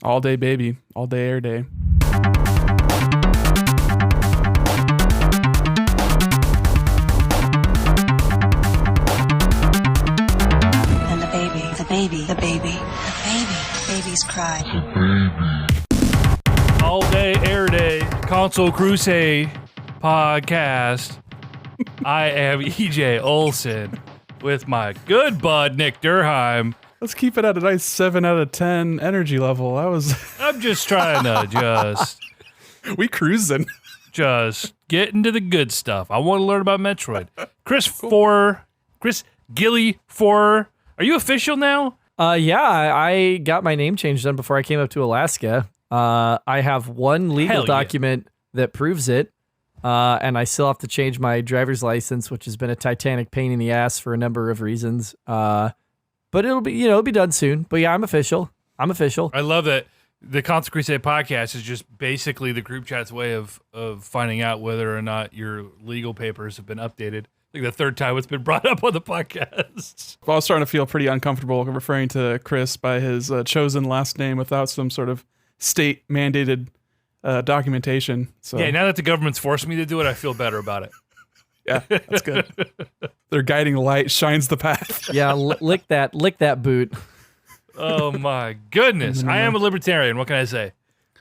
All day, baby. All day, air day. And the baby's cry. All day, air day, console Crusade podcast. I am EJ Olson with my good bud Nick Durheim. Let's keep it at a nice 7 out of 10 energy level. I'm just trying to we cruising. Just get into the good stuff. I want to learn about Metroid. Chris Gilly 4. Are you official now? Yeah, I got my name changed done before I came up to Alaska. I have one legal document that proves it, and I still have to change my driver's license, which has been a titanic pain in the ass for a number of reasons. But it'll be done soon. But yeah, I'm official. I love that the Console Crusade podcast is just basically the group chat's way of finding out whether or not your legal papers have been updated. I think the third time it's been brought up on the podcast. Well, I was starting to feel pretty uncomfortable referring to Chris by his chosen last name without some sort of state-mandated documentation. So yeah, now that the government's forced me to do it, I feel better about it. Yeah, that's good. Their guiding light shines the path. Yeah, lick that boot. Oh my goodness. I am a libertarian. What can I say?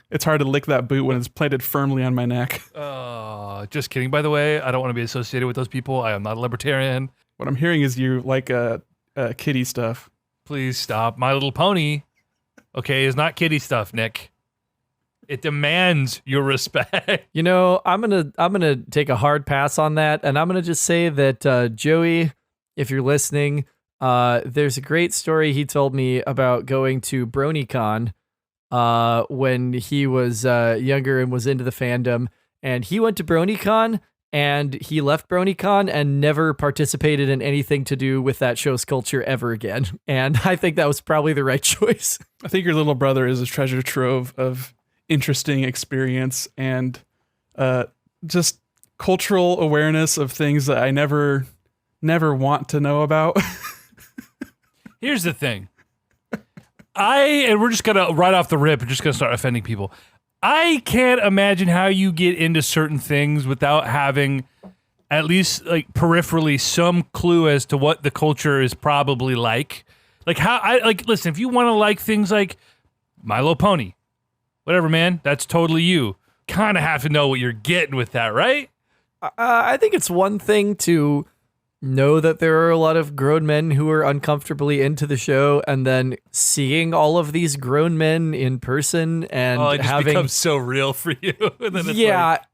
It's hard to lick that boot when it's planted firmly on my neck. Just kidding, by the way. I don't want to be associated with those people. I am not a libertarian. What I'm hearing is you like kitty stuff. Please stop. My Little Pony, okay, is not kitty stuff, Nick. It demands your respect. You know, I'm gonna take a hard pass on that, and I'm gonna just say that Joey, if you're listening, there's a great story he told me about going to BronyCon when he was younger and was into the fandom, and he went to BronyCon and he left BronyCon and never participated in anything to do with that show's culture ever again. And I think that was probably the right choice. I think your little brother is a treasure trove of interesting experience and just cultural awareness of things that I never want to know about. Here's the thing. And we're just gonna right off the rip, we're just gonna start offending people. I can't imagine how you get into certain things without having at least like peripherally some clue as to what the culture is probably like. Like listen, if you want to like things like My Little Pony, whatever, man, that's totally you. Kind of have to know what you're getting with that, right? I think it's one thing to know that there are a lot of grown men who are uncomfortably into the show, and then seeing all of these grown men in person and it just becomes so real for you. And then it's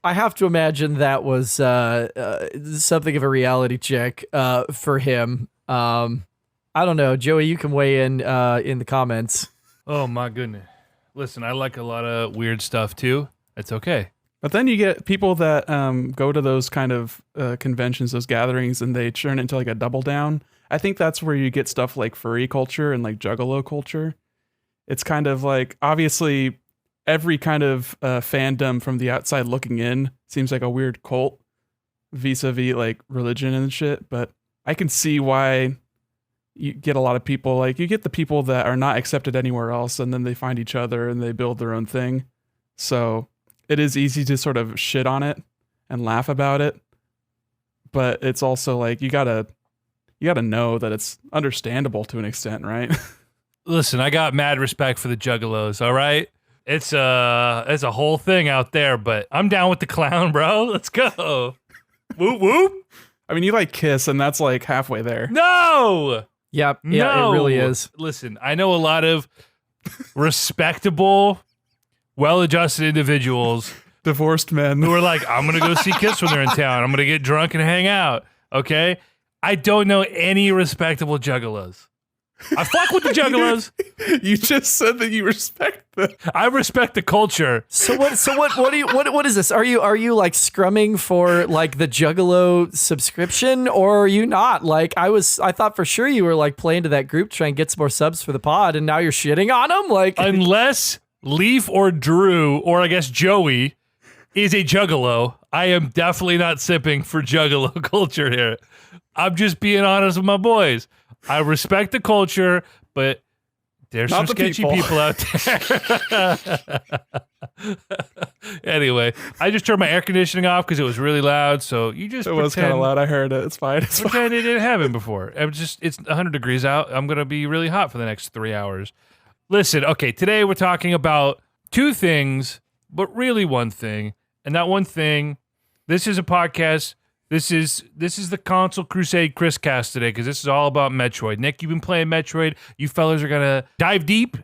I have to imagine that was something of a reality check for him. I don't know, Joey. You can weigh in the comments. Oh my goodness. Listen, I like a lot of weird stuff too. It's okay. But then you get people that go to those kind of conventions, those gatherings, and they turn into like a double down. I think that's where you get stuff like furry culture and like juggalo culture. It's kind of like, obviously, every kind of fandom from the outside looking in seems like a weird cult vis-a-vis like religion and shit. But I can see why you get a lot of people, like you get the people that are not accepted anywhere else, and then they find each other and they build their own thing. So it is easy to sort of shit on it and laugh about it, but it's also like you gotta know that it's understandable to an extent, right? Listen, I got mad respect for the juggalos. All right, it's a whole thing out there, but I'm down with the clown, bro. Let's go. Whoop whoop. I mean, you like Kiss, and that's like halfway there. No. Yep. Yeah, no. It really is. Listen, I know a lot of respectable, well-adjusted individuals, divorced men who are like, I'm gonna go see Kiss when they're in town. I'm gonna get drunk and hang out. Okay, I don't know any respectable juggalos. I fuck with the juggalos. You just said that you respect them. I respect the culture. So what is this? Are you like scrumming for like the Juggalo subscription, or are you not? Like I thought for sure you were like playing to that group, trying to get some more subs for the pod, and now you're shitting on them. Like unless Leaf or Drew, or I guess Joey, is a juggalo, I am definitely not sipping for juggalo culture here. I'm just being honest with my boys. I respect the culture, but There's Not some the sketchy people out there. Anyway, I just turned my air conditioning off because it was really loud. So you just It was kind of loud. I heard it. It's fine. It's fine. pretend it didn't happen before. It's 100 degrees out. I'm gonna be really hot for the next 3 hours. Listen, okay, today we're talking about two things, but really one thing. And that one thing, this is a podcast. This is the Console Crusade Chris cast today because this is all about Metroid. Nick, you've been playing Metroid. You fellas are gonna dive deep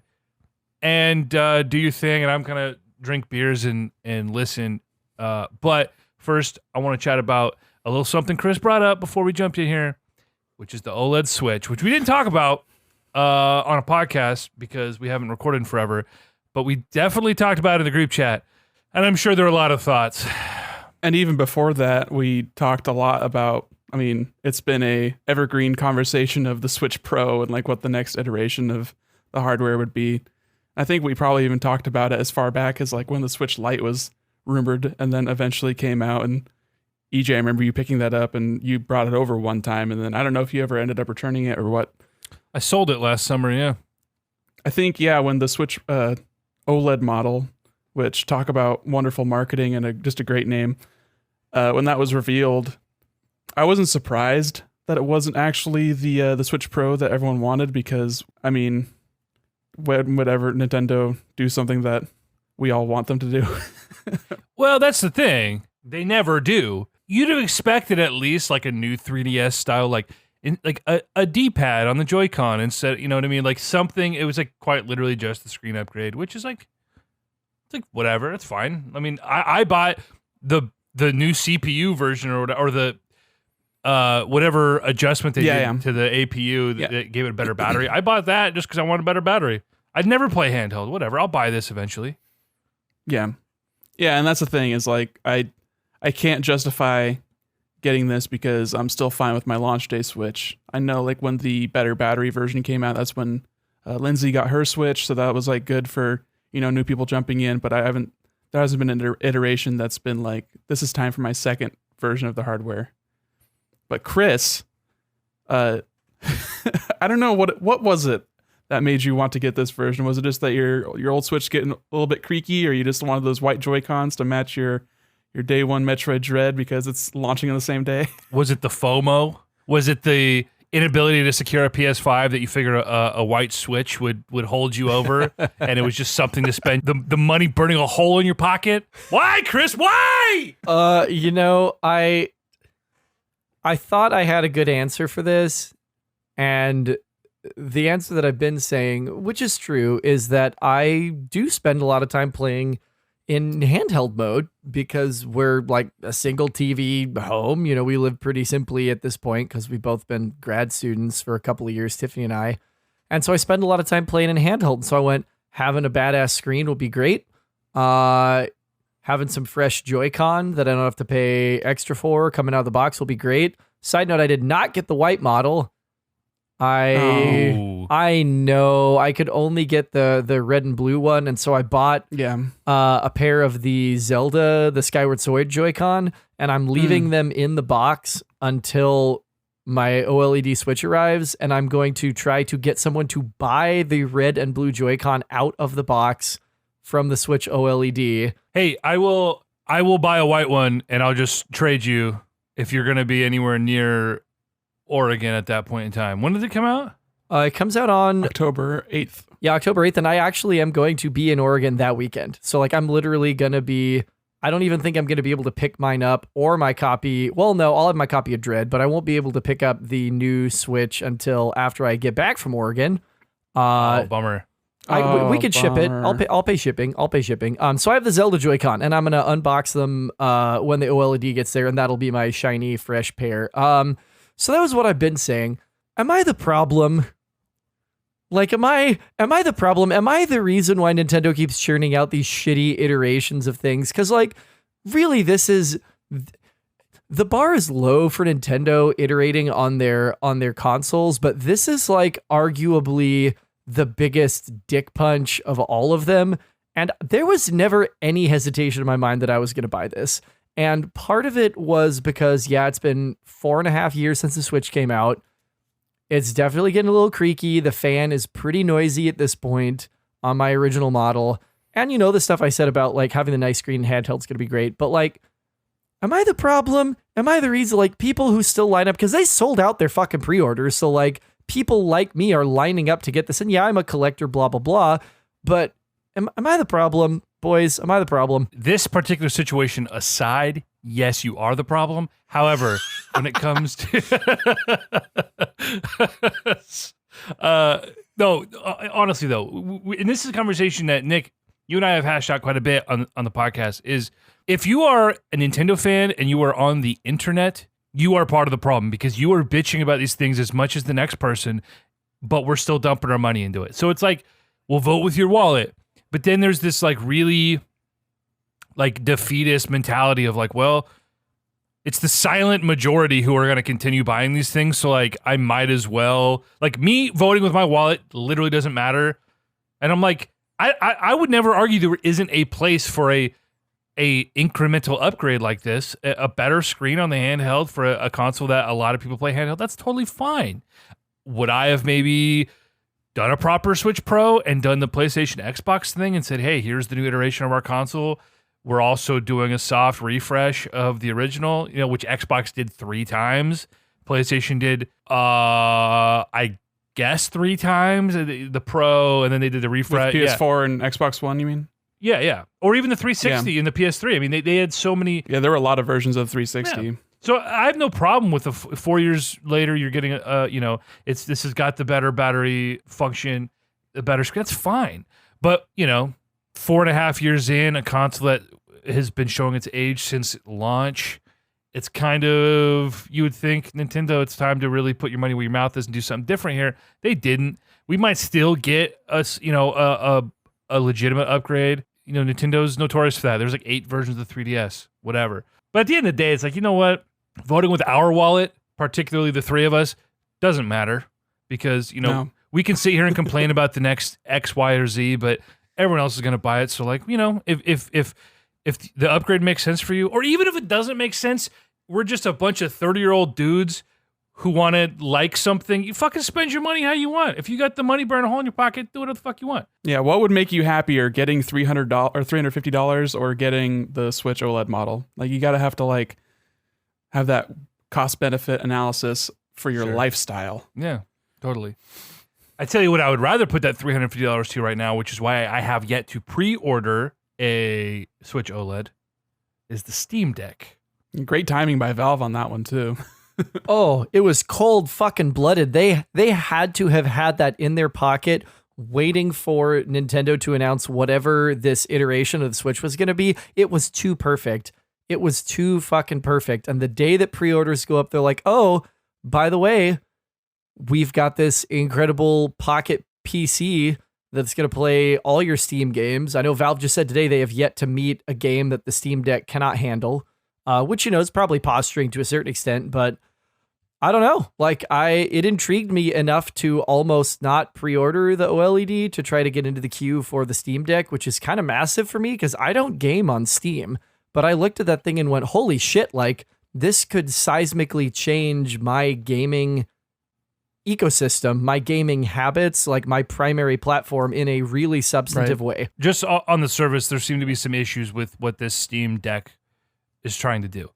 and do your thing, and I'm gonna drink beers and listen. But first, I want to chat about a little something Chris brought up before we jumped in here, which is the OLED Switch, which we didn't talk about on a podcast because we haven't recorded in forever, but we definitely talked about it in the group chat, and I'm sure there are a lot of thoughts. And even before that, we talked a lot about, I mean, it's been a evergreen conversation of the Switch Pro and like what the next iteration of the hardware would be. I think we probably even talked about it as far back as like when the Switch Lite was rumored and then eventually came out. And EJ, I remember you picking that up and you brought it over one time. And then I don't know if you ever ended up returning it or what. I sold it last summer, yeah. I think, yeah, when the Switch OLED model, which talk about wonderful marketing and just a great name, when that was revealed, I wasn't surprised that it wasn't actually the Switch Pro that everyone wanted because, I mean, whatever Nintendo do something that we all want them to do. Well, that's the thing. They never do. You'd have expected at least like a new 3DS style, like a D-pad on the Joy-Con instead. You know what I mean? Like something. It was like quite literally just the screen upgrade, which is like, it's like whatever. It's fine. I mean, I bought the new CPU version or the whatever adjustment they did to the APU that gave it a better battery. I bought that just because I wanted a better battery. I'd never play handheld. Whatever. I'll buy this eventually. Yeah. Yeah, and that's the thing is like I can't justify getting this because I'm still fine with my launch day Switch. I know like when the better battery version came out, that's when Lindsay got her Switch, so that was like good for, you know, new people jumping in, but there hasn't been an iteration that's been like, this is time for my second version of the hardware. But Chris, I don't know, what was it that made you want to get this version? Was it just that your old Switch getting a little bit creaky, or you just wanted those white Joy-Cons to match your day one Metroid Dread because it's launching on the same day? Was it the FOMO? Was it the inability to secure a PS5 that you figured a white Switch would hold you over, and it was just something to spend the money burning a hole in your pocket? Why, Chris? Why? You know, I thought I had a good answer for this, and the answer that I've been saying, which is true, is that I do spend a lot of time playing in handheld mode because we're like a single TV home. You know, we live pretty simply at this point because we've both been grad students for a couple of years, Tiffany and I. And so I spend a lot of time playing in handheld. So I went, having a badass screen will be great. Having some fresh Joy-Con that I don't have to pay extra for coming out of the box will be great. Side note, I did not get the white model. I know I could only get the red and blue one, and so I bought a pair of the Zelda, the Skyward Sword Joy-Con, and I'm leaving them in the box until my OLED Switch arrives, and I'm going to try to get someone to buy the red and blue Joy-Con out of the box from the Switch OLED. Hey, I will buy a white one, and I'll just trade you if you're going to be anywhere near Oregon at that point in time. When did it come out? It comes out on October 8th. Yeah, October 8th, and I actually am going to be in Oregon that weekend. So like I'm literally going to be, I don't even think I'm going to be able to pick mine up or my copy. Well, no, I'll have my copy of Dread, but I won't be able to pick up the new Switch until after I get back from Oregon. Bummer. We could ship it. I'll pay shipping. So I have the Zelda Joy-Con, and I'm gonna unbox them when the OLED gets there, and that'll be my shiny, fresh pair. So that was what I've been saying. Am I the problem? Like, am I the problem? Am I the reason why Nintendo keeps churning out these shitty iterations of things? Because, like, really, this is the bar is low for Nintendo iterating on their consoles, but this is like arguably the biggest dick punch of all of them. And there was never any hesitation in my mind that I was going to buy this. And part of it was because, yeah, it's been 4.5 years since the Switch came out. It's definitely getting a little creaky. The fan is pretty noisy at this point on my original model. And you know, the stuff I said about like having the nice screen handheld is going to be great. But like, am I the problem? Am I the reason? Like, people who still line up, because they sold out their fucking pre-orders. So like, people like me are lining up to get this. And yeah, I'm a collector, blah, blah, blah. But am I the problem? Boys, am I the problem? This particular situation aside, yes, you are the problem. However, when it comes to no, honestly though, and this is a conversation that Nick, you and I have hashed out quite a bit on the podcast, is if you are a Nintendo fan and you are on the internet, you are part of the problem because you are bitching about these things as much as the next person, but we're still dumping our money into it. So it's like, we'll vote with your wallet. But then there's this like really like defeatist mentality of like, well, it's the silent majority who are going to continue buying these things. So like, I might as well, like, me voting with my wallet literally doesn't matter. And I'm like, I would never argue there isn't a place for a incremental upgrade like this, a better screen on the handheld for a console that a lot of people play handheld. That's totally fine. Would I have maybe done a proper Switch Pro and done the PlayStation Xbox thing and said, hey, here's the new iteration of our console. We're also doing a soft refresh of the original, you know, which Xbox did 3 times. PlayStation did, I guess 3 times, the Pro, and then they did the refresh. With PS4 and Xbox One, you mean? Yeah. Or even the 360 and the PS3. I mean, they had so many. Yeah, there were a lot of versions of 360. Yeah. So I have no problem with 4 years later, you're getting this has got the better battery function, the better screen. That's fine. But, 4.5 years in, a console that has been showing its age since launch, it's kind of, you would think, Nintendo, it's time to really put your money where your mouth is and do something different here. They didn't. We might still get us, a legitimate upgrade. Nintendo's notorious for that. There's like 8 versions of the 3DS, whatever. But at the end of the day, it's like, you know what? Voting with our wallet, particularly the 3 of us, doesn't matter because, we can sit here and complain about the next X, Y, or Z, but everyone else is going to buy it. So like, if the upgrade makes sense for you, or even if it doesn't make sense, we're just a bunch of 30-year-old dudes who want to like something. You fucking spend your money how you want. If you got the money, burn a hole in your pocket, do whatever the fuck you want. Yeah, what would make you happier, getting $300 or $350 or getting the Switch OLED model? Like, you gotta have to like have that cost benefit analysis for your lifestyle. Yeah, totally. I tell you what, I would rather put that $350 to right now, which is why I have yet to pre-order a Switch OLED, is the Steam Deck. Great timing by Valve on that one too. Oh, it was cold fucking blooded. They had to have had that in their pocket waiting for Nintendo to announce whatever this iteration of the Switch was going to be. It was too perfect. It was too fucking perfect. And the day that pre-orders go up, they're like, oh, by the way, we've got this incredible pocket PC that's going to play all your Steam games. I know Valve just said today they have yet to meet a game that the Steam Deck cannot handle, which, is probably posturing to a certain extent, but I don't know. Like, it intrigued me enough to almost not pre-order the OLED to try to get into the queue for the Steam Deck, which is kind of massive for me because I don't game on Steam. But I looked at that thing and went, holy shit, like, this could seismically change my gaming ecosystem, my gaming habits, like my primary platform in a really substantive way. Just on the surface, there seem to be some issues with what this Steam Deck is trying to do.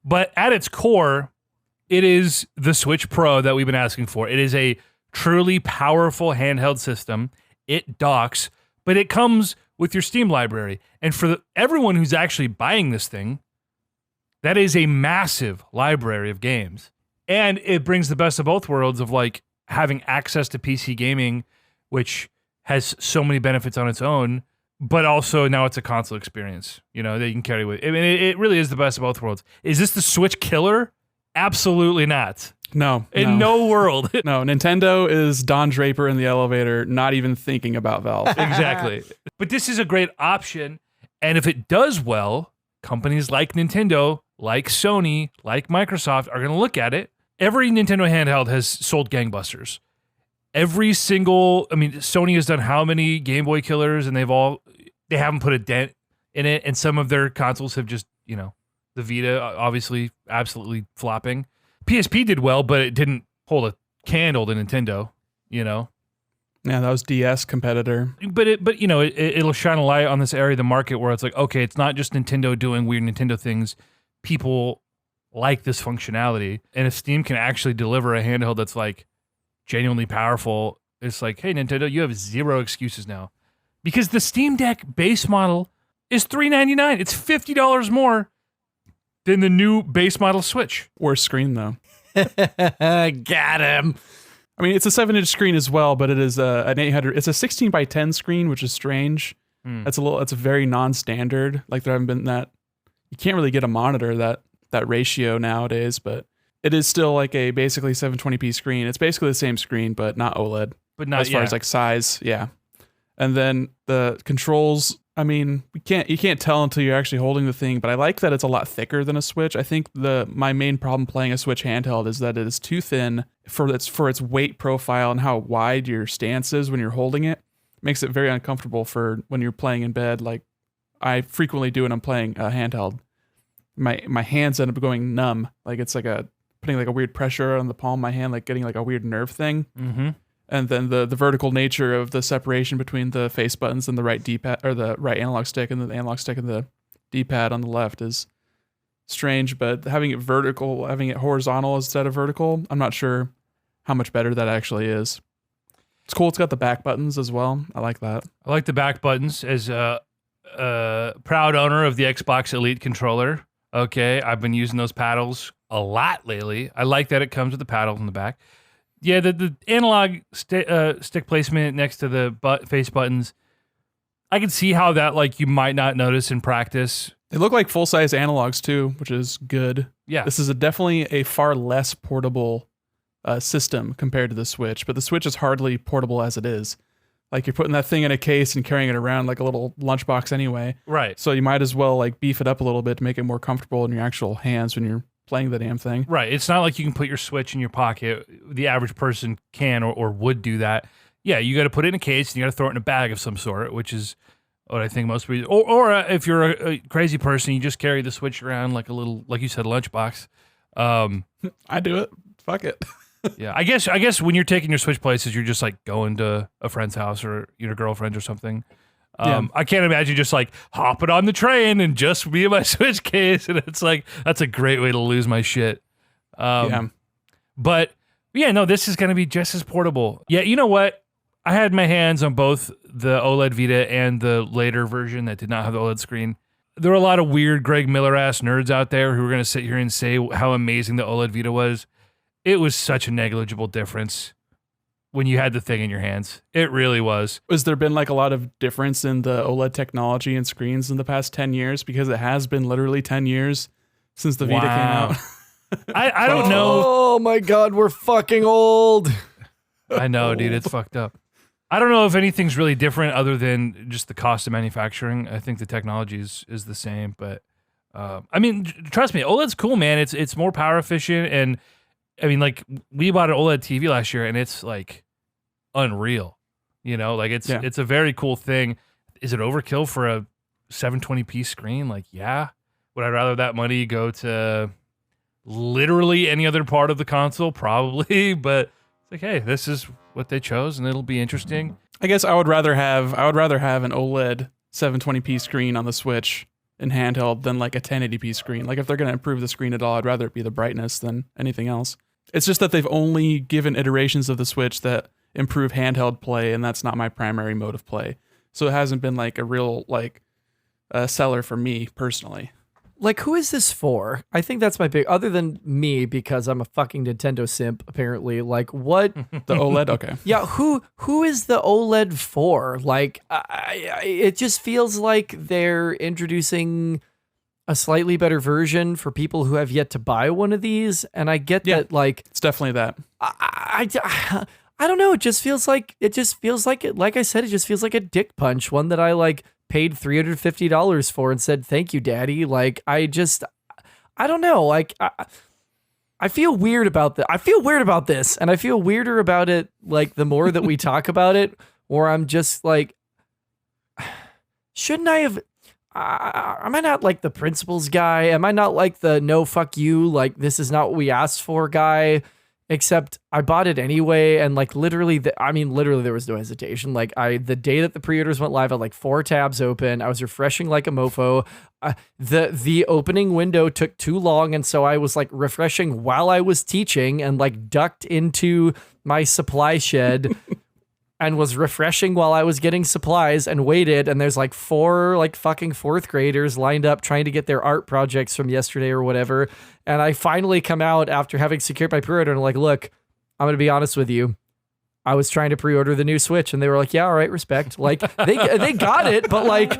But at its core, it is the Switch Pro that we've been asking for. It is a truly powerful handheld system. It docks, but it comes with your Steam library. And for everyone who's actually buying this thing, that is a massive library of games. And it brings the best of both worlds of like having access to PC gaming, which has so many benefits on its own, but also now it's a console experience, that you can carry with. I mean, it really is the best of both worlds. Is this the Switch killer? Absolutely not. No. In no world. No, Nintendo is Don Draper in the elevator, not even thinking about Valve. Exactly. But this is a great option. And if it does well, companies like Nintendo, like Sony, like Microsoft are going to look at it. Every Nintendo handheld has sold gangbusters. Every single, Sony has done how many Game Boy killers, and they haven't put a dent in it. And some of their consoles have just, the Vita, obviously, absolutely flopping. PSP did well, but it didn't hold a candle to Nintendo, you know. Yeah, that was DS competitor. But it'll shine a light on this area of the market where it's like, okay, it's not just Nintendo doing weird Nintendo things. People like this functionality, and if Steam can actually deliver a handheld that's like genuinely powerful, it's like, hey, Nintendo, you have zero excuses now, because the Steam Deck base model is $399. It's $50 more than the new base model Switch. Worse screen though. Got him. I mean, it's a 7-inch screen as well, but it is an 800. It's a 16 by 10 screen, which is strange. That's a very non-standard. Like there haven't been that. You can't really get a monitor that ratio nowadays, but it is still like a basically 720p screen. It's basically the same screen, but not OLED. But not as far as like size, yeah. And then the controls. I mean, you can't tell until you're actually holding the thing, but I like that it's a lot thicker than a Switch. I think my main problem playing a Switch handheld is that it is too thin for its weight profile and how wide your stance is when you're holding it. It makes it very uncomfortable for when you're playing in bed, like I frequently do when I'm playing a handheld. My hands end up going numb, like it's like putting like a weird pressure on the palm of my hand, like getting like a weird nerve thing. Mm-hmm. And then the vertical nature of the separation between the face buttons and the right D-pad, or the right analog stick and the analog stick and the D-pad on the left is strange. But having it horizontal instead of vertical, I'm not sure how much better that actually is. It's cool. It's got the back buttons as well. I like that. I like the back buttons. As a proud owner of the Xbox Elite controller, okay, I've been using those paddles a lot lately. I like that it comes with the paddles in the back. Yeah, the analog stick placement next to the face buttons, I can see how that like you might not notice in practice. They look like full-size analogs too, which is good. Yeah. This is definitely a far less portable system compared to the Switch, but the Switch is hardly portable as it is. Like you're putting that thing in a case and carrying it around like a little lunchbox anyway. Right. So you might as well like beef it up a little bit to make it more comfortable in your actual hands when you're playing the damn thing. Right. It's not like you can put your Switch in your pocket. The average person can or would do that. Yeah, you got to put it in a case and you got to throw it in a bag of some sort, which is what I think most people. Or if you're a crazy person, you just carry the Switch around like a little, like you said, lunchbox. I do it. Fuck it. Yeah, I guess when you're taking your Switch places, you're just like going to a friend's house or your girlfriend's or something. I can't imagine just like hopping on the train and just be in my Switch case, and it's like that's a great way to lose my shit. But yeah, no, this is gonna be just as portable. Yeah, you know what? I had my hands on both the OLED Vita and the later version that did not have the OLED screen. There are a lot of weird Greg Miller-ass nerds out there who are gonna sit here and say how amazing the OLED Vita was. It was such a negligible difference when you had the thing in your hands. It really was. Has there been like a lot of difference in the OLED technology and screens in the past 10 years? Because it has been literally 10 years since the Vita came out. I don't know. Oh my God, we're fucking old. I know, dude. It's fucked up. I don't know if anything's really different other than just the cost of manufacturing. I think the technology is the same, but I mean, trust me, OLED's cool, man. It's more power efficient, and I mean, like we bought an OLED TV last year, and it's like unreal. You know, like it's a very cool thing. Is it overkill for a 720p screen? Like, yeah. Would I rather that money go to literally any other part of the console? Probably, but it's like, hey, this is what they chose, and it'll be interesting. I guess I would rather have an OLED 720p screen on the Switch in handheld than like a 1080p screen. Like if they're going to improve the screen at all, I'd rather it be the brightness than anything else. It's just that they've only given iterations of the Switch that improve handheld play, and that's not my primary mode of play. So it hasn't been like a real like seller for me personally. Like, who is this for? I think that's my big, other than me, because I'm a fucking Nintendo simp, apparently. Like, what? The OLED? Okay. Yeah, who is the OLED for? Like, it just feels like they're introducing a slightly better version for people who have yet to buy one of these. And I get that, like... It's definitely that. I don't know. It just feels like, like I said, it just feels like a dick punch. One that I, like, paid $350 for and said, thank you, daddy. Like, I don't know. Like, I feel weird about that. I feel weird about this, and I feel weirder about it, like, the more that we talk about it, or I'm just like, shouldn't I have, am I not like the principals guy? Am I not like the no, fuck you, like, this is not what we asked for guy? except I bought it anyway. And like literally, literally there was no hesitation. Like the day that the pre-orders went live, I had like 4 tabs open. I was refreshing like a mofo. The opening window took too long. And so I was like refreshing while I was teaching and like ducked into my supply shed and was refreshing while I was getting supplies and waited. And there's like 4 like fucking 4th graders lined up trying to get their art projects from yesterday or whatever. And I finally come out after having secured my pre-order and I'm like, look, I'm going to be honest with you. I was trying to pre-order the new Switch and they were like, yeah, all right, respect. Like they got it, but like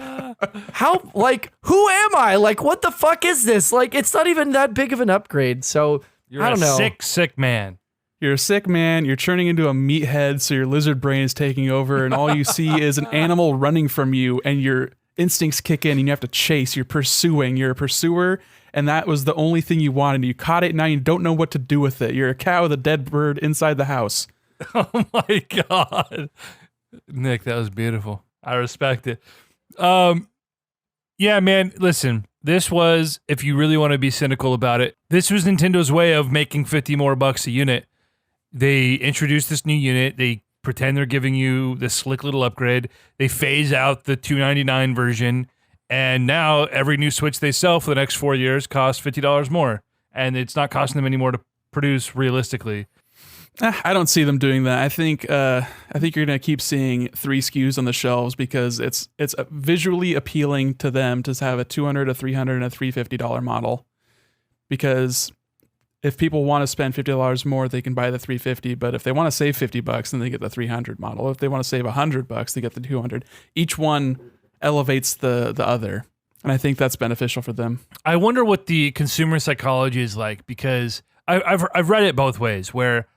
how, like, who am I? Like, what the fuck is this? Like, it's not even that big of an upgrade. So I don't know. Sick man. You're a sick man, you're turning into a meathead, so your lizard brain is taking over, and all you see is an animal running from you, and your instincts kick in, and you have to chase. You're pursuing. You're a pursuer, and that was the only thing you wanted. You caught it, and now you don't know what to do with it. You're a cow with a dead bird inside the house. Oh my God. Nick, that was beautiful. I respect it. Yeah, man, listen. This was, if you really want to be cynical about it, this was Nintendo's way of making 50 more bucks a unit. They introduced this new unit. They pretend they're giving you this slick little upgrade. They phase out the $299 version, and now every new Switch they sell for the next 4 years costs $50 more, and it's not costing them any more to produce realistically. I don't see them doing that. I think you're gonna keep seeing 3 SKUs on the shelves because it's visually appealing to them to have a $200, a $300, and a $350 model, because if people want to spend $50 more, they can buy the $350. But if they want to save $50, then they get the $300 model. If they want to save $100, they get the $200. Each one elevates the other, and I think that's beneficial for them. I wonder what the consumer psychology is like, because I've read it both ways, where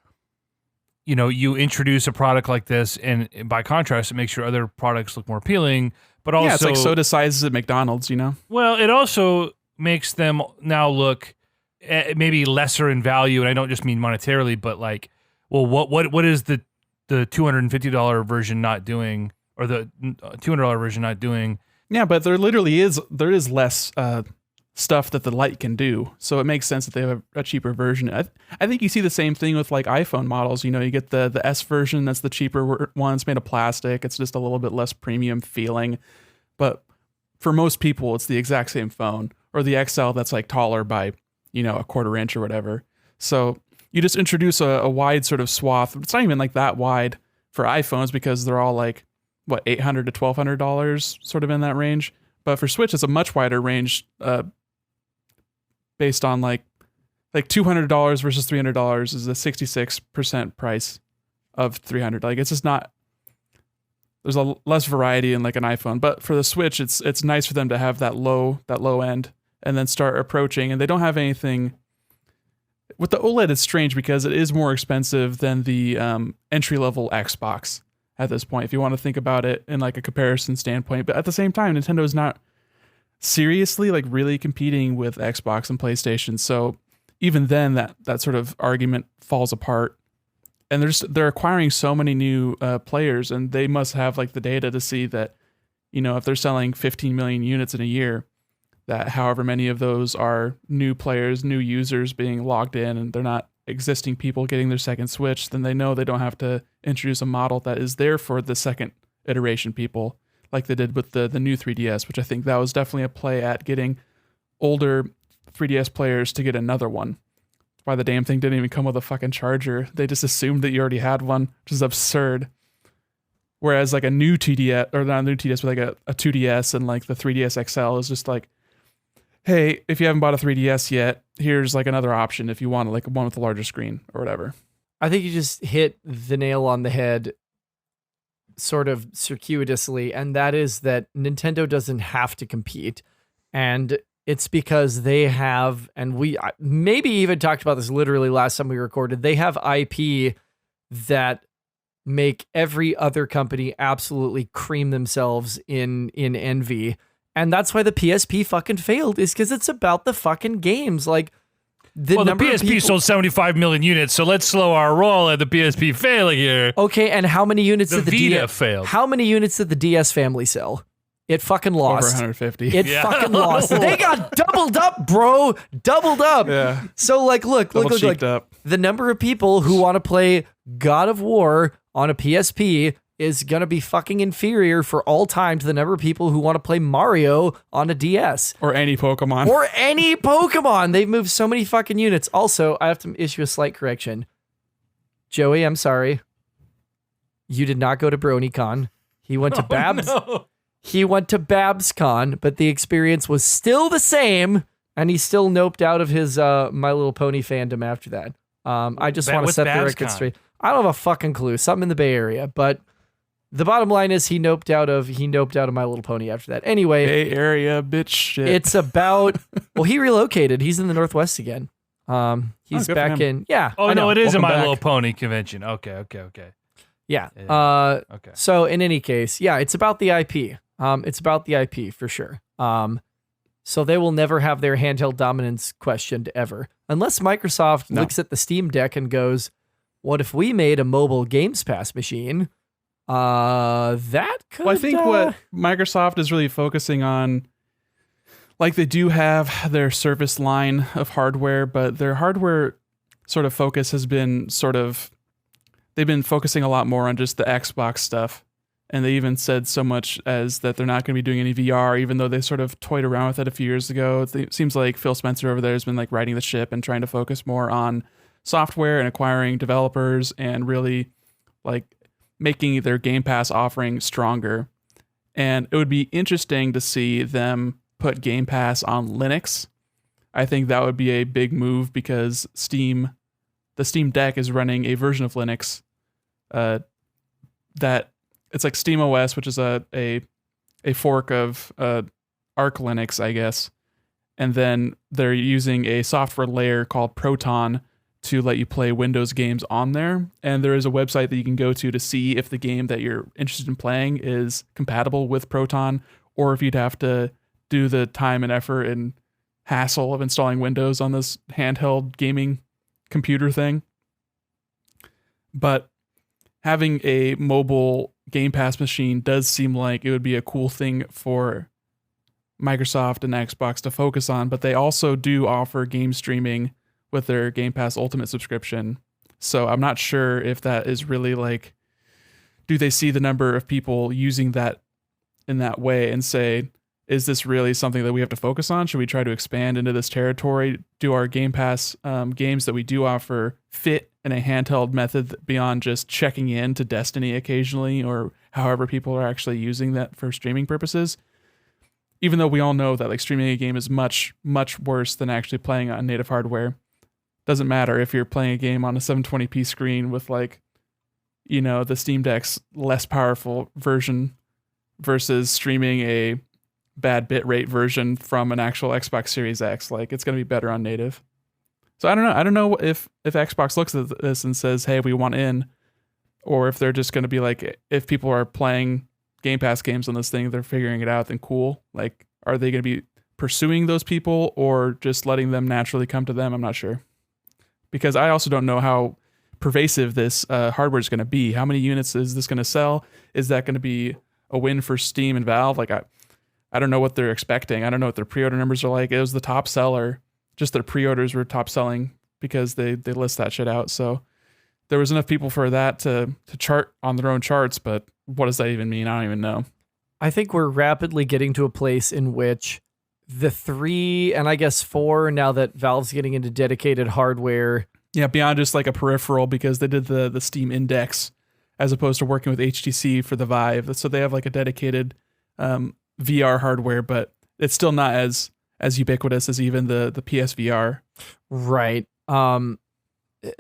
you introduce a product like this, and by contrast, it makes your other products look more appealing. But also, it's like soda sizes at McDonald's. Well, it also makes them now look maybe lesser in value, and I don't just mean monetarily, but like, well, what is the $250 version not doing, or the $200 version not doing? Yeah, but there is less stuff that the Lite can do, so it makes sense that they have a cheaper version. I think you see the same thing with like iPhone models. You get the S version, that's the cheaper one. It's made of plastic. It's just a little bit less premium feeling, but for most people, it's the exact same phone. Or the XL that's like taller by a quarter inch or whatever. So you just introduce a wide sort of swath. It's not even like that wide for iPhones because they're all like, what, $800 to $1,200, sort of in that range. But for Switch, it's a much wider range based on like $200 versus $300 is a 66% price of $300. Like, it's just not, there's a less variety in like an iPhone. But for the Switch, it's nice for them to have that low end and then start approaching. And they don't have anything with the OLED. It's strange because it is more expensive than the entry-level Xbox at this point, if you want to think about it in like a comparison standpoint. But at the same time, Nintendo is not seriously like really competing with Xbox and PlayStation. So even then that sort of argument falls apart. And they're acquiring so many new players, and they must have like the data to see that, if they're selling 15 million units in a year, that however many of those are new players, new users being logged in, and they're not existing people getting their second Switch, then they know they don't have to introduce a model that is there for the second iteration people, like they did with the new 3DS, which I think that was definitely a play at getting older 3DS players to get another one. Why the damn thing didn't even come with a fucking charger. They just assumed that you already had one, which is absurd. Whereas like a new TDS, or not a new TDS, but like a 2DS and like the 3DS XL is just like, hey, if you haven't bought a 3DS yet, here's like another option if you want like one with a larger screen or whatever. I think you just hit the nail on the head sort of circuitously, and that is that Nintendo doesn't have to compete. And it's because they have, and we maybe even talked about this literally last time we recorded, they have IP that make every other company absolutely cream themselves in envy. And that's why the PSP fucking failed, is because it's about the fucking games. Like, the PSP sold 75 million units, so let's slow our roll at the PSP failing here. Okay, and how many units did the Vita DS failed? How many units did the DS family sell? It fucking Over lost. 150. It fucking lost. They got doubled up, bro. Doubled up. Yeah. So like, look, Cheeked up. the number of people who want to play God of War on a PSP is going to be fucking inferior for all time to the number of people who want to play Mario on a DS. Or any Pokemon. Or any Pokemon. They've moved so many fucking units. Also, I have to issue a slight correction. Joey, I'm sorry. You did not go to BronyCon. He went to Babs. No. He went to BabsCon, but the experience was still the same, and he still noped out of his My Little Pony fandom after that. I just want to what's set the record BabsCon? straight. I don't have a fucking clue. Something in the Bay Area, but the bottom line is he noped out of My Little Pony after that. Anyway, Bay Area bitch shit. it's about he relocated. He's in the Northwest again. He's good for back him. in yeah. Oh I no, know. it is a Welcome My back. Little Pony convention. Okay. Yeah. Yeah. Okay. So in any case, yeah, it's about the IP. It's about the IP for sure. So they will never have their handheld dominance questioned ever, unless Microsoft No. looks at the Steam Deck and goes, "What if we made a mobile Games Pass machine?" That could. Well, I think what Microsoft is really focusing on, like they do have their Surface line of hardware, but their hardware sort of focus has been they've been focusing a lot more on just the Xbox stuff. And they even said so much as that they're not going to be doing any VR, even though they sort of toyed around with it a few years ago. It seems like Phil Spencer over there has been like riding the ship and trying to focus more on software and acquiring developers and really like making their Game Pass offering stronger. And it would be interesting to see them put Game Pass on Linux. I think that would be a big move because the Steam Deck is running a version of Linux that it's like Steam OS, which is a fork of Arch Linux, I guess. And then they're using a software layer called Proton to let you play Windows games on there. And there is a website that you can go to see if the game that you're interested in playing is compatible with Proton, or if you'd have to do the time and effort and hassle of installing Windows on this handheld gaming computer thing. But having a mobile Game Pass machine does seem like it would be a cool thing for Microsoft and Xbox to focus on, but they also do offer game streaming with their Game Pass Ultimate subscription. So I'm not sure if that is really like, do they see the number of people using that in that way and say, is this really something that we have to focus on? Should we try to expand into this territory? Do our Game Pass games that we do offer fit in a handheld method beyond just checking in to Destiny occasionally or however people are actually using that for streaming purposes? Even though we all know that like streaming a game is much, much worse than actually playing on native hardware. Doesn't matter if you're playing a game on a 720p screen with like, you know, the Steam Deck's less powerful version versus streaming a bad bitrate version from an actual Xbox Series X. Like it's going to be better on native. So I don't know. I don't know if Xbox looks at this and says, hey, we want in, or if they're just going to be like, if people are playing Game Pass games on this thing, they're figuring it out, then cool. Like, are they going to be pursuing those people or just letting them naturally come to them? I'm not sure. Because I also don't know how pervasive this hardware is going to be. How many units is this going to sell? Is that going to be a win for Steam and Valve? Like, I don't know what they're expecting. I don't know what their pre-order numbers are like. It was the top seller. Just their pre-orders were top selling because they list that shit out. So there was enough people for that to chart on their own charts. But what does that even mean? I don't even know. I think we're rapidly getting to a place in which the 3 and I guess 4, now that Valve's getting into dedicated hardware. Yeah, beyond just like a peripheral, because they did the Steam Index as opposed to working with HTC for the Vive. So they have like a dedicated VR hardware, but it's still not as ubiquitous as even the PSVR. Right.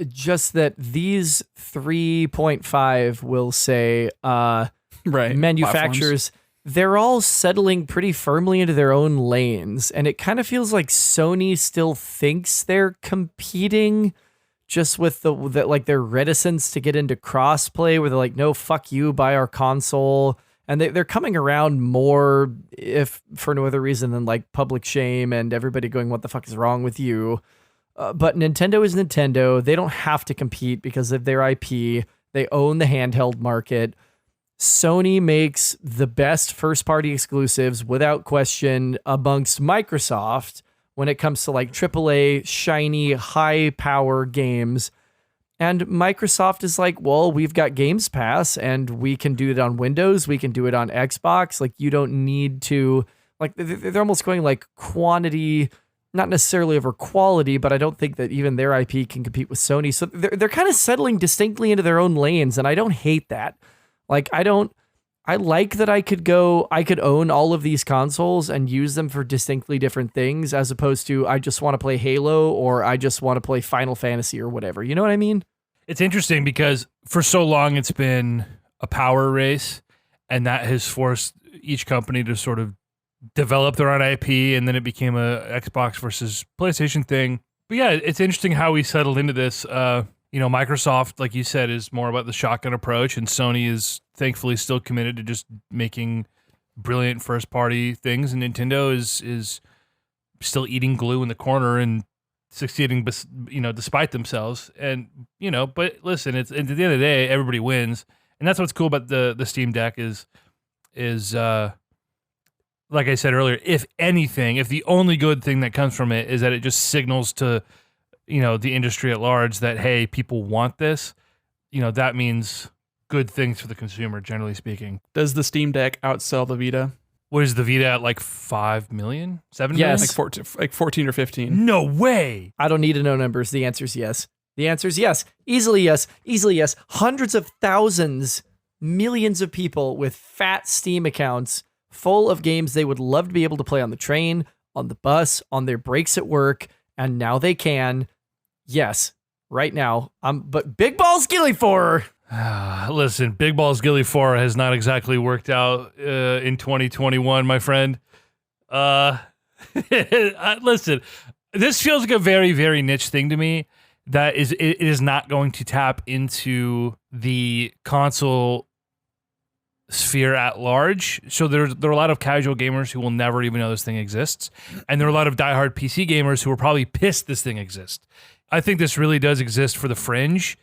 Just that these 3.5 will say Right. manufacturers, they're all settling pretty firmly into their own lanes. And it kind of feels like Sony still thinks they're competing just with the like their reticence to get into crossplay where they're like, no, fuck you, buy our console. And they're coming around more, if for no other reason than like public shame and everybody going, what the fuck is wrong with you? But Nintendo is Nintendo. They don't have to compete because of their IP. They own the handheld market. Sony makes the best first-party exclusives without question amongst Microsoft when it comes to like AAA, shiny, high-power games. And Microsoft is like, well, we've got Games Pass and we can do it on Windows. We can do it on Xbox. Like, you don't need to, like, they're almost going like quantity, not necessarily over quality, but I don't think that even their IP can compete with Sony. So they're kind of settling distinctly into their own lanes. And I don't hate that. Like, I like that I could own all of these consoles and use them for distinctly different things, as opposed to I just want to play Halo or I just want to play Final Fantasy or whatever. You know what I mean? It's interesting because for so long it's been a power race, and that has forced each company to sort of develop their own IP, and then it became a Xbox versus PlayStation thing. But yeah, it's interesting how we settled into this. Microsoft, like you said, is more about the shotgun approach, and Sony is thankfully still committed to just making brilliant first-party things, and Nintendo is still eating glue in the corner and succeeding, despite themselves. And but listen, it's at the end of the day, everybody wins, and that's what's cool about the Steam Deck is like I said earlier, if anything, if the only good thing that comes from it is that it just signals to the industry at large that, hey, people want this, that means good things for the consumer, generally speaking. Does the Steam Deck outsell the Vita? What is the Vita at, like 5 million? 7 Yes. million? Like 14 or 15. No way. I don't need to know numbers. The answer is yes. The answer is yes. Easily yes. Easily yes. Hundreds of thousands, millions of people with fat Steam accounts full of games they would love to be able to play on the train, on the bus, on their breaks at work, and now they can. Yes, right now. But Big Balls Gilly for listen, Big Balls Gilly 4 has not exactly worked out in 2021, my friend. Listen, this feels like a very, very niche thing to me. That it is not going to tap into the console sphere at large. So there are a lot of casual gamers who will never even know this thing exists, and there are a lot of diehard PC gamers who are probably pissed this thing exists. I think this really does exist for the fringe.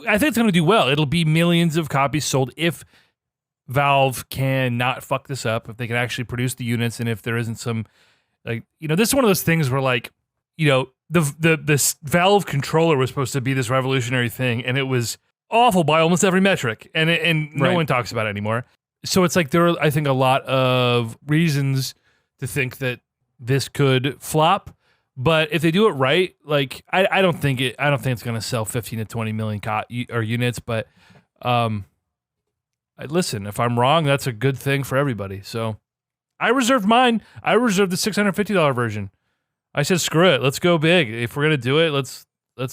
I think it's going to do well. It'll be millions of copies sold if Valve can not fuck this up, if they can actually produce the units, and if there isn't some, this is one of those things where, the Valve controller was supposed to be this revolutionary thing, and it was awful by almost every metric, and no one talks about it anymore. So it's like there are, I think, a lot of reasons to think that this could flop. But if they do it right, I don't think it's going to sell 15 to 20 million units. But listen, if I'm wrong, that's a good thing for everybody. So I reserved mine. I reserved the $650 version. I said, screw it, let's go big. If we're gonna do it, let's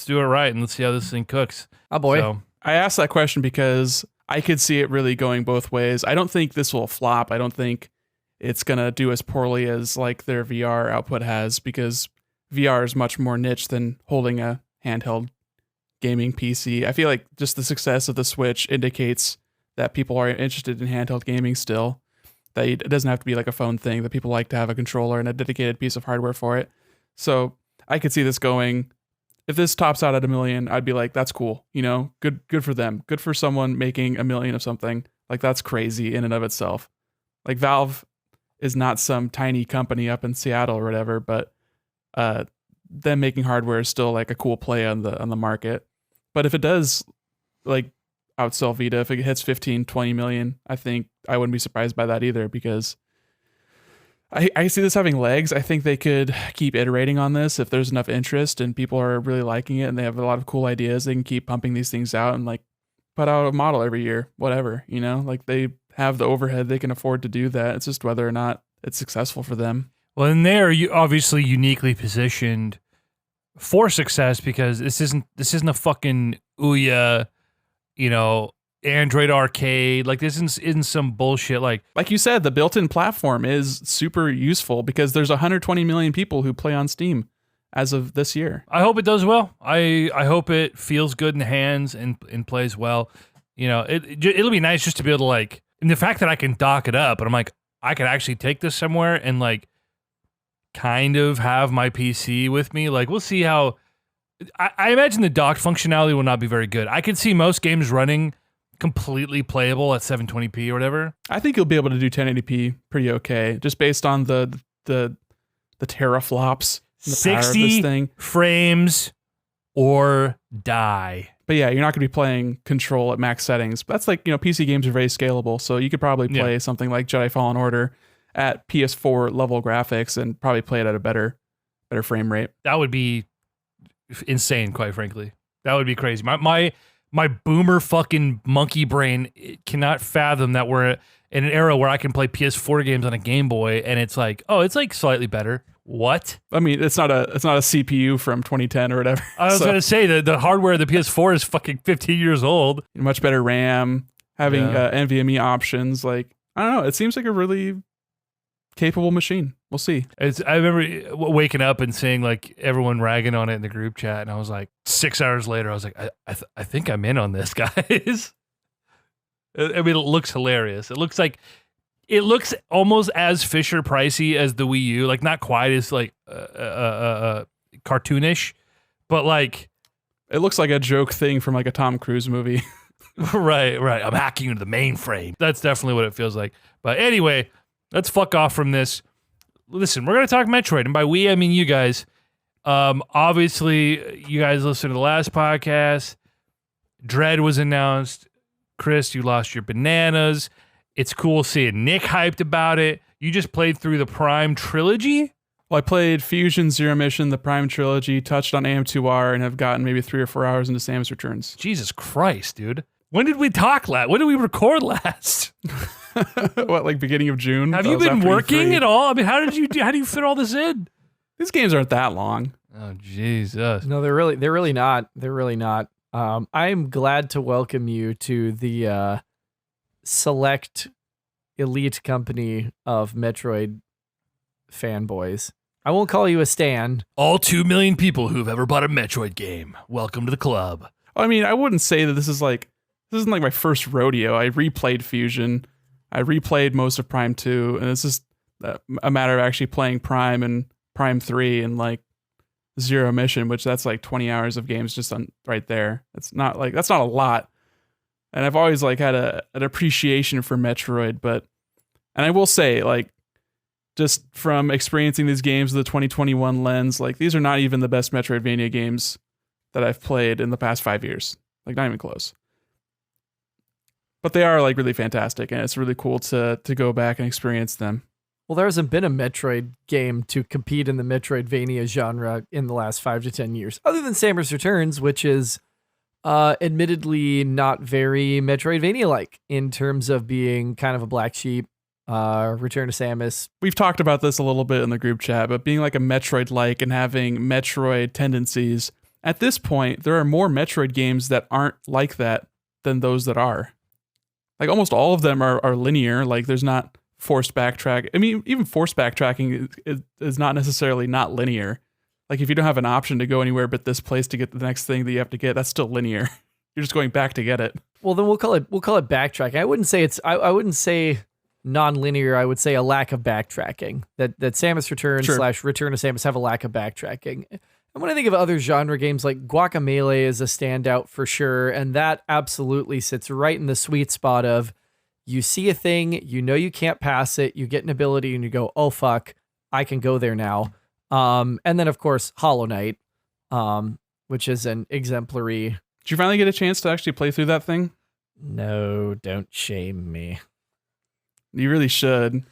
do it right, and let's see how this thing cooks. Oh boy. So, I asked that question because I could see it really going both ways. I don't think this will flop. I don't think it's going to do as poorly as like their VR output has, because VR is much more niche than holding a handheld gaming PC. I feel like just the success of the Switch indicates that people are interested in handheld gaming still. That it doesn't have to be like a phone thing, that people like to have a controller and a dedicated piece of hardware for it. So I could see this going, if this tops out at 1 million, I'd be like, that's cool. Good for them. Good for someone making 1 million of something. Like, that's crazy in and of itself. Like, Valve is not some tiny company up in Seattle or whatever, but them making hardware is still like a cool play on the market. But if it does like outsell Vita, if it hits 15, 20 million, I think I wouldn't be surprised by that either, because I see this having legs. I think they could keep iterating on this if there's enough interest and people are really liking it and they have a lot of cool ideas. They can keep pumping these things out and like put out a model every year, whatever, like they have the overhead, they can afford to do that. It's just whether or not it's successful for them. Well, and they're obviously uniquely positioned for success, because this isn't a fucking Ouya, Android arcade. Like, this isn't some bullshit. Like you said, the built-in platform is super useful because there's 120 million people who play on Steam as of this year. I hope it does well. I hope it feels good in the hands and plays well. It'll be nice just to be able to and the fact that I can dock it up, and I'm like, I could actually take this somewhere and kind of have my PC with me. We'll see how. I imagine the docked functionality will not be very good. I could see most games running completely playable at 720p or whatever? I think you'll be able to do 1080p pretty okay, just based on the teraflops, and the power of this 60 thing. frames or die. But yeah, you're not going to be playing Control at max settings. But that's like, PC games are very scalable, so you could probably play something like Jedi Fallen Order at PS4 level graphics and probably play it at a better frame rate. That would be insane, quite frankly. That would be crazy. My boomer fucking monkey brain cannot fathom that we're in an era where I can play PS4 games on a Game Boy and it's like, oh, it's like slightly better. What? I mean, it's not a CPU from 2010 or whatever. I was going to say the hardware of the PS4 is fucking 15 years old. Much better RAM, having NVMe options. Like, I don't know. It seems like a really capable machine. We'll see. I remember waking up and seeing like everyone ragging on it in the group chat, and I was like, 6 hours later, I was like, I think I'm in on this, guys. I mean, it looks hilarious. It looks almost as Fisher pricey as the Wii U, like not quite as like cartoonish, but like it looks like a joke thing from like a Tom Cruise movie. Right. I'm hacking into the mainframe. That's definitely what it feels like. But anyway, let's fuck off from this. Listen, we're gonna talk Metroid, and by we I mean you guys. Obviously, you guys listened to the last podcast. Dread was announced. Chris, you lost your bananas. It's cool seeing Nick hyped about it. You just played through the Prime trilogy? Well, I played Fusion, Zero Mission, the Prime trilogy, touched on AM2R, and have gotten maybe 3 or 4 hours into Samus Returns. Jesus Christ, dude. When did we talk last? When did we record last? What, like beginning of June? Have you been working at all? I mean, how do you fit all this in? These games aren't that long. Oh, Jesus. No, they're really not. They're really not. I'm glad to welcome you to the select elite company of Metroid fanboys. I won't call you a stan. All 2 million people who've ever bought a Metroid game. Welcome to the club. I mean, I wouldn't say that this isn't like my first rodeo. I replayed Fusion. I replayed most of Prime 2, and it's just a matter of actually playing Prime and Prime 3 and like Zero Mission, which that's like 20 hours of games just on right there. That's not a lot. And I've always like had an appreciation for Metroid, and I will say, like, just from experiencing these games with the 2021 lens, like these are not even the best Metroidvania games that I've played in the past 5 years. Like, not even close. But they are like really fantastic, and it's really cool to go back and experience them. Well, there hasn't been a Metroid game to compete in the Metroidvania genre in the last 5 to 10 years, other than Samus Returns, which is admittedly not very Metroidvania-like in terms of being kind of a black sheep. Return to Samus. We've talked about this a little bit in the group chat, but being like a Metroid-like and having Metroid tendencies, at this point, there are more Metroid games that aren't like that than those that are. Like, almost all of them are linear. Like, there's not forced backtrack. I mean, even forced backtracking is not necessarily not linear. Like, if you don't have an option to go anywhere but this place to get the next thing that you have to get, that's still linear. You're just going back to get it. Well, then we'll call it backtracking. I wouldn't say I wouldn't say non-linear. I would say a lack of backtracking. That Samus Returns / Return to Samus have a lack of backtracking. And when I think of other genre games, like Guacamelee is a standout for sure, and that absolutely sits right in the sweet spot of you see a thing, you know you can't pass it, you get an ability, and you go, oh fuck, I can go there now. And then of course Hollow Knight, which is an exemplary. Did you finally get a chance to actually play through that thing? No, don't shame me. You really should.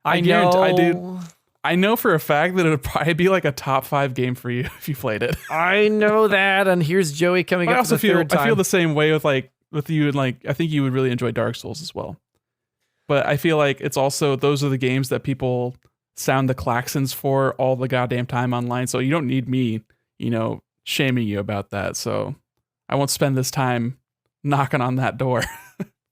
I know. I know for a fact that it would probably be like a top 5 game for you if you played it. I know that, and here's Joey coming up for the third time. I feel the same way with you, and like I think you would really enjoy Dark Souls as well. But I feel like it's also those are the games that people sound the klaxons for all the goddamn time online. So you don't need me, shaming you about that. So I won't spend this time knocking on that door.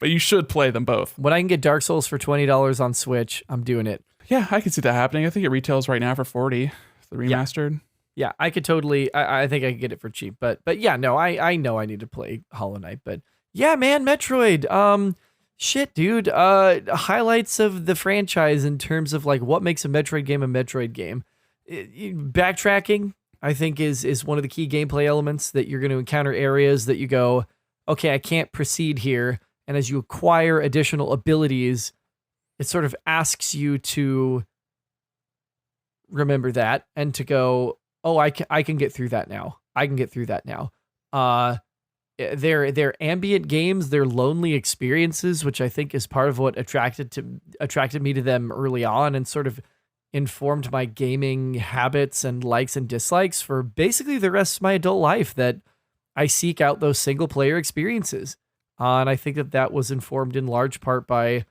But you should play them both. When I can get Dark Souls for $20 on Switch, I'm doing it. Yeah, I can see that happening. I think it retails right now for $40, the remastered. Yeah, I could totally. I think I could get it for cheap. But yeah, no, I know I need to play Hollow Knight. But yeah, man, Metroid. Shit, dude. Highlights of the franchise in terms of like what makes a Metroid game a Metroid game. Backtracking, I think, is one of the key gameplay elements that you're going to encounter areas that you go, okay, I can't proceed here. And as you acquire additional abilities, it sort of asks you to remember that and to go, oh, I can get through that now. I can get through that now. They're ambient games, they're lonely experiences, which I think is part of what attracted me to them early on and sort of informed my gaming habits and likes and dislikes for basically the rest of my adult life, that I seek out those single player experiences. And I think that was informed in large part by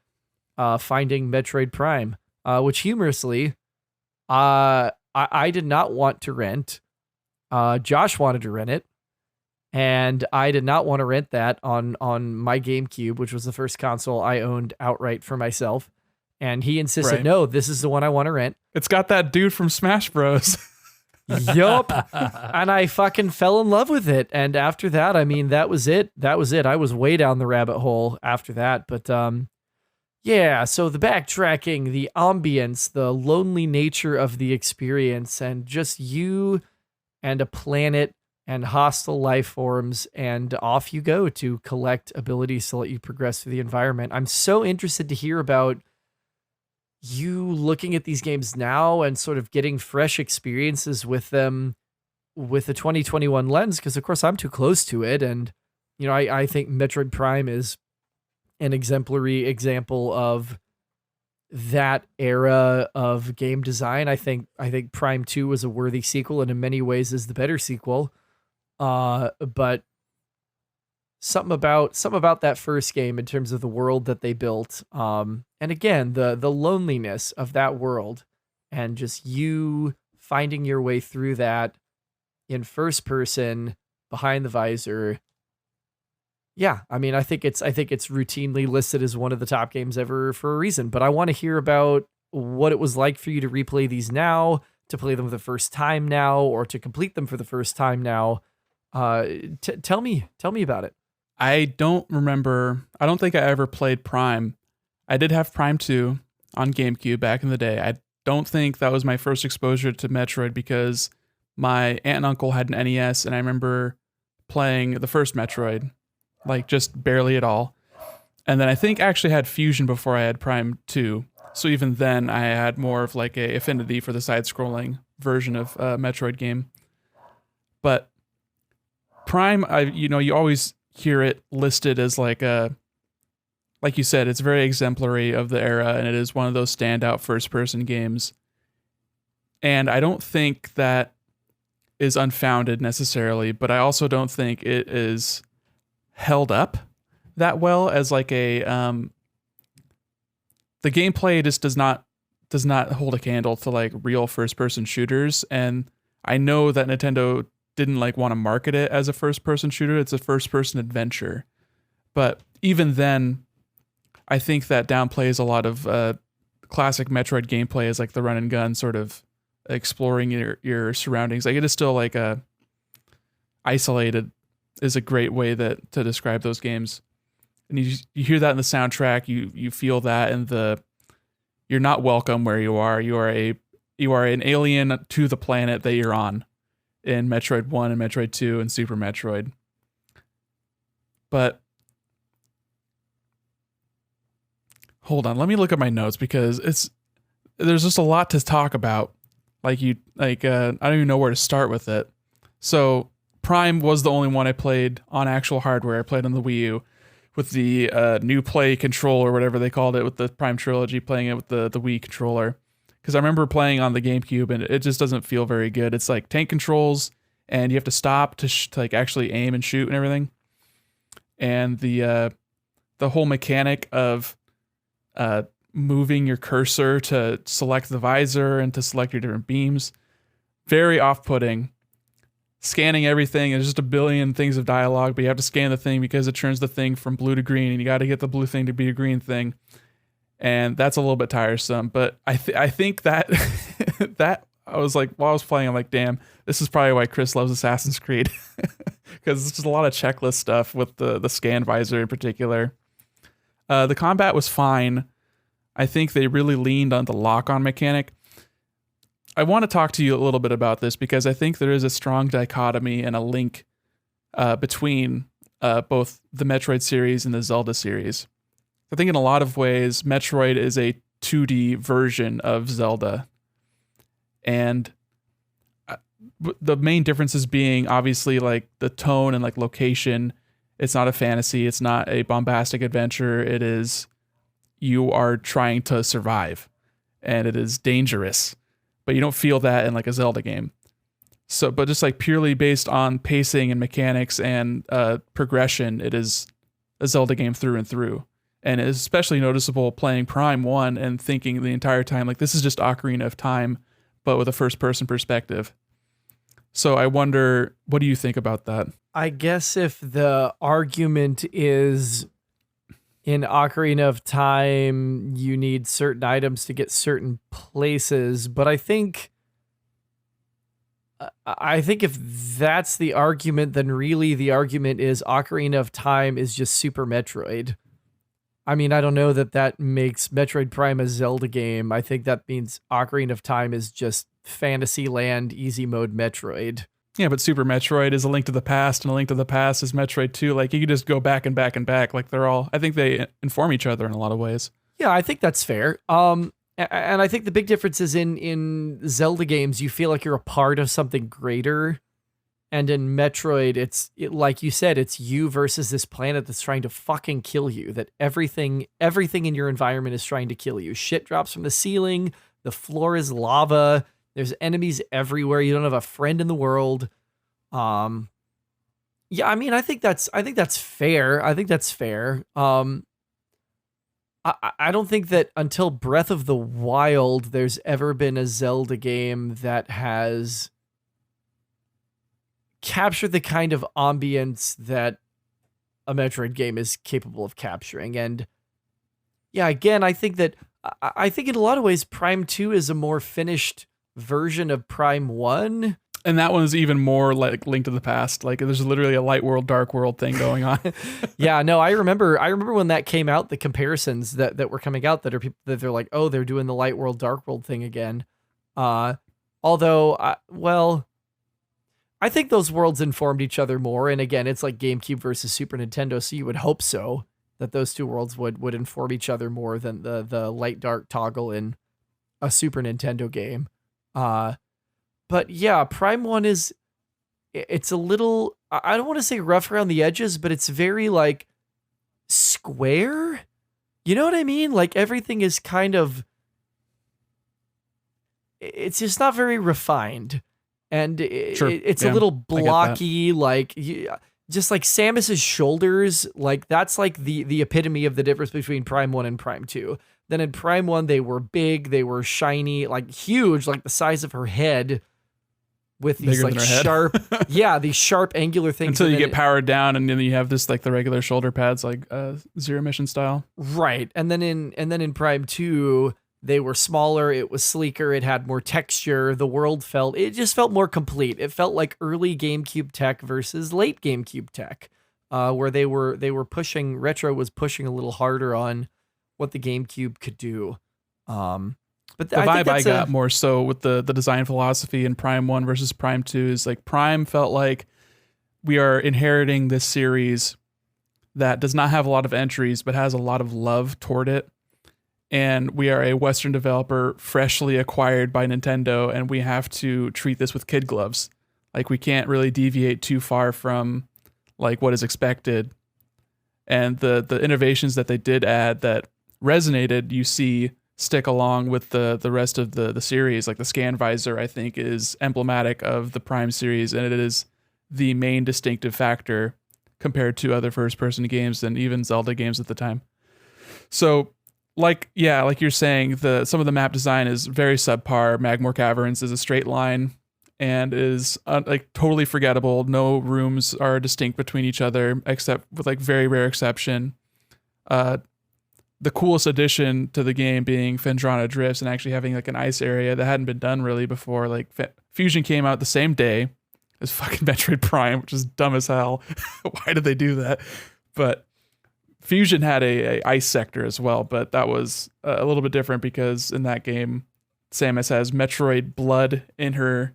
finding Metroid Prime, which humorously, I did not want to rent. Josh wanted to rent it. And I did not want to rent that on my GameCube, which was the first console I owned outright for myself. And he insisted, Right. no, this is the one I want to rent. It's got that dude from Smash Bros. Yup. And I fucking fell in love with it. And after that, I mean, that was it. That was it. I was way down the rabbit hole after that. But yeah, so the backtracking, the ambience, the lonely nature of the experience, and just you and a planet and hostile life forms, and off you go to collect abilities to let you progress through the environment. I'm so interested to hear about you looking at these games now and sort of getting fresh experiences with them with the 2021 lens, because of course I'm too close to it. And, you know, I think Metroid Prime is an exemplary example of that era of game design. I think Prime 2 was a worthy sequel and in many ways is the better sequel. But something about that first game in terms of the world that they built. And again, the loneliness of that world and just you finding your way through that in first person behind the visor. Yeah, I mean, I think it's routinely listed as one of the top games ever for a reason, but I want to hear about what it was like for you to replay these now, to play them for the first time now, or to complete them for the first time now. Tell me about it. I don't remember. I don't think I ever played Prime. I did have Prime 2 on GameCube back in the day. I don't think that was my first exposure to Metroid because my aunt and uncle had an NES, and I remember playing the first Metroid, like just barely at all. And then I think I actually had Fusion before I had Prime 2. So even then I had more of like a affinity for the side-scrolling version of Metroid game. But Prime, you always hear it listed as like you said, it's very exemplary of the era, and it is one of those standout first-person games. And I don't think that is unfounded necessarily, but I also don't think it is held up that well as like a the gameplay just does not hold a candle to like real first-person shooters. And I know that Nintendo didn't like want to market it as a first-person shooter. It's a first-person adventure. But even then, I think that downplays a lot of classic Metroid gameplay as like the run and gun sort of exploring your surroundings. Like it is still like a isolated is a great way to describe those games. And you hear that in the soundtrack, you feel that, and you're not welcome where you are. You are an alien to the planet that you're on in Metroid 1 and Metroid 2 and Super Metroid. But hold on, let me look at my notes because there's just a lot to talk about. I don't even know where to start with it. So Prime was the only one I played on actual hardware. I played on the Wii U with the new Play controller, or whatever they called it, with the Prime Trilogy, playing it with the Wii controller. Because I remember playing on the GameCube, and it just doesn't feel very good. It's like tank controls, and you have to stop to like actually aim and shoot and everything. And the whole mechanic of moving your cursor to select the visor and to select your different beams, very off-putting. Scanning everything, and there's just a billion things of dialogue, but you have to scan the thing because it turns the thing from blue to green, and you got to get the blue thing to be a green thing, and that's a little bit tiresome. But I think that that I was like, while I was playing, I'm like, damn, this is probably why Chris loves Assassin's Creed, because it's just a lot of checklist stuff with the scan visor in particular. The combat was fine. I think they really leaned on the lock-on mechanic. I want to talk to you a little bit about this because I think there is a strong dichotomy and a link between both the Metroid series and the Zelda series. I think in a lot of ways, Metroid is a 2D version of Zelda. And the main differences being obviously like the tone and like location. It's not a fantasy. It's not a bombastic adventure. It is, you are trying to survive and it is dangerous, but you don't feel that in like a Zelda game. So, but just like purely based on pacing and mechanics and progression, it is a Zelda game through and through. And it's especially noticeable playing Prime 1 and thinking the entire time, like, this is just Ocarina of Time, but with a first person perspective. So I wonder, what do you think about that? I guess if the argument is in Ocarina of Time, you need certain items to get certain places, but I think if that's the argument, then really the argument is Ocarina of Time is just Super Metroid. I mean, I don't know that makes Metroid Prime a Zelda game. I think that means Ocarina of Time is just Fantasyland easy mode Metroid. Yeah, but Super Metroid is A Link to the Past, and A Link to the Past is Metroid 2. Like, you can just go back and back and back. Like, they're all, I think they inform each other in a lot of ways. Yeah, I think that's fair. And I think the big difference is in Zelda games, you feel like you're a part of something greater. And in Metroid, like you said, it's you versus this planet that's trying to fucking kill you. That everything in your environment is trying to kill you. Shit drops from the ceiling. The floor is lava. There's enemies everywhere. You don't have a friend in the world. Yeah, I mean, I think that's fair. I think that's fair. I don't think that until Breath of the Wild, there's ever been a Zelda game that has capture the kind of ambience that a Metroid game is capable of capturing. And yeah, again, I think in a lot of ways, Prime 2 is a more finished version of Prime 1. And that one is even more like Link to the Past. Like, there's literally a light world, dark world thing going on. Yeah, no, I remember when that came out, the comparisons that were coming out that are people that they're like, oh, they're doing the light world, dark world thing again. Although, I think those worlds informed each other more. And again, it's like GameCube versus Super Nintendo. So you would hope so that those two worlds would inform each other more than the light dark toggle in a Super Nintendo game. But yeah, Prime 1 it's a little, I don't want to say rough around the edges, but it's very like square. You know what I mean? Like everything is kind of, it's just not very refined. And Sure. It's Yeah, a little blocky, like just like Samus's shoulders. Like that's like the epitome of the difference between Prime 1 and Prime 2. Then in Prime 1, they were big, they were shiny, like huge, like the size of her head, with these Bigger like than her head. sharp, these sharp angular things. Until you and get then powered down, and then you have this like the regular shoulder pads, like Zero Mission style. right. And then in Prime 2, they were smaller, it was sleeker, it had more texture, it just felt more complete. It felt like early GameCube tech versus late GameCube tech, where Retro was pushing a little harder on what the GameCube could do. But The vibe I got more so with the design philosophy in Prime 1 versus Prime 2 is like Prime felt like we are inheriting this series that does not have a lot of entries, but has a lot of love toward it. And we are a Western developer freshly acquired by Nintendo, and we have to treat this with kid gloves. Like, we can't really deviate too far from like what is expected. And the innovations that they did add that resonated, you see stick along with the rest of the series. Like the scan visor, I think, is emblematic of the Prime series, and it is the main distinctive factor compared to other first-person games and even Zelda games at the time. So, like you're saying, some of the map design is very subpar. Magmore Caverns is a straight line and is like totally forgettable. No rooms are distinct between each other, except with like very rare exception. The coolest addition to the game being Phendrana Drifts and actually having like an ice area that hadn't been done really before. Like Fusion came out the same day as fucking Metroid Prime, which is dumb as hell. Why did they do that? But Fusion had a ice sector as well, but that was a little bit different because in that game, Samus has Metroid blood in her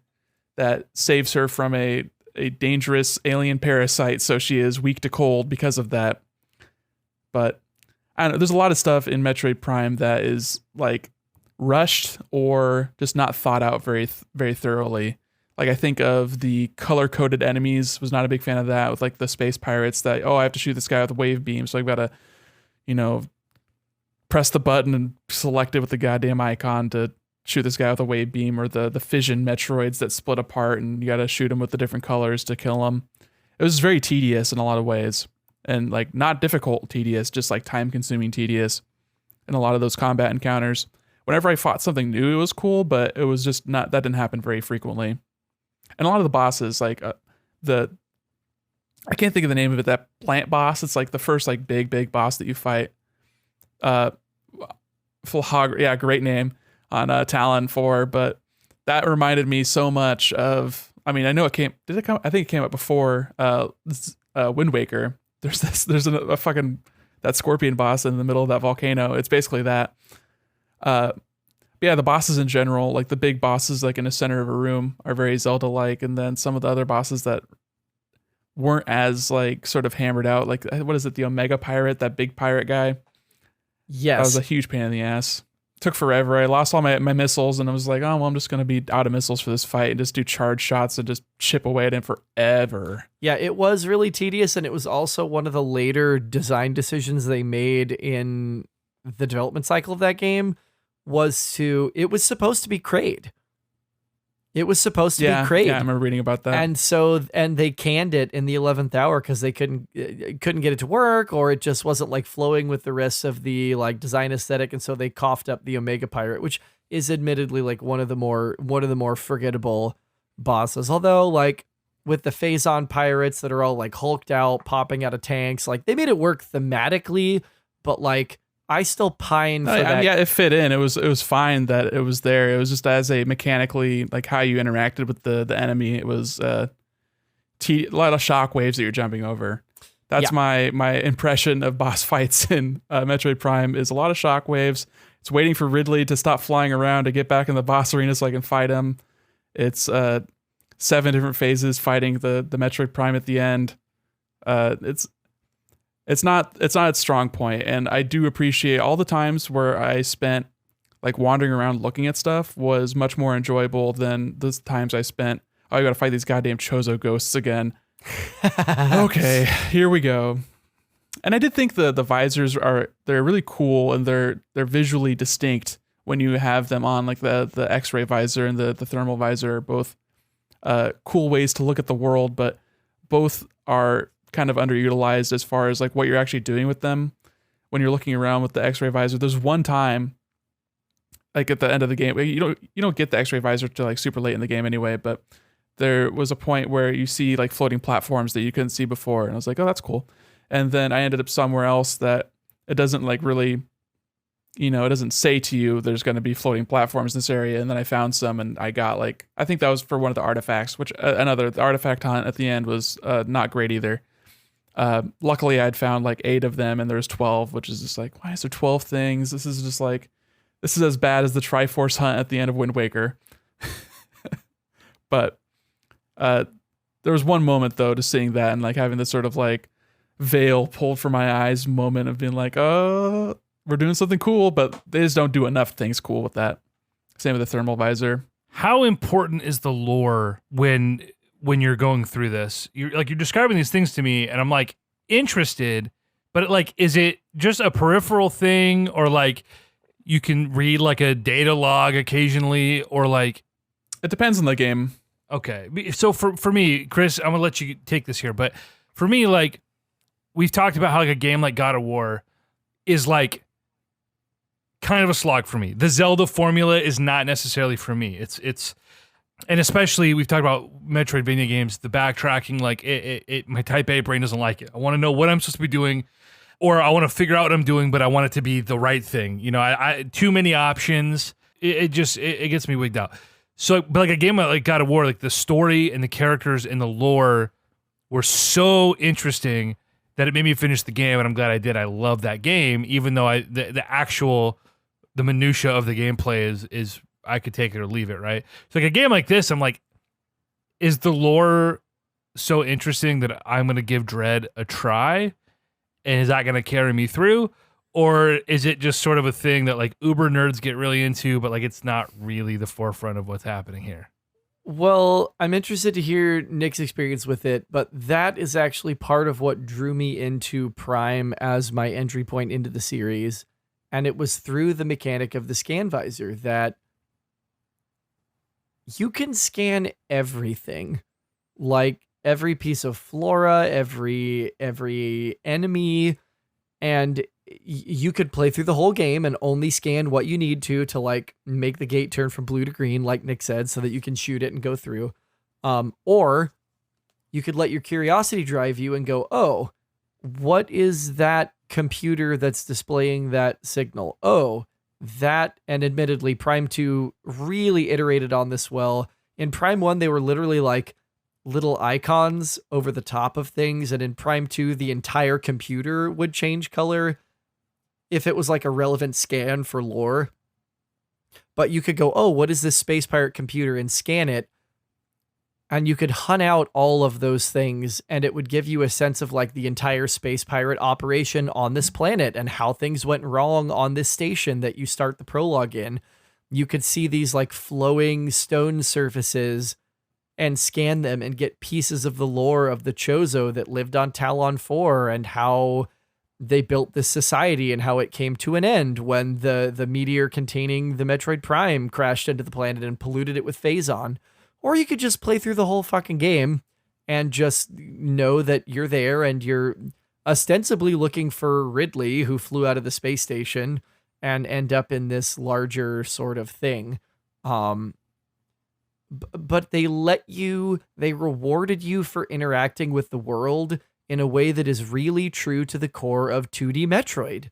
that saves her from a a dangerous alien parasite, so she is weak to cold because of that. But I don't know, there's a lot of stuff in Metroid Prime that is like rushed or just not thought out very thoroughly. Like I think of the color-coded enemies, was not a big fan of that with like the space pirates that, I have to shoot this guy with a wave beam, so I've got to, press the button and select it with the goddamn icon to shoot this guy with a wave beam, or the fission Metroids that split apart and you got to shoot them with the different colors to kill them. It was very tedious in a lot of ways, and like not difficult tedious, just like time-consuming tedious in a lot of those combat encounters. Whenever I fought something new, it was cool, but it was just not, that didn't happen very frequently. And a lot of the bosses, like I can't think of the name of it, that plant boss, it's like the first like big boss that you fight. Fulhag, great name on Talon 4, but that reminded me so much of, I mean, I know it came, did it come? I think it came up before Wind Waker. There's a fucking, that scorpion boss in the middle of that volcano. It's basically that. Yeah, the bosses in general, like the big bosses like in the center of a room are very Zelda-like, and then some of the other bosses that weren't as like sort of hammered out, like what is it, the Omega Pirate, that big pirate guy? Yes. That was a huge pain in the ass. Took forever. I lost all my missiles, and I was like, oh, well, I'm just going to be out of missiles for this fight and just do charge shots and just chip away at him forever. Yeah, it was really tedious, and it was also one of the later design decisions they made in the development cycle of that game. It was supposed to be Kraid. It was supposed to be Kraid. Yeah, I remember reading about that. And they canned it in the 11th hour because they couldn't get it to work, or it just wasn't like flowing with the rest of the like design aesthetic, and so they coughed up the Omega Pirate, which is admittedly like one of the more forgettable bosses. Although like with the Phazon pirates that are all like hulked out, popping out of tanks, like they made it work thematically, but like I still pine for that. Yeah, it fit in. It was fine that it was there. It was just as a mechanically, like how you interacted with the enemy. It was a lot of shock waves that you're jumping over. That's my impression of boss fights in Metroid Prime, is a lot of shock waves. It's waiting for Ridley to stop flying around to get back in the boss arena so I can fight him. It's 7 different phases fighting the Metroid Prime at the end. It's not its strong point, and I do appreciate all the times where I spent like wandering around looking at stuff was much more enjoyable than the times I spent, I gotta fight these goddamn Chozo ghosts again. Okay, here we go. And I did think the visors they're really cool, and they're visually distinct when you have them on, like the X-ray visor and the thermal visor are both cool ways to look at the world, but both are kind of underutilized as far as like what you're actually doing with them when you're looking around with the X-ray visor. There's one time, like at the end of the game, you don't get the X-ray visor till like super late in the game anyway, but there was a point where you see like floating platforms that you couldn't see before, and I was like, oh, that's cool. And then I ended up somewhere else that it doesn't like really, it doesn't say to you there's going to be floating platforms in this area. And then I found some, and I got like, I think that was for one of the artifacts, which the artifact hunt at the end was not great either. Luckily I'd found like 8 of them, and there's 12, which is just like, why is there 12 things? This is as bad as the Triforce hunt at the end of Wind Waker. But there was one moment though to seeing that and like having this sort of like veil pulled from my eyes moment of being like, oh, we're doing something cool, but they just don't do enough things cool with that. Same with the thermal visor. How important is the lore when you're going through this? You're describing these things to me, and I'm like interested, but like, is it just a peripheral thing, or like you can read like a data log occasionally, or like it depends on the game. Okay, so for me, Chris, I'm gonna let you take this here, but for me, like we've talked about how like a game like God of War is like kind of a slog for me. The Zelda formula is not necessarily for me. It's and especially we've talked about Metroidvania games, the backtracking, like my type A brain doesn't like it. I want to know what I'm supposed to be doing, or I want to figure out what I'm doing, but I want it to be the right thing. I too many options. It gets me wigged out. So, but like a game like God of War, like the story and the characters and the lore were so interesting that it made me finish the game, and I'm glad I did. I love that game, even though the minutia of the gameplay is I could take it or leave it, right? So like a game like this, I'm like, is the lore so interesting that I'm going to give Dread a try? And is that going to carry me through? Or is it just sort of a thing that like uber nerds get really into, but like it's not really the forefront of what's happening here? Well, I'm interested to hear Nick's experience with it, but that is actually part of what drew me into Prime as my entry point into the series. And it was through the mechanic of the scan visor that you can scan everything, like every piece of flora, every enemy, and you could play through the whole game and only scan what you need to like make the gate turn from blue to green, like Nick said, so that you can shoot it and go through. Or you could let your curiosity drive you and go, oh, what is that computer that's displaying that signal? Oh, that, and admittedly, Prime 2 really iterated on this well. In Prime 1, they were literally like little icons over the top of things, and in Prime 2, the entire computer would change color if it was like a relevant scan for lore. But you could go, oh, what is this space pirate computer, and scan it, and you could hunt out all of those things, and it would give you a sense of like the entire space pirate operation on this planet and how things went wrong on this station that you start the prologue in. You could see these like flowing stone surfaces and scan them and get pieces of the lore of the Chozo that lived on Talon 4 and how they built this society and how it came to an end when the meteor containing the Metroid Prime crashed into the planet and polluted it with Phazon. Or you could just play through the whole fucking game and just know that you're there and you're ostensibly looking for Ridley, who flew out of the space station, and end up in this larger sort of thing. But they rewarded you for interacting with the world in a way that is really true to the core of 2D Metroid,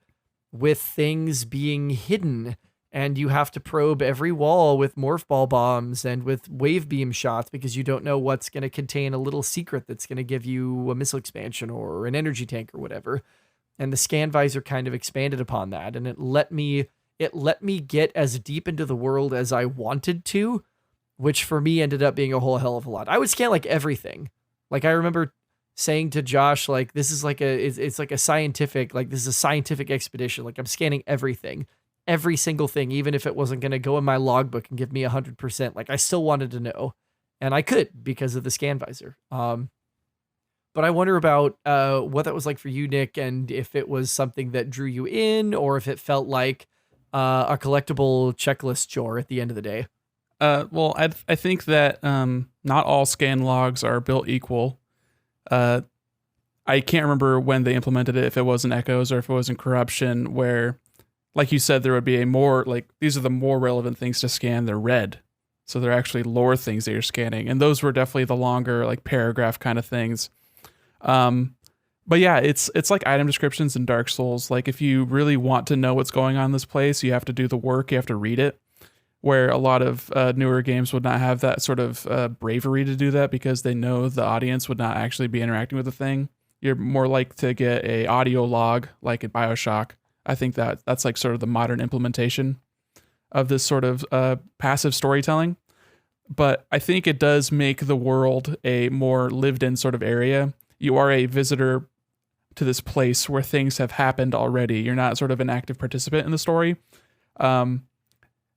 with things being hidden, and you have to probe every wall with morph ball bombs and with wave beam shots because you don't know what's going to contain a little secret that's going to give you a missile expansion or an energy tank or whatever. And the scan visor kind of expanded upon that, and it let me get as deep into the world as I wanted to, which for me ended up being a whole hell of a lot. I would scan like everything. Like I remember saying to Josh, like, this is like it's like a scientific, like this is a scientific expedition. Like I'm scanning everything, every single thing, even if it wasn't going to go in my logbook and give me 100%. Like I still wanted to know, and I could because of the scan visor. But I wonder about what that was like for you, Nick, and if it was something that drew you in, or if it felt like a collectible checklist chore at the end of the day. Well, I think that not all scan logs are built equal. I can't remember when they implemented it, if it was in Echoes or if it was in Corruption, where, like you said, there would be a more, like, these are the more relevant things to scan. They're red. So they're actually lore things that you're scanning. And those were definitely the longer, like, paragraph kind of things. But yeah, it's like item descriptions in Dark Souls. Like, if you really want to know what's going on in this place, you have to do the work, you have to read it. Where a lot of newer games would not have that sort of bravery to do that because they know the audience would not actually be interacting with the thing. You're more like to get a audio log, like in BioShock. I think that's like sort of the modern implementation of this sort of passive storytelling. But I think it does make the world a more lived-in sort of area. You are a visitor to this place where things have happened already. You're not sort of an active participant in the story.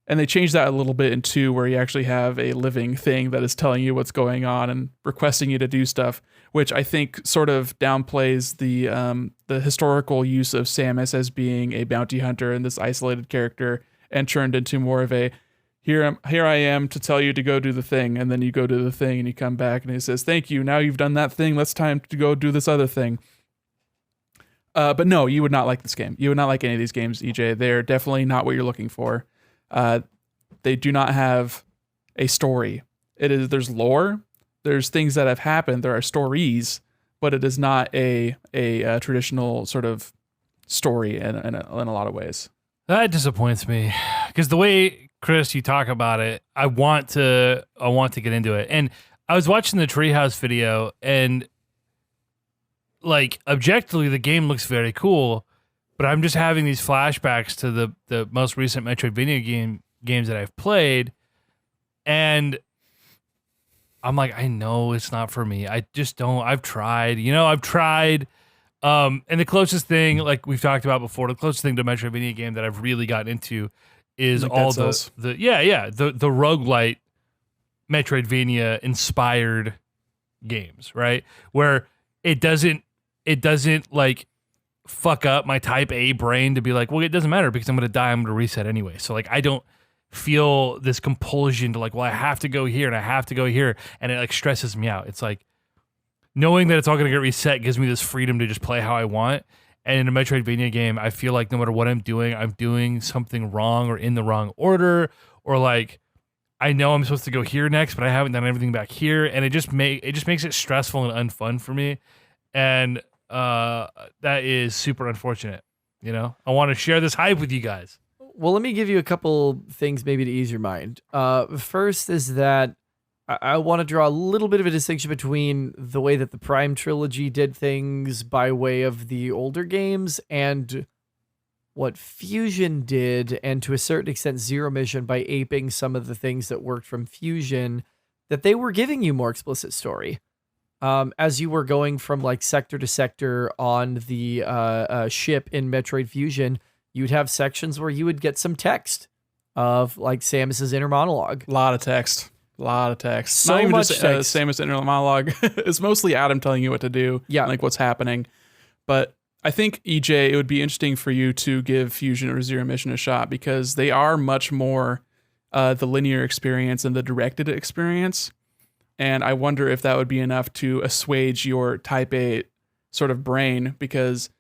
And they changed that a little bit in 2, where you actually have a living thing that is telling you what's going on and requesting you to do stuff, which I think sort of downplays the historical use of Samus as being a bounty hunter and this isolated character, and turned into more of a, here I am to tell you to go do the thing, and then you go do the thing and you come back and he says, thank you, now you've done that thing, let's time to go do this other thing. But no, you would not like this game. You would not like any of these games, EJ. They're definitely not what you're looking for. They do not have a story. There's lore, there's things that have happened, there are stories, but it is not a traditional sort of story in a lot of ways. That disappoints me because the way, Chris, you talk about it, I want to get into it. And I was watching the Treehouse video, and like objectively, the game looks very cool. But I'm just having these flashbacks to the most recent Metroid video games that I've played, and I'm like, I know it's not for me. I just don't. I've tried. I've tried. And the closest thing, like we've talked about before, the closest thing to a Metroidvania game that I've really gotten into is Like all Dead Cells. the roguelite Metroidvania inspired games, right? Where it doesn't like fuck up my type A brain to be like, well, it doesn't matter because I'm going to die. I'm going to reset anyway. So like, I don't feel this compulsion to like, well, I have to go here and I have to go here. And it like stresses me out. It's like knowing that it's all going to get reset gives me this freedom to just play how I want. And in a Metroidvania game, I feel like no matter what I'm doing something wrong or in the wrong order, or like, I know I'm supposed to go here next, but I haven't done everything back here. And it just makes it stressful and unfun for me. And that is super unfortunate. I want to share this hype with you guys. Well, let me give you a couple things maybe to ease your mind. First is that I want to draw a little bit of a distinction between the way that the Prime trilogy did things by way of the older games and what Fusion did, and to a certain extent Zero Mission by aping some of the things that worked from Fusion, that they were giving you more explicit story. As you were going from like sector to sector on the ship in Metroid Fusion, you'd have sections where you would get some text of like Samus's inner monologue. A lot of text. So Not even much just text. Samus inner monologue. It's mostly Adam telling you what to do. Yeah. And, like what's happening. But I think, EJ, it would be interesting for you to give Fusion or Zero Mission a shot because they are much more the linear experience and the directed experience. And I wonder if that would be enough to assuage your type A sort of brain, because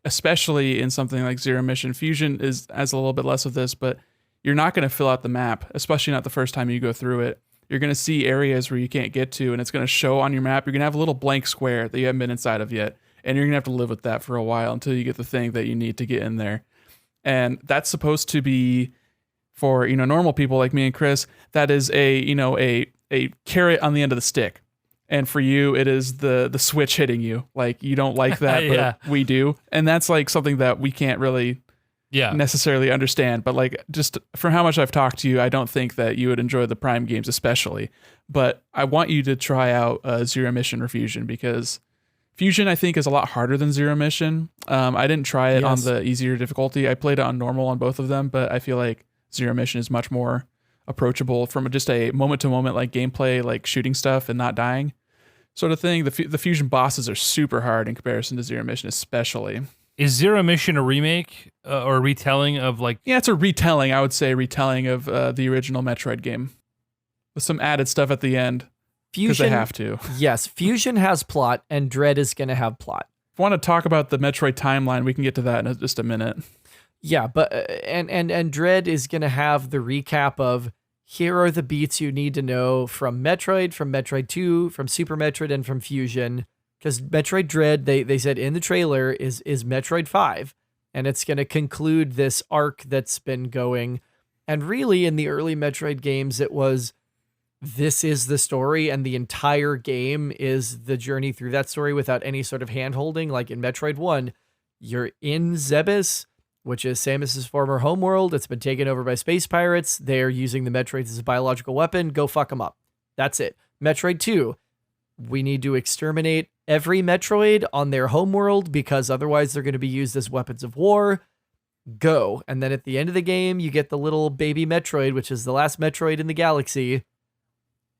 especially in something like Zero Mission, Fusion has a little bit less of this, but you're not going to fill out the map, especially not the first time you go through it. You're going to see areas where you can't get to, and it's going to show on your map. You're going to have a little blank square that you haven't been inside of yet, and you're going to have to live with that for a while until you get the thing that you need to get in there. And that's supposed to be for, normal people like me and Chris, that is a carrot on the end of the stick. And for you, it is the switch hitting you. Like, you don't like that, Yeah. but we do. And that's like something that we can't really necessarily understand. But like, just from how much I've talked to you, I don't think that you would enjoy the Prime games especially. But I want you to try out Zero Mission or Fusion, because Fusion, I think, is a lot harder than Zero Mission. I didn't try it on the easier difficulty. I played it on normal on both of them, but I feel like Zero Mission is much more approachable from just a moment-to-moment like gameplay, like shooting stuff and not dying sort of thing. The Fusion bosses are super hard in comparison to Zero Mission, especially. Is Zero Mission a remake or a retelling of like... Yeah, it's a retelling, I would say, retelling of the original Metroid game with some added stuff at the end. Because they have to. Yes, Fusion has plot, and Dread is going to have plot. If you want to talk about the Metroid timeline, we can get to that in just a minute. Yeah, but and Dread is going to have the recap of, here are the beats you need to know from Metroid 2, from Super Metroid, and from Fusion. Because Metroid Dread, they said in the trailer, is Metroid 5. And it's going to conclude this arc that's been going. And really, in the early Metroid games, it was, this is the story, and the entire game is the journey through that story without any sort of hand-holding. Like in Metroid 1, you're in Zebes, which is Samus's former homeworld. It's been taken over by space pirates. They're using the Metroids as a biological weapon. Go fuck them up. That's it. Metroid 2, we need to exterminate every Metroid on their homeworld because otherwise they're going to be used as weapons of war. Go. And then at the end of the game, you get the little baby Metroid, which is the last Metroid in the galaxy.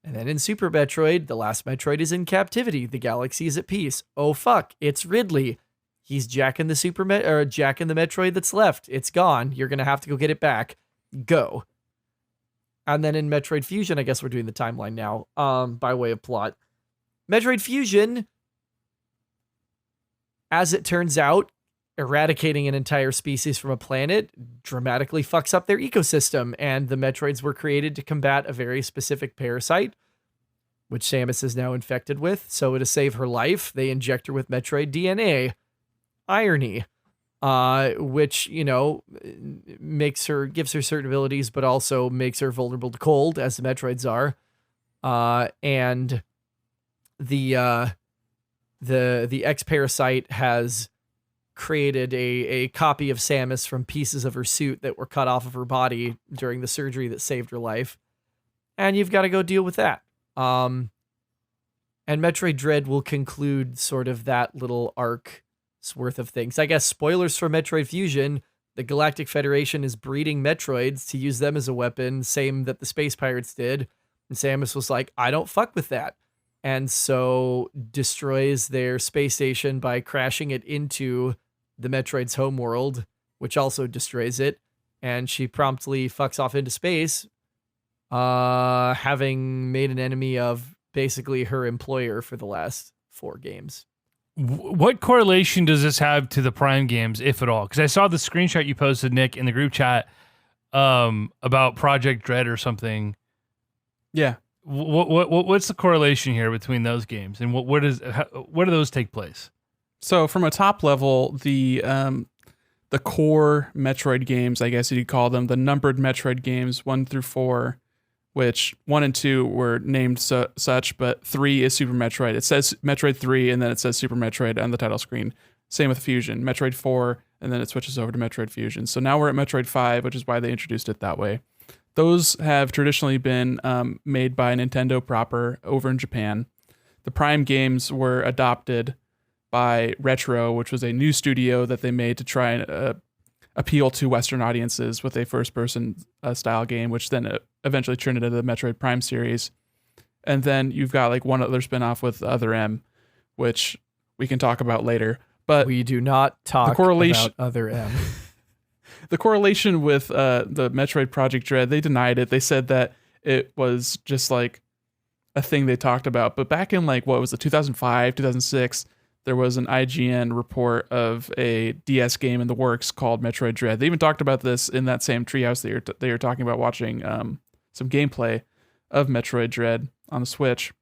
And then in Super Metroid, the last Metroid is in captivity. The galaxy is at peace. Oh fuck, it's Ridley. He's jacking the jacking the Metroid that's left. It's gone. You're gonna have to go get it back. Go. And then in Metroid Fusion, I guess we're doing the timeline now, by way of plot. Metroid Fusion, as it turns out, eradicating an entire species from a planet dramatically fucks up their ecosystem, and the Metroids were created to combat a very specific parasite, which Samus is now infected with. So to save her life, they inject her with Metroid DNA. Irony. Which, gives her certain abilities, but also makes her vulnerable to cold, as the Metroids are. And the X-Parasite has created a copy of Samus from pieces of her suit that were cut off of her body during the surgery that saved her life. And you've got to go deal with that. And Metroid Dread will conclude sort of that little arc's worth of things. I guess spoilers for Metroid Fusion. The Galactic Federation is breeding Metroids to use them as a weapon, same that the Space Pirates did. And Samus was like, I don't fuck with that. And so destroys their space station by crashing it into the Metroid's homeworld, which also destroys it. And she promptly fucks off into space, having made an enemy of basically her employer for the last 4 games. What correlation does this have to the Prime games, if at all? Because I saw the screenshot you posted, Nick, in the group chat about Project Dread or something. Yeah. What's the correlation here between those games, and where do those take place? So from a top level, the core Metroid games, I guess you'd call them, the numbered Metroid games 1 through 4, which 1 and 2 were named such, but 3 is Super Metroid. It says Metroid 3, and then it says Super Metroid on the title screen. Same with Fusion, Metroid 4, and then it switches over to Metroid Fusion. So now we're at Metroid 5, which is why they introduced it that way. Those have traditionally been made by Nintendo proper over in Japan. The Prime games were adopted by Retro, which was a new studio that they made to try and appeal to Western audiences with a first-person style game, which then eventually turned into the Metroid Prime series. And then you've got like one other spinoff with Other M, which we can talk about later. But we do not talk about Other M. The correlation with the Metroid Project Dread, they denied it. They said that it was just like a thing they talked about. But back in like, what was it, 2005, 2006, there was an IGN report of a DS game in the works called Metroid Dread. They even talked about this in that same treehouse that they were talking about watching some gameplay of Metroid Dread on the Switch.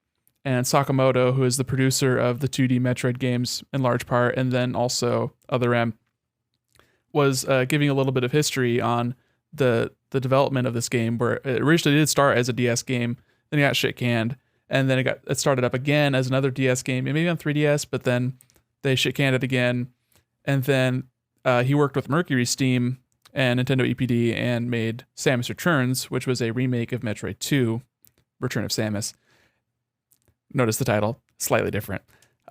And Sakamoto, who is the producer of the 2D Metroid games in large part, and then also Other M, was giving a little bit of history on the development of this game, where it originally did start as a DS game, then it got shit canned, and then it started up again as another DS game, maybe on 3DS, but then they shit canned it again, and then he worked with Mercury Steam and Nintendo EPD and made Samus Returns, which was a remake of Metroid 2, Return of Samus. Notice the title, slightly different.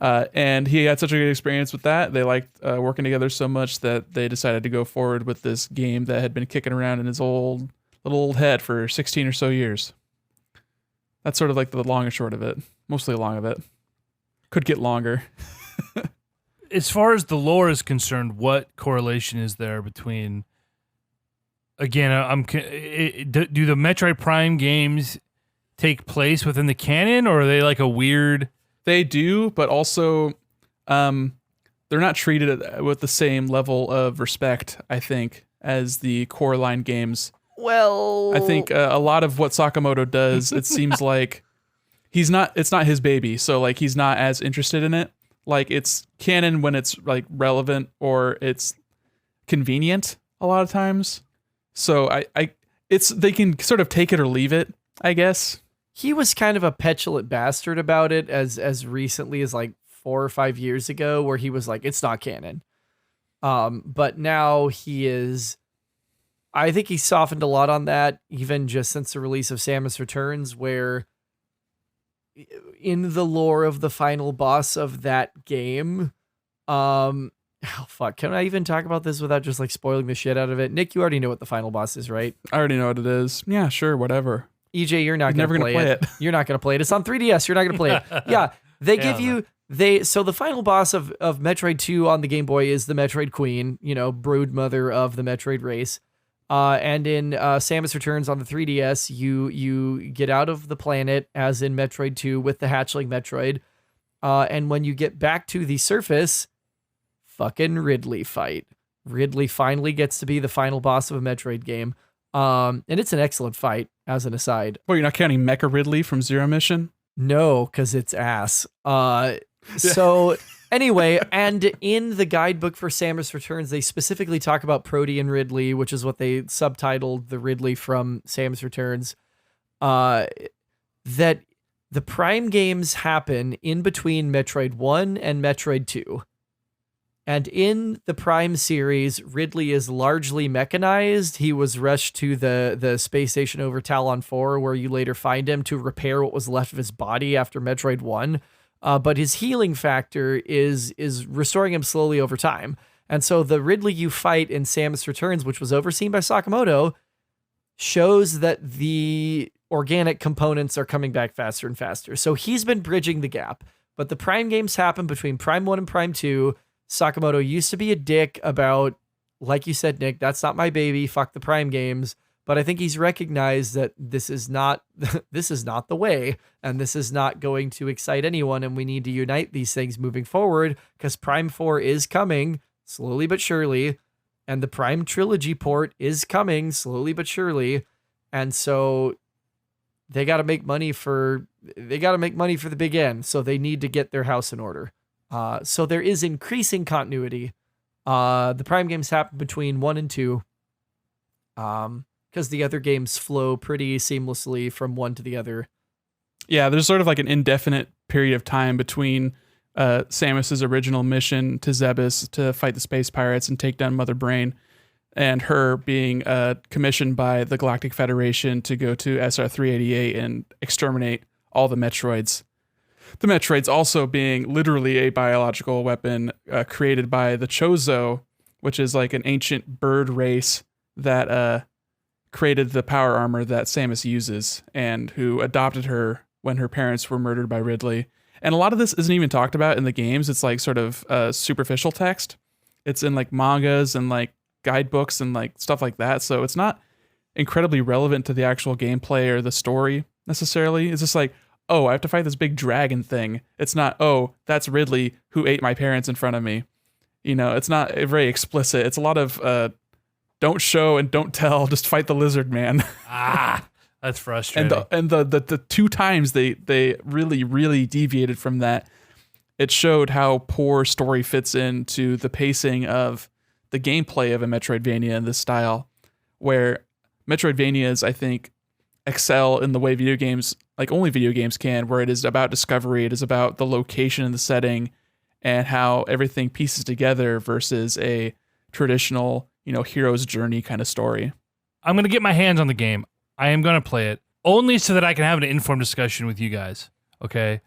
And he had such a good experience with that. They liked working together so much that they decided to go forward with this game that had been kicking around in his little old head for 16 or so years. That's sort of like the long and short of it. Mostly long of it. Could get longer. As far as the lore is concerned, what correlation is there between? Again, do the Metroid Prime games take place within the canon, or are they like a weird? They do, but also they're not treated with the same level of respect, I think, as the core line games. Well, I think a lot of what Sakamoto does, it seems like it's not his baby. So like he's not as interested in it. Like it's canon when it's like relevant or it's convenient a lot of times. So they can sort of take it or leave it, I guess. He was kind of a petulant bastard about it as recently as like 4 or 5 years ago, where he was like, it's not canon. But now he is, I think he softened a lot on that, even just since the release of Samus Returns, where in the lore of the final boss of that game, oh fuck, can I even talk about this without just like spoiling the shit out of it? Nick, you already know what the final boss is, right? I already know what it is. Yeah, sure, whatever. EJ, you're not going to play it. You're not going to play it. It's on 3DS. You're not going to play it. Yeah, they give you so the final boss of Metroid 2 on the Game Boy is the Metroid Queen, brood mother of the Metroid race. And in Samus Returns on the 3DS, you get out of the planet as in Metroid 2 with the hatchling Metroid. And when you get back to the surface, fucking Ridley fight. Ridley finally gets to be the final boss of a Metroid game. And it's an excellent fight, as an aside. Well, you're not counting Mecha Ridley from Zero Mission? No, because it's ass. So anyway, and in the guidebook for Samus Returns, they specifically talk about Protean Ridley, which is what they subtitled the Ridley from Samus Returns, that the Prime games happen in between Metroid 1 and Metroid 2. And in the Prime series, Ridley is largely mechanized. He was rushed to the space station over Talon 4, where you later find him to repair what was left of his body after Metroid 1. but his healing factor is restoring him slowly over time. And so the Ridley you fight in Samus Returns, which was overseen by Sakamoto, shows that the organic components are coming back faster and faster. So he's been bridging the gap. But the Prime games happen between Prime 1 and Prime 2. Sakamoto used to be a dick about, like you said, Nick, that's not my baby, fuck the Prime games. But I think he's recognized that this is not the way, and this is not going to excite anyone, and we need to unite these things moving forward, because Prime 4 is coming, slowly but surely, and the Prime Trilogy port is coming, slowly but surely, and so they got to make money for the big end, so they need to get their house in order. So there is increasing continuity. The Prime games happen between 1 and 2. Because the other games flow pretty seamlessly from one to the other. Yeah, there's sort of like an indefinite period of time between Samus's original mission to Zebes to fight the space pirates and take down Mother Brain, and her being commissioned by the Galactic Federation to go to SR-388 and exterminate all the Metroids. The Metroids also being literally a biological weapon created by the Chozo, which is like an ancient bird race that created the power armor that Samus uses, and who adopted her when her parents were murdered by Ridley. And a lot of this isn't even talked about in the games. It's like sort of superficial text. It's in like mangas and like guidebooks and like stuff like that. So it's not incredibly relevant to the actual gameplay or the story necessarily. It's just like, oh, I have to fight this big dragon thing. It's not, oh, that's Ridley who ate my parents in front of me. You know, it's not very explicit. It's a lot of don't show and don't tell, just fight the lizard man. That's frustrating. And the two times they really deviated from that, it showed how poor story fits into the pacing of the gameplay of a Metroidvania in this style, where Metroidvanias, I think, excel in the way video games, like only video games can, where it is about discovery, it is about the location and the setting, and how everything pieces together versus a traditional, hero's journey kind of story. I'm going to get my hands on the game. I am going to play it only so that I can have an informed discussion with you guys. Okay.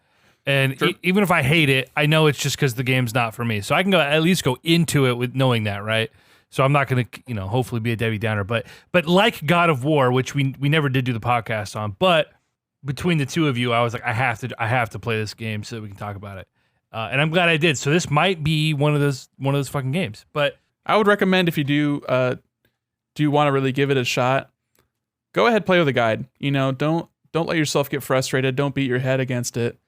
And Sure. Even if I hate it, I know it's just because the game's not for me. So I can at least go into it with knowing that, right? So I'm not going to, hopefully be a Debbie Downer, but like God of War, which we never did do the podcast on, but between the two of you, I was like, I have to play this game so that we can talk about it. And I'm glad I did. So this might be one of those fucking games, but I would recommend, if you do want to really give it a shot, go ahead, play with a guide. Don't let yourself get frustrated. Don't beat your head against it.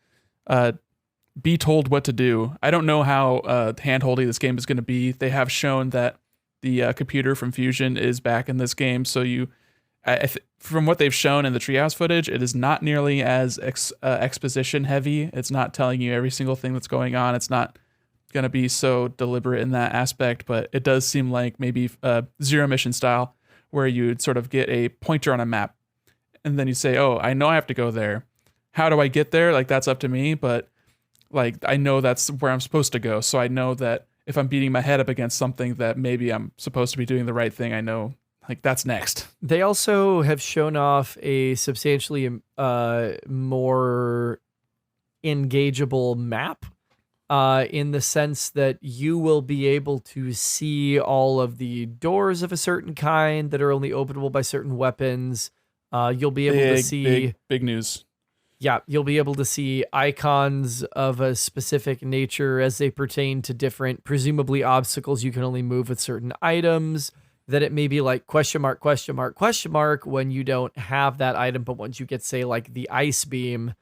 Be told what to do. I don't know how handholdy this game is going to be. They have shown that the computer from Fusion is back in this game, so from what they've shown in the treehouse footage, it is not nearly as exposition heavy. It's not telling you every single thing that's going on. It's not going to be so deliberate in that aspect, but it does seem like maybe zero mission style, where you'd sort of get a pointer on a map, and then you say, oh, I know I have to go there. How do I get there? Like, that's up to me, but like, I know that's where I'm supposed to go. So I know that if I'm beating my head up against something that maybe I'm supposed to be doing the right thing, I know like that's next. They also have shown off a substantially more engageable map, in the sense that you will be able to see all of the doors of a certain kind that are only openable by certain weapons. You'll be able to see big news. Yeah, you'll be able to see icons of a specific nature as they pertain to different, presumably obstacles you can only move with certain items. That it may be like question mark when you don't have that item, but once you get, say, like the ice beam,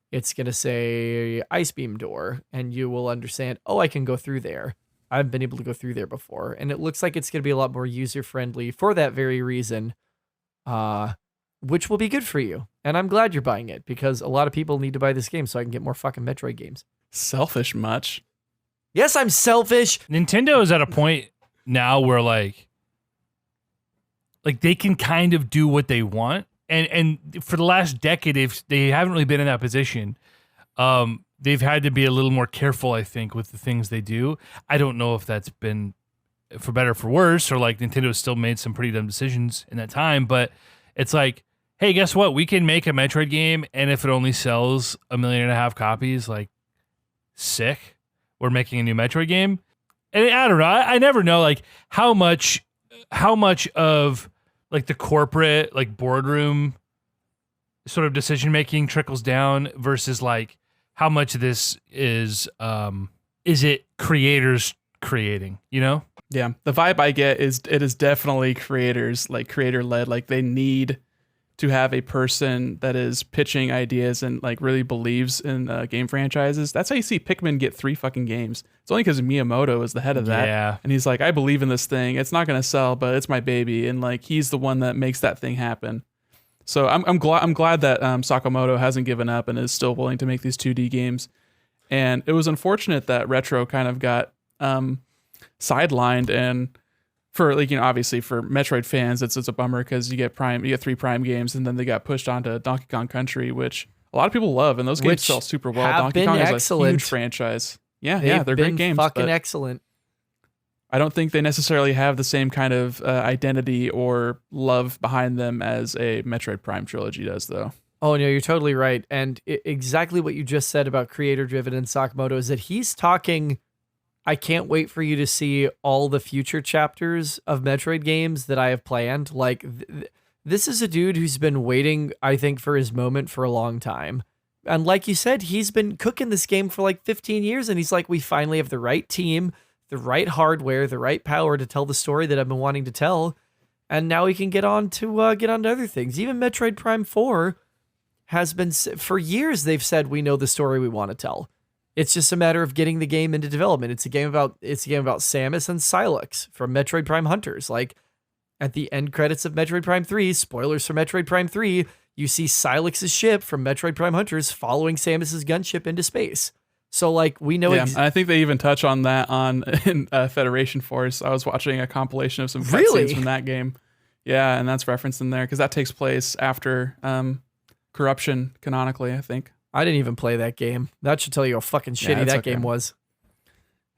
it's going to say ice beam door, and you will understand, oh, I can go through there. I've been able to go through there before. And it looks like it's going to be a lot more user-friendly for that very reason, which will be good for you. And I'm glad you're buying it, because a lot of people need to buy this game so I can get more fucking Metroid games. Selfish much? Yes, I'm selfish. Nintendo is at a point now where like they can kind of do what they want. And for the last decade, they haven't really been in that position. They've had to be a little more careful, I think, with the things they do. I don't know if that's been for better or for worse, or like Nintendo still made some pretty dumb decisions in that time. But it's like, hey, guess what? We can make a Metroid game, and if it only sells 1.5 million copies, like sick, we're making a new Metroid game. And I don't know. I never know like how much of like the corporate like boardroom sort of decision making trickles down versus like how much of this is it creators creating, you know? Yeah, the vibe I get is it is definitely creators, like creator led. Like they need to have a person that is pitching ideas and like really believes in game franchises. That's how you see Pikmin get 3 fucking games. It's only because Miyamoto is the head of that. Yeah. And he's like, I believe in this thing. It's not going to sell, but it's my baby. And like, he's the one that makes that thing happen. So I'm glad that Sakamoto hasn't given up and is still willing to make these 2D games. And it was unfortunate that Retro kind of got sidelined, and for like, you know, obviously for Metroid fans, it's a bummer because you get 3 Prime games, and then they got pushed onto Donkey Kong Country, which a lot of people love, and those games Which sell super well. have Donkey been Kong is a excellent. huge franchise. Yeah, They've they're been great games. fucking but excellent. I don't think they necessarily have the same kind of identity or love behind them as a Metroid Prime trilogy does, though. Oh, no, you're totally right. And exactly what you just said about creator-driven and Sakamoto is that he's talking, I can't wait for you to see all the future chapters of Metroid games that I have planned. Like, this is a dude who's been waiting, I think, for his moment for a long time. And like you said, he's been cooking this game for like 15 years, and he's like, we finally have the right team, the right hardware, the right power to tell the story that I've been wanting to tell. And now we can get on to other things. Even Metroid Prime 4 has been, for years they've said we know the story we want to tell. It's just a matter of getting the game into development. It's a game about Samus and Sylux from Metroid Prime Hunters. Like at the end credits of Metroid Prime 3, spoilers for Metroid Prime 3, you see Sylux's ship from Metroid Prime Hunters following Samus's gunship into space. So like we know. Yeah, I think they even touch on that in Federation Force. I was watching a compilation of some cutscenes from that game. Yeah, and that's referenced in there because that takes place after Corruption canonically, I think. I didn't even play that game. That should tell you how fucking shitty that game was.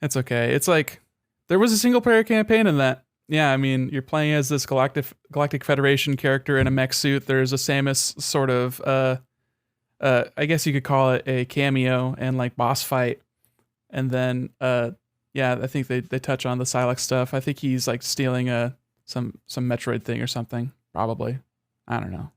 It's okay. It's like there was a single player campaign in that. Yeah, I mean, you're playing as this Galactic Federation character in a mech suit. There's a Samus sort of I guess you could call it a cameo and like boss fight. And then yeah, I think they touch on the Sylux stuff. I think he's like stealing some Metroid thing or something, probably. I don't know.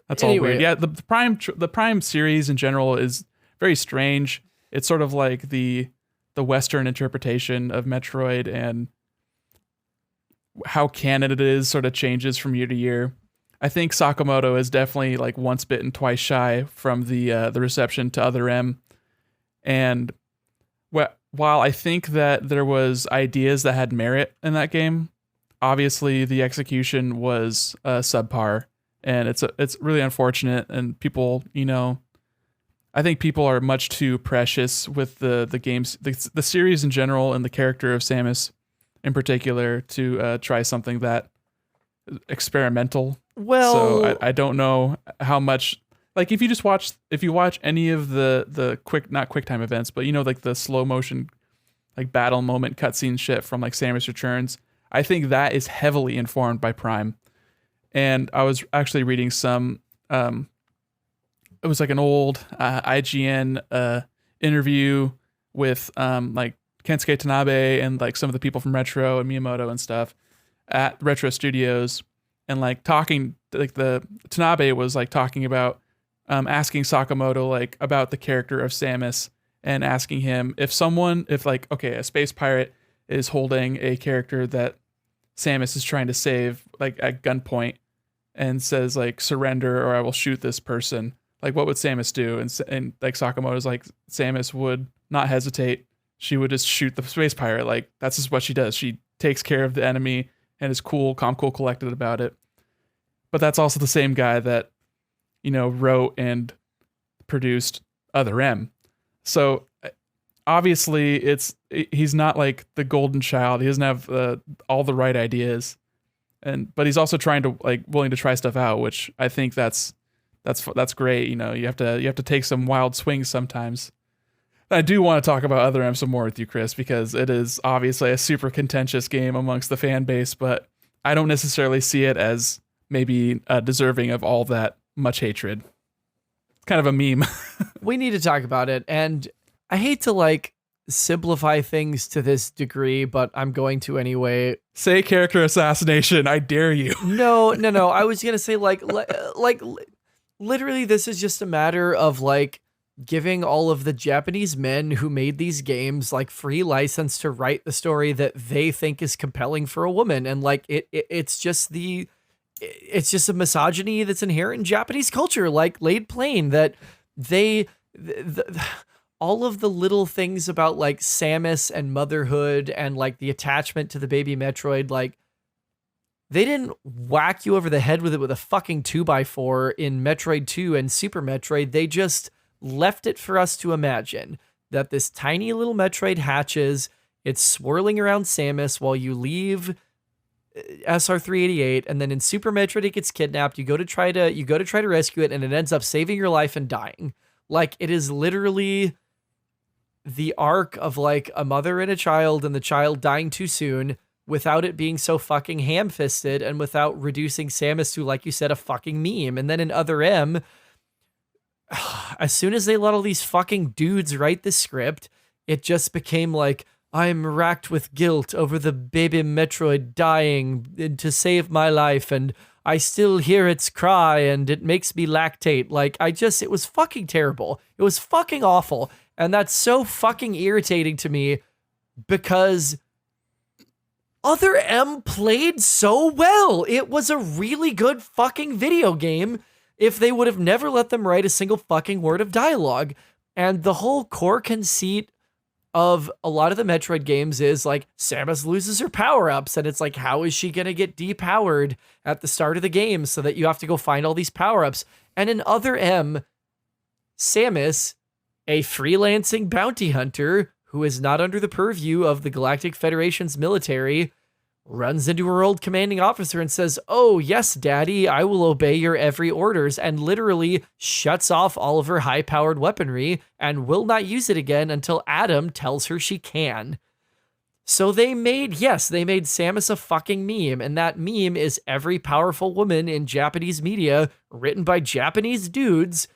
That's all weird. Yeah, the Prime series in general is very strange. It's sort of like the Western interpretation of Metroid, and how canon it is sort of changes from year to year. I think Sakamoto is definitely like once bitten, twice shy from the reception to Other M. And while I think that there was ideas that had merit in that game, obviously the execution was subpar. And it's really unfortunate, and people, you know, I think people are much too precious with the games, the series in general, and the character of Samus in particular to try something that experimental. Well, so I don't know how much. Like if you watch any of the not QuickTime events, but you know, like the slow motion, like battle moment cutscene shit from like Samus Returns, I think that is heavily informed by Prime. And I was actually reading some, it was like an old IGN interview with like Kensuke Tanabe and like some of the people from Retro and Miyamoto and stuff at Retro Studios, and like talking, like the Tanabe was like talking about asking Sakamoto like about the character of Samus, and asking him if like, okay, a space pirate is holding a character that Samus is trying to save like at gunpoint, and says like surrender or I will shoot this person, like what would Samus do? And like Sakamoto's like, Samus would not hesitate. She would just shoot the space pirate. Like that's just what she does. She takes care of the enemy and is cool, collected about it. But that's also the same guy that, you know, wrote and produced Other M. So obviously he's not like the golden child. He doesn't have all the right ideas. But he's also willing to try stuff out, which I think that's great. You know, you have to take some wild swings sometimes. I do want to talk about Other M some more with you, Chris, because it is obviously a super contentious game amongst the fan base, but I don't necessarily see it as maybe deserving of all that much hatred. It's kind of a meme. We need to talk about it, and I hate to like simplify things to this degree, but I'm going to anyway. Say character assassination. I dare you. No. I was gonna say literally, this is just a matter of like giving all of the Japanese men who made these games like free license to write the story that they think is compelling for a woman, and like it's just a misogyny that's inherent in Japanese culture, like laid plain, that all of the little things about like Samus and motherhood and like the attachment to the baby Metroid, like they didn't whack you over the head with it with a fucking 2x4 in Metroid 2 and Super Metroid. They just left it for us to imagine that this tiny little Metroid hatches, it's swirling around Samus while you leave SR388, and then in Super Metroid it gets kidnapped. You go to try to rescue it, and it ends up saving your life and dying. Like, it is literally the arc of like a mother and a child, and the child dying too soon, without it being so fucking ham-fisted and without reducing Samus to, like you said, a fucking meme. And then in Other M, as soon as they let all these fucking dudes write the script, it just became like, I'm racked with guilt over the baby Metroid dying to save my life, and I still hear its cry, and it makes me lactate. Like, it was fucking terrible. It was fucking awful. And that's so fucking irritating to me, because Other M played so well. It was a really good fucking video game if they would have never let them write a single fucking word of dialogue. And the whole core conceit of a lot of the Metroid games is like, Samus loses her power-ups, and it's like, how is she gonna get depowered at the start of the game so that you have to go find all these power-ups? And in Other M, Samus, a freelancing bounty hunter who is not under the purview of the Galactic Federation's military, runs into her old commanding officer and says, "Oh, yes, Daddy, I will obey your every orders," and literally shuts off all of her high-powered weaponry and will not use it again until Adam tells her she can. So they made Samus a fucking meme, and that meme is every powerful woman in Japanese media written by Japanese dudes,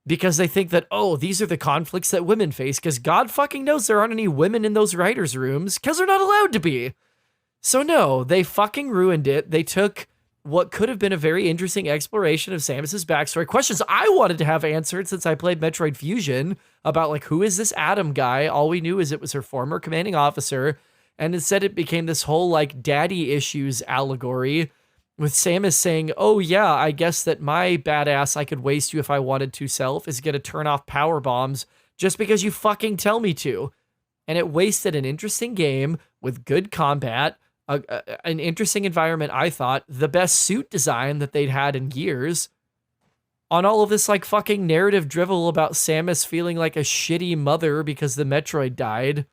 because they think that, oh, these are the conflicts that women face, because God fucking knows there aren't any women in those writers' rooms, because they're not allowed to be. So no, they fucking ruined it. They took what could have been a very interesting exploration of Samus's backstory, questions I wanted to have answered since I played Metroid Fusion, about like, who is this Adam guy? All we knew is it was her former commanding officer, and instead it became this whole like daddy issues allegory, with Samus saying, "Oh yeah, I guess that my badass I could waste you if I wanted to self is going to turn off power bombs just because you fucking tell me to." And it wasted an interesting game with good combat, an interesting environment, I thought, the best suit design that they'd had in years, on all of this like fucking narrative drivel about Samus feeling like a shitty mother because the Metroid died.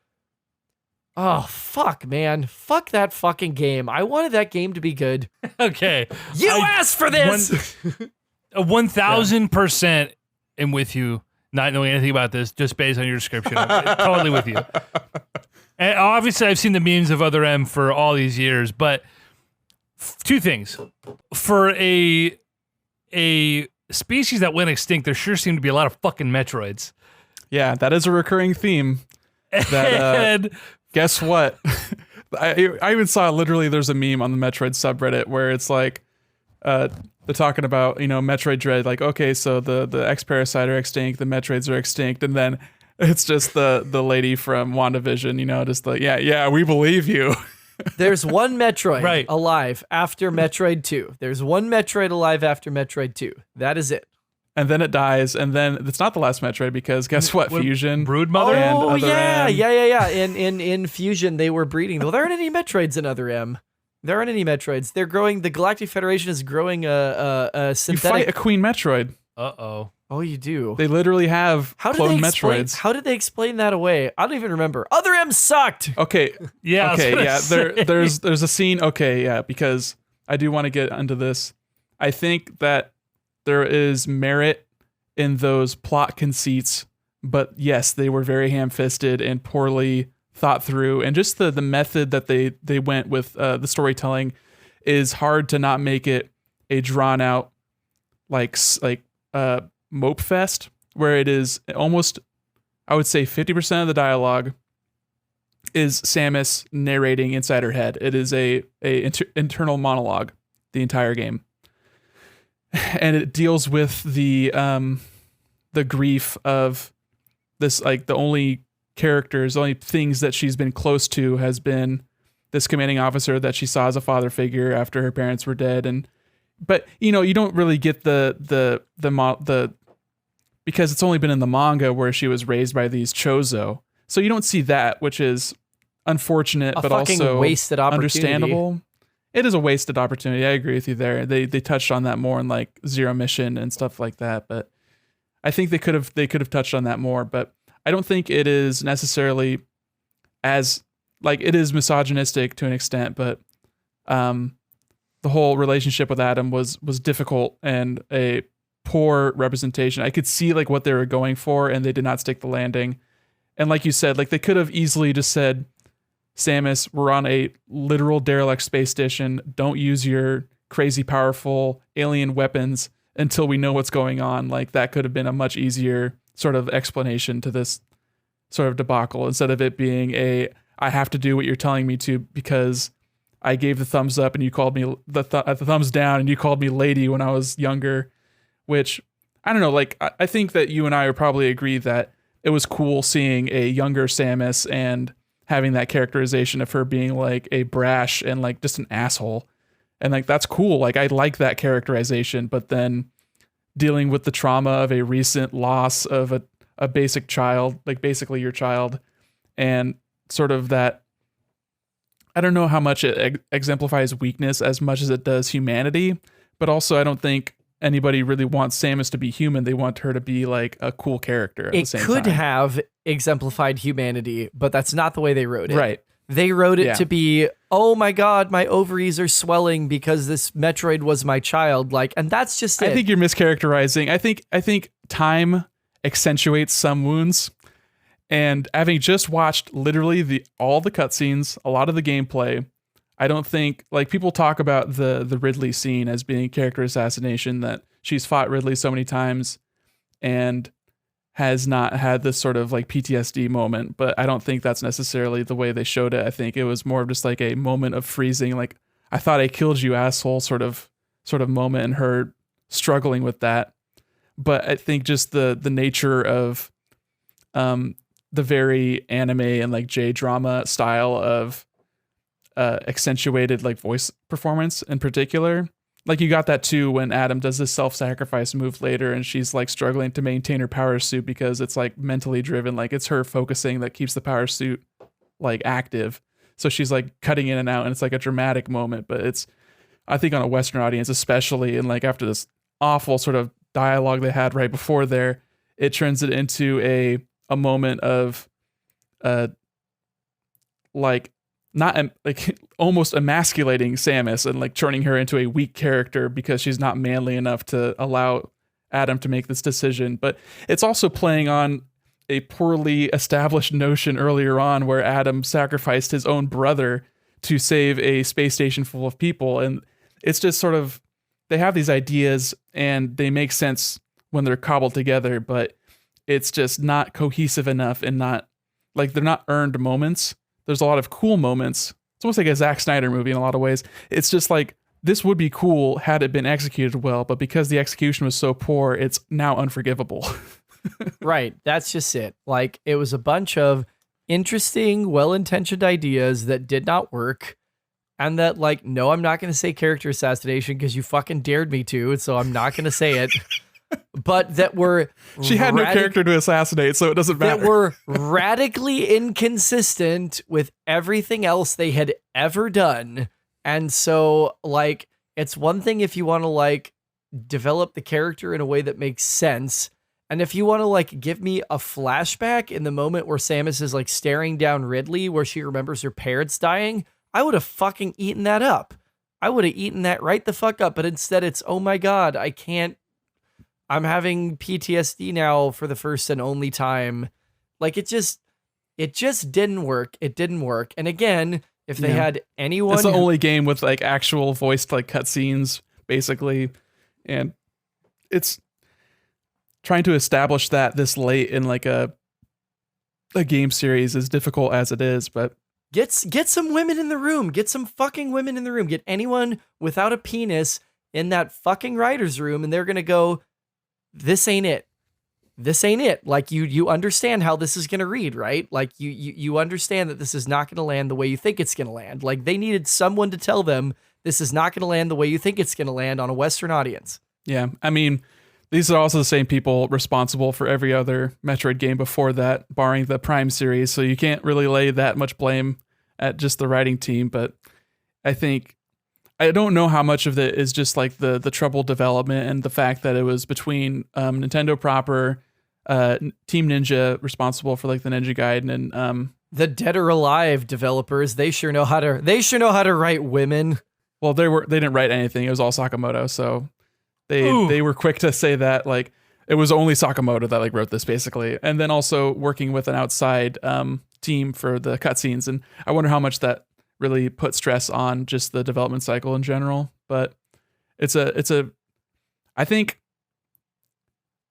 Oh, fuck, man. Fuck that fucking game. I wanted that game to be good. Okay. You asked for this! 1,000% am with you, not knowing anything about this, just based on your description. I'm totally with you. And obviously, I've seen the memes of Other M for all these years, but two things. For a species that went extinct, there sure seemed to be a lot of fucking Metroids. Yeah, that is a recurring theme. That, guess what? I even saw literally there's a meme on the Metroid subreddit where it's like they're talking about, Metroid Dread, like, okay, so the X-Parasite are extinct, the Metroids are extinct, and then it's just the lady from WandaVision, just like, yeah, we believe you. There's one Metroid alive after Metroid 2. There's one Metroid alive after Metroid 2. That is it. And then it dies, and then it's not the last Metroid, because guess what? Fusion, Broodmother, and oh Other M. yeah. In Fusion, they were breeding. Well, there aren't any Metroids in Other M. There aren't any Metroids. They're growing. The Galactic Federation is growing a synthetic. You fight a Queen Metroid. Uh-oh. Oh, you do. They literally have clone Metroids. How did they explain that away? I don't even remember. Other M sucked. Okay. Yeah. Okay. Yeah. There's a scene. Okay. Yeah. Because I do want to get into this. I think that there is merit in those plot conceits, but yes, they were very ham-fisted and poorly thought through, and just the method that they went with the storytelling is hard to not make it a drawn out like mope fest, where it is almost I would say 50% of the dialogue is Samus narrating inside her head. It is a internal monologue the entire game, and it deals with the grief of this. Like the only things that she's been close to has been this commanding officer that she saw as a father figure after her parents were dead, but you don't really get the because it's only been in the manga where she was raised by these Chozo. So you don't see that, which is unfortunate, but also wasted opportunity. Understandable. It is a wasted opportunity. I agree with you there. They touched on that more in like Zero Mission and stuff like that, but I think they could have touched on that more, but I don't think it is necessarily as like it is misogynistic to an extent, but the whole relationship with Adam was difficult and a poor representation. I could see like what they were going for, and they did not stick the landing. And like you said, like they could have easily just said, Samus, we're on a literal derelict space station. Don't use your crazy powerful alien weapons until we know what's going on. Like that could have been a much easier sort of explanation to this sort of debacle, instead of it being I have to do what you're telling me to because I gave the thumbs up and you called me the thumbs down and you called me lady when I was younger. Which, I don't know, like, I think that you and I would probably agree that it was cool seeing a younger Samus and having that characterization of her being, like, a brash and, like, just an asshole. And, like, that's cool. Like, I like that characterization. But then dealing with the trauma of a recent loss of a basic child, like, basically your child, and sort of that, I don't know how much it exemplifies weakness as much as it does humanity. But also, I don't think anybody really wants Samus to be human. They want her to be like a cool character at the same time. It could have exemplified humanity, but that's not the way they wrote it. Right. They wrote it to be, oh my God, my ovaries are swelling because this Metroid was my child. Like, and that's just it. I think you're mischaracterizing. I think time accentuates some wounds. And having just watched literally all the cutscenes, a lot of the gameplay, I don't think, like, people talk about the Ridley scene as being character assassination, that she's fought Ridley so many times and has not had this sort of like PTSD moment, but I don't think that's necessarily the way they showed it. I think it was more of just like a moment of freezing, like, I thought I killed you, asshole, sort of moment, and her struggling with that. But I think just the nature of the very anime and like J-drama style of accentuated like voice performance in particular. Like you got that too when Adam does this self-sacrifice move later and she's like struggling to maintain her power suit because it's like mentally driven. Like it's her focusing that keeps the power suit like active. So she's like cutting in and out and it's like a dramatic moment, but it's, I think on a Western audience, especially, and like after this awful sort of dialogue they had right before there, it turns it into a moment of like, not like almost emasculating Samus and like turning her into a weak character because she's not manly enough to allow Adam to make this decision. But it's also playing on a poorly established notion earlier on where Adam sacrificed his own brother to save a space station full of people. And it's just sort of, they have these ideas and they make sense when they're cobbled together, but it's just not cohesive enough and not like, they're not earned moments. There's a lot of cool moments. It's almost like a Zack Snyder movie in a lot of ways. It's just like, this would be cool had it been executed well, but because the execution was so poor, it's now unforgivable. Right. That's just it. Like, it was a bunch of interesting, well-intentioned ideas that did not work. And that, like, no, I'm not going to say character assassination because you fucking dared me to, so I'm not going to say it. But that were she had no character to assassinate, so it doesn't matter. That were radically inconsistent with everything else they had ever done. And so, like, it's one thing if you want to like develop the character in a way that makes sense, and if you want to like give me a flashback in the moment where Samus is like staring down Ridley where she remembers her parents dying, I would have fucking eaten that up. I would have eaten that right the fuck up. But instead it's, oh my God, I'm having PTSD now for the first and only time. Like it just didn't work. It didn't work. And again, if they had anyone, it's the only game with like actual voiced like cutscenes basically. And it's trying to establish that this late in like a a game series as difficult as it is, but Get some women in the room. Get some fucking women in the room. Get anyone without a penis in that fucking writer's room, and they're gonna go, this ain't it. This ain't it. Like you understand how this is gonna read, right? Like you understand that this is not gonna land the way you think it's gonna land. Like they needed someone to tell them this is not gonna land the way you think it's gonna land on a Western audience. yeah, I mean, these are also the same people responsible for every other Metroid game before that, barring the Prime series. So you can't really lay that much blame at just the writing team. But I don't know how much of it is just like the troubled development and the fact that it was between Nintendo proper, Team Ninja responsible for like the Ninja Gaiden and The Dead or Alive developers, they sure know how to write women. well, they didn't write anything. It was all Sakamoto, so they were quick to say that like it was only Sakamoto that like wrote this basically, and then also working with an outside team for the cutscenes. And I wonder how much that really put stress on just the development cycle in general. But it's a I think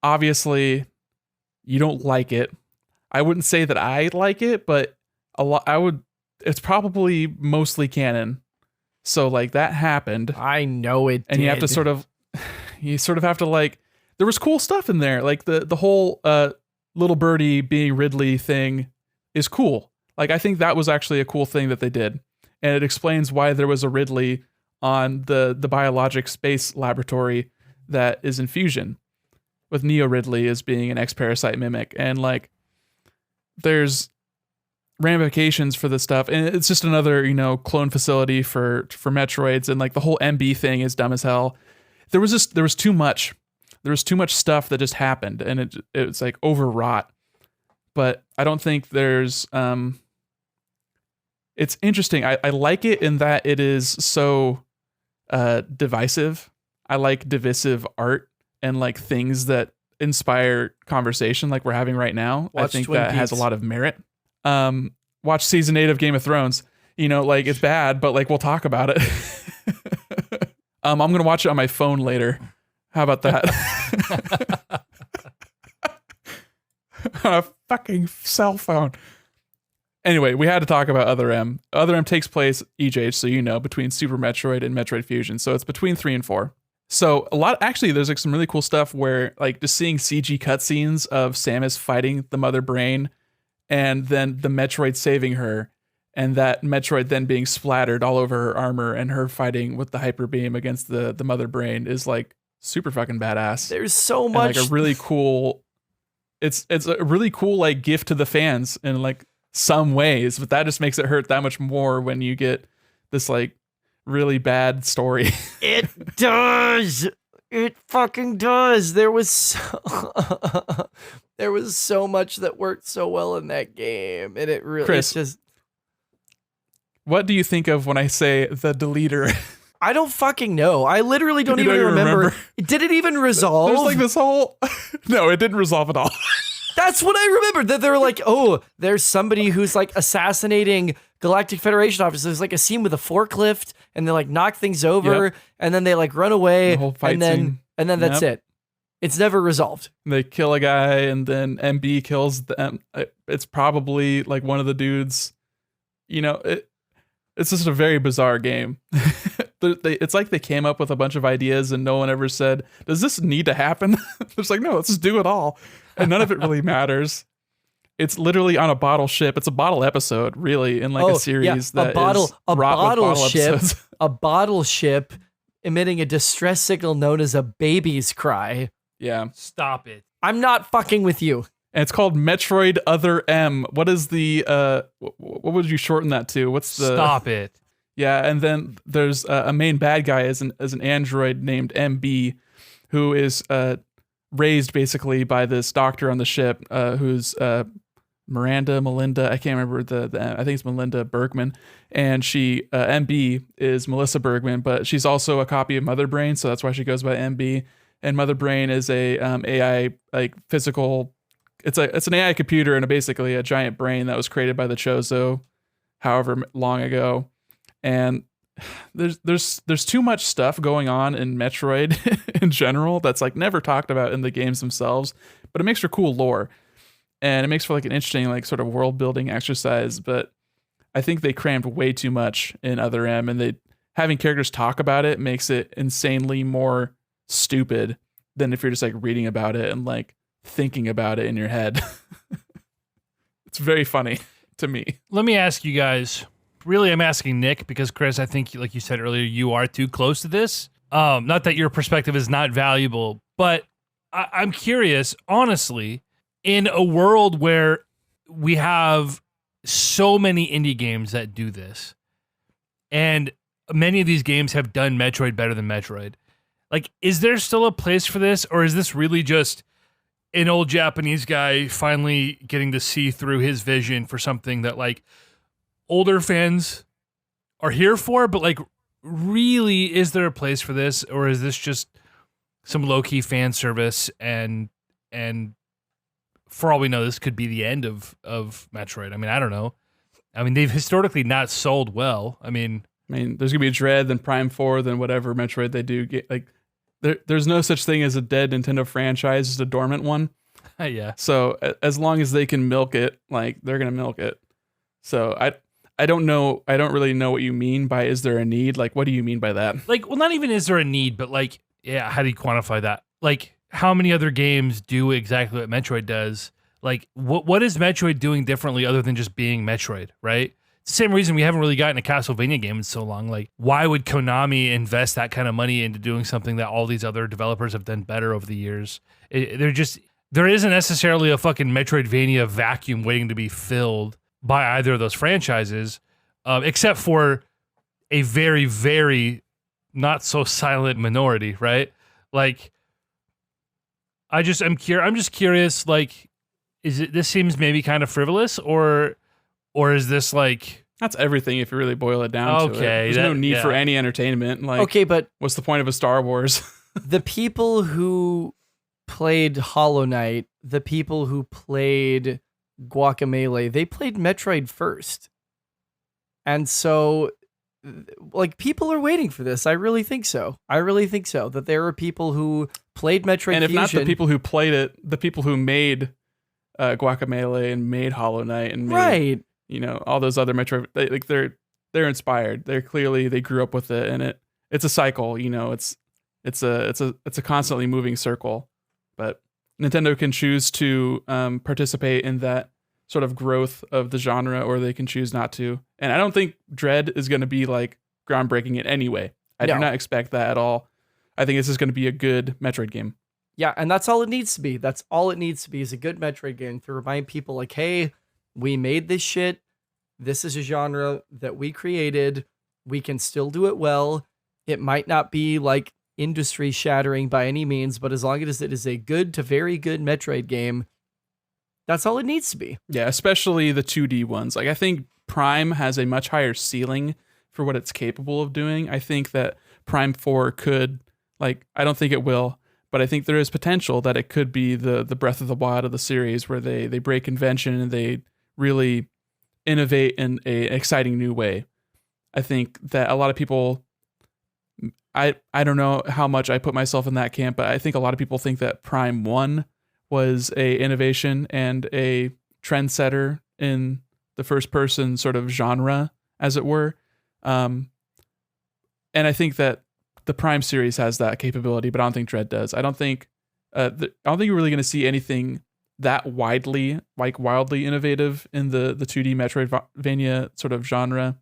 obviously you don't like it. I wouldn't say that I like it, but it's probably mostly canon. So like that happened. I know it And did. you have to sort of have to like, there was cool stuff in there. Like the whole little birdie being Ridley thing is cool. Like I think that was actually a cool thing that they did. And it explains why there was a Ridley on the biologic space laboratory that is in fusion, with Neo Ridley as being an ex-parasite mimic. And like there's ramifications for this stuff, and it's just another, clone facility for Metroids. And like the whole MB thing is dumb as hell. There was too much stuff that just happened, and it's like overwrought. But I don't think there's it's interesting. I like it in that it is so divisive. I like divisive art and like things that inspire conversation like we're having right now. I think Twin that has a Peaks. lot of merit. Watch season 8 of Game of Thrones. Like it's bad, but like we'll talk about it. I'm gonna watch it on my phone later. How about that? On a fucking cell phone. Anyway, we had to talk about Other M. Other M takes place, EJ, so between Super Metroid and Metroid Fusion. So it's between 3 and 4. So there's like some really cool stuff where like just seeing CG cutscenes of Samus fighting the Mother Brain, and then the Metroid saving her, and that Metroid then being splattered all over her armor, and her fighting with the Hyper Beam against the Mother Brain is like super fucking badass. There's so And, much. like a really cool. It's a really cool like gift to the fans in like some ways, but that just makes it hurt that much more when you get this like really bad story. It does. It fucking does. There was so much that worked so well in that game, and it really Chris, it's just. What do you think of when I say the deleter? I don't fucking know. I literally don't You even don't even remember. Did it even resolve? There's like this whole. No, it didn't resolve at all. That's what I remembered. That they were like, oh, there's somebody who's like assassinating Galactic Federation officers. There's like a scene with a forklift, and they like knock things over, and then they like run away, The whole fight and then scene. that's it. It's never resolved. They kill a guy, and then MB kills them. It's probably like one of the dudes. It's just a very bizarre game. It's like they came up with a bunch of ideas, and no one ever said, "Does this need to happen?" It's like, no, let's just do it all, and none of it really matters. It's literally on a bottle ship. It's a bottle episode, really, in like a series that is wrought with bottle ship, episodes. a bottle ship emitting a distress signal known as a baby's cry. Yeah. Stop it. I'm not fucking with you. And it's called Metroid Other M. What is the what would you shorten that to? What's the Stop it. Yeah, and then there's a main bad guy as an android named MB, who is raised basically by this doctor on the ship, who's Melinda. I can't remember I think it's Melinda Bergman, and she MB is Melissa Bergman, but she's also a copy of Mother Brain, so that's why she goes by MB. And Mother Brain is a AI like physical. It's an AI computer and basically a giant brain that was created by the Chozo, however long ago. And there's too much stuff going on in Metroid in general that's like never talked about in the games themselves, but it makes for cool lore. and it makes for like an interesting like sort of world building exercise. But I think they crammed way too much in Other M, and they having characters talk about it makes it insanely more stupid than if you're just like reading about it and like thinking about it in your head. It's very funny to me. Let me ask you guys. Really, I'm asking Nick because Chris, I think, like you said earlier, you are too close to this. Not that your perspective is not valuable, but I'm curious, honestly, in a world where we have so many indie games that do this, and many of these games have done Metroid better than Metroid. Like, is there still a place for this, or is this really just an old Japanese guy finally getting to see through his vision for something that like older fans are here for? But like, really, is there a place for this, or is this just some low-key fan service? And for all we know, this could be the end of Metroid. I mean, I don't know. I mean, they've historically not sold well. I mean, there's gonna be Dread, then Prime 4, then whatever Metroid they do get. Like, there's no such thing as a dead Nintendo franchise, it's a dormant one. yeah. So as long as they can milk it, like they're gonna milk it. So I don't know. I don't really know what you mean by is there a need? Like, what do you mean by that? Like, well, not even is there a need, but like, yeah, how do you quantify that? Like, how many other games do exactly what Metroid does? Like, what is Metroid doing differently other than just being Metroid, right? Same reason we haven't really gotten a Castlevania game in so long. Like, why would Konami invest that kind of money into doing something that all these other developers have done better over the years? There isn't necessarily a fucking Metroidvania vacuum waiting to be filled by either of those franchises, except for a very, very not so silent minority, right? Like, I'm just curious. Like, this seems maybe kind of frivolous, or is this like that's everything if you really boil it down to it? There's no need for any entertainment. Like, okay, but what's the point of a Star Wars? the people who played Hollow Knight, the people who played Guacamelee, they played Metroid first. And so, like, people are waiting for this. I really think so. That there are people who played Metroid and if Fusion, not the people who played it, the people who made Guacamelee and made Hollow Knight and made, right, all those other Metroid, they're inspired. They grew up with it, and it's a cycle. It's a constantly moving circle. But Nintendo can choose to participate in that sort of growth of the genre, or they can choose not to. And I don't think Dread is going to be like groundbreaking in any way. I do not expect that at all. I think this is going to be a good Metroid game. Yeah, and that's all it needs to be. That's all it needs to be is a good Metroid game to remind people like, hey, we made this shit. This is a genre that we created. We can still do it well. It might not be like industry shattering by any means, but as long as it is a good to very good Metroid game, that's all it needs to be. Yeah, especially the 2D ones. Like, I think Prime has a much higher ceiling for what it's capable of doing. I think that Prime 4 could, like, I don't think it will, but I think there is potential that it could be the Breath of the Wild of the series, where they break convention and they really innovate in an exciting new way. I think that a lot of people, I don't know how much I put myself in that camp, but I think a lot of people think that Prime 1 was a innovation and a trendsetter in the first person sort of genre, as it were. And I think that the Prime series has that capability, but I don't think Dread does. I don't think you're really going to see anything that wildly innovative in the 2D Metroidvania sort of genre.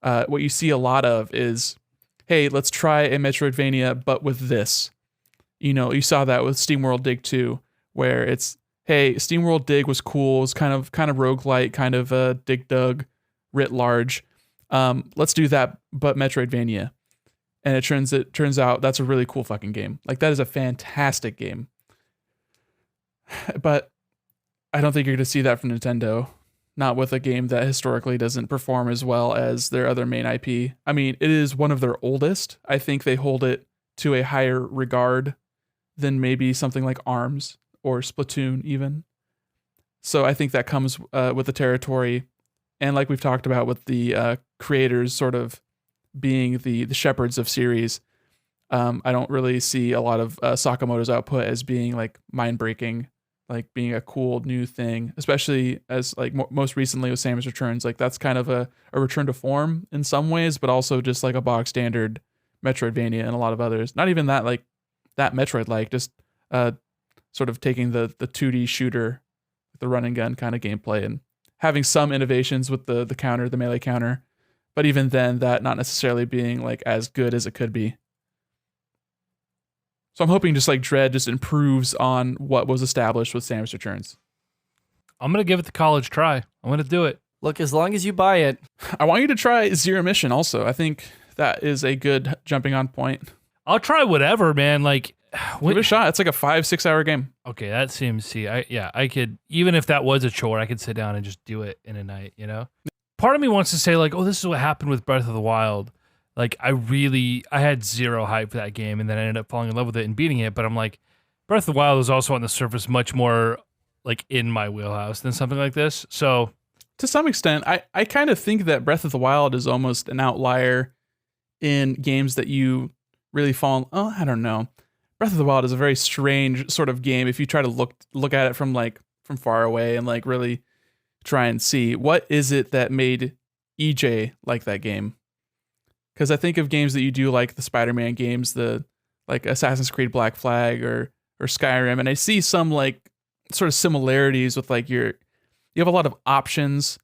What you see a lot of is, hey, let's try a Metroidvania, but with this. You saw that with SteamWorld Dig 2, where it's, hey, SteamWorld Dig was cool. It's kind of roguelike, kind of Dig Dug writ large. Let's do that, but Metroidvania. And it turns out that's a really cool fucking game. Like, that is a fantastic game. But I don't think you're going to see that from Nintendo. Not with a game that historically doesn't perform as well as their other main IP. I mean, it is one of their oldest. I think they hold it to a higher regard than maybe something like ARMS or Splatoon even. So I think that comes with the territory. And like we've talked about with the creators sort of being the shepherds of series, I don't really see a lot of Sakamoto's output as being like mind-breaking like being a cool new thing, especially as like most recently with Samus Returns. Like that's kind of a return to form in some ways, but also just like a bog standard Metroidvania and a lot of others. Not even that like that Metroid like, just sort of taking the 2D shooter, the run and gun kind of gameplay and having some innovations with the counter, the melee counter. But even then, that not necessarily being like as good as it could be. So I'm hoping just like Dread just improves on what was established with Samus Returns. I'm going to give it the college try. I'm going to do it. Look, as long as you buy it. I want you to try Zero Mission also. I think that is a good jumping on point. I'll try whatever, man. Like, give it a shot. It's like a 5-6 hour game. Okay, that seems, I could, even if that was a chore, I could sit down and just do it in a night, you know? Part of me wants to say like, oh, this is what happened with Breath of the Wild. Like, I had zero hype for that game, and then I ended up falling in love with it and beating it. But I'm like, Breath of the Wild was also on the surface much more like in my wheelhouse than something like this. So, to some extent, I kind of think that Breath of the Wild is almost an outlier in games that you really fall. Oh, I don't know. Breath of the Wild is a very strange sort of game. If you try to look at it from far away and like really try and see what is it that made EJ like that game. Because I think of games that you do like the Spider-Man games, the like Assassin's Creed Black Flag or Skyrim, and I see some like sort of similarities with like you have a lot of options.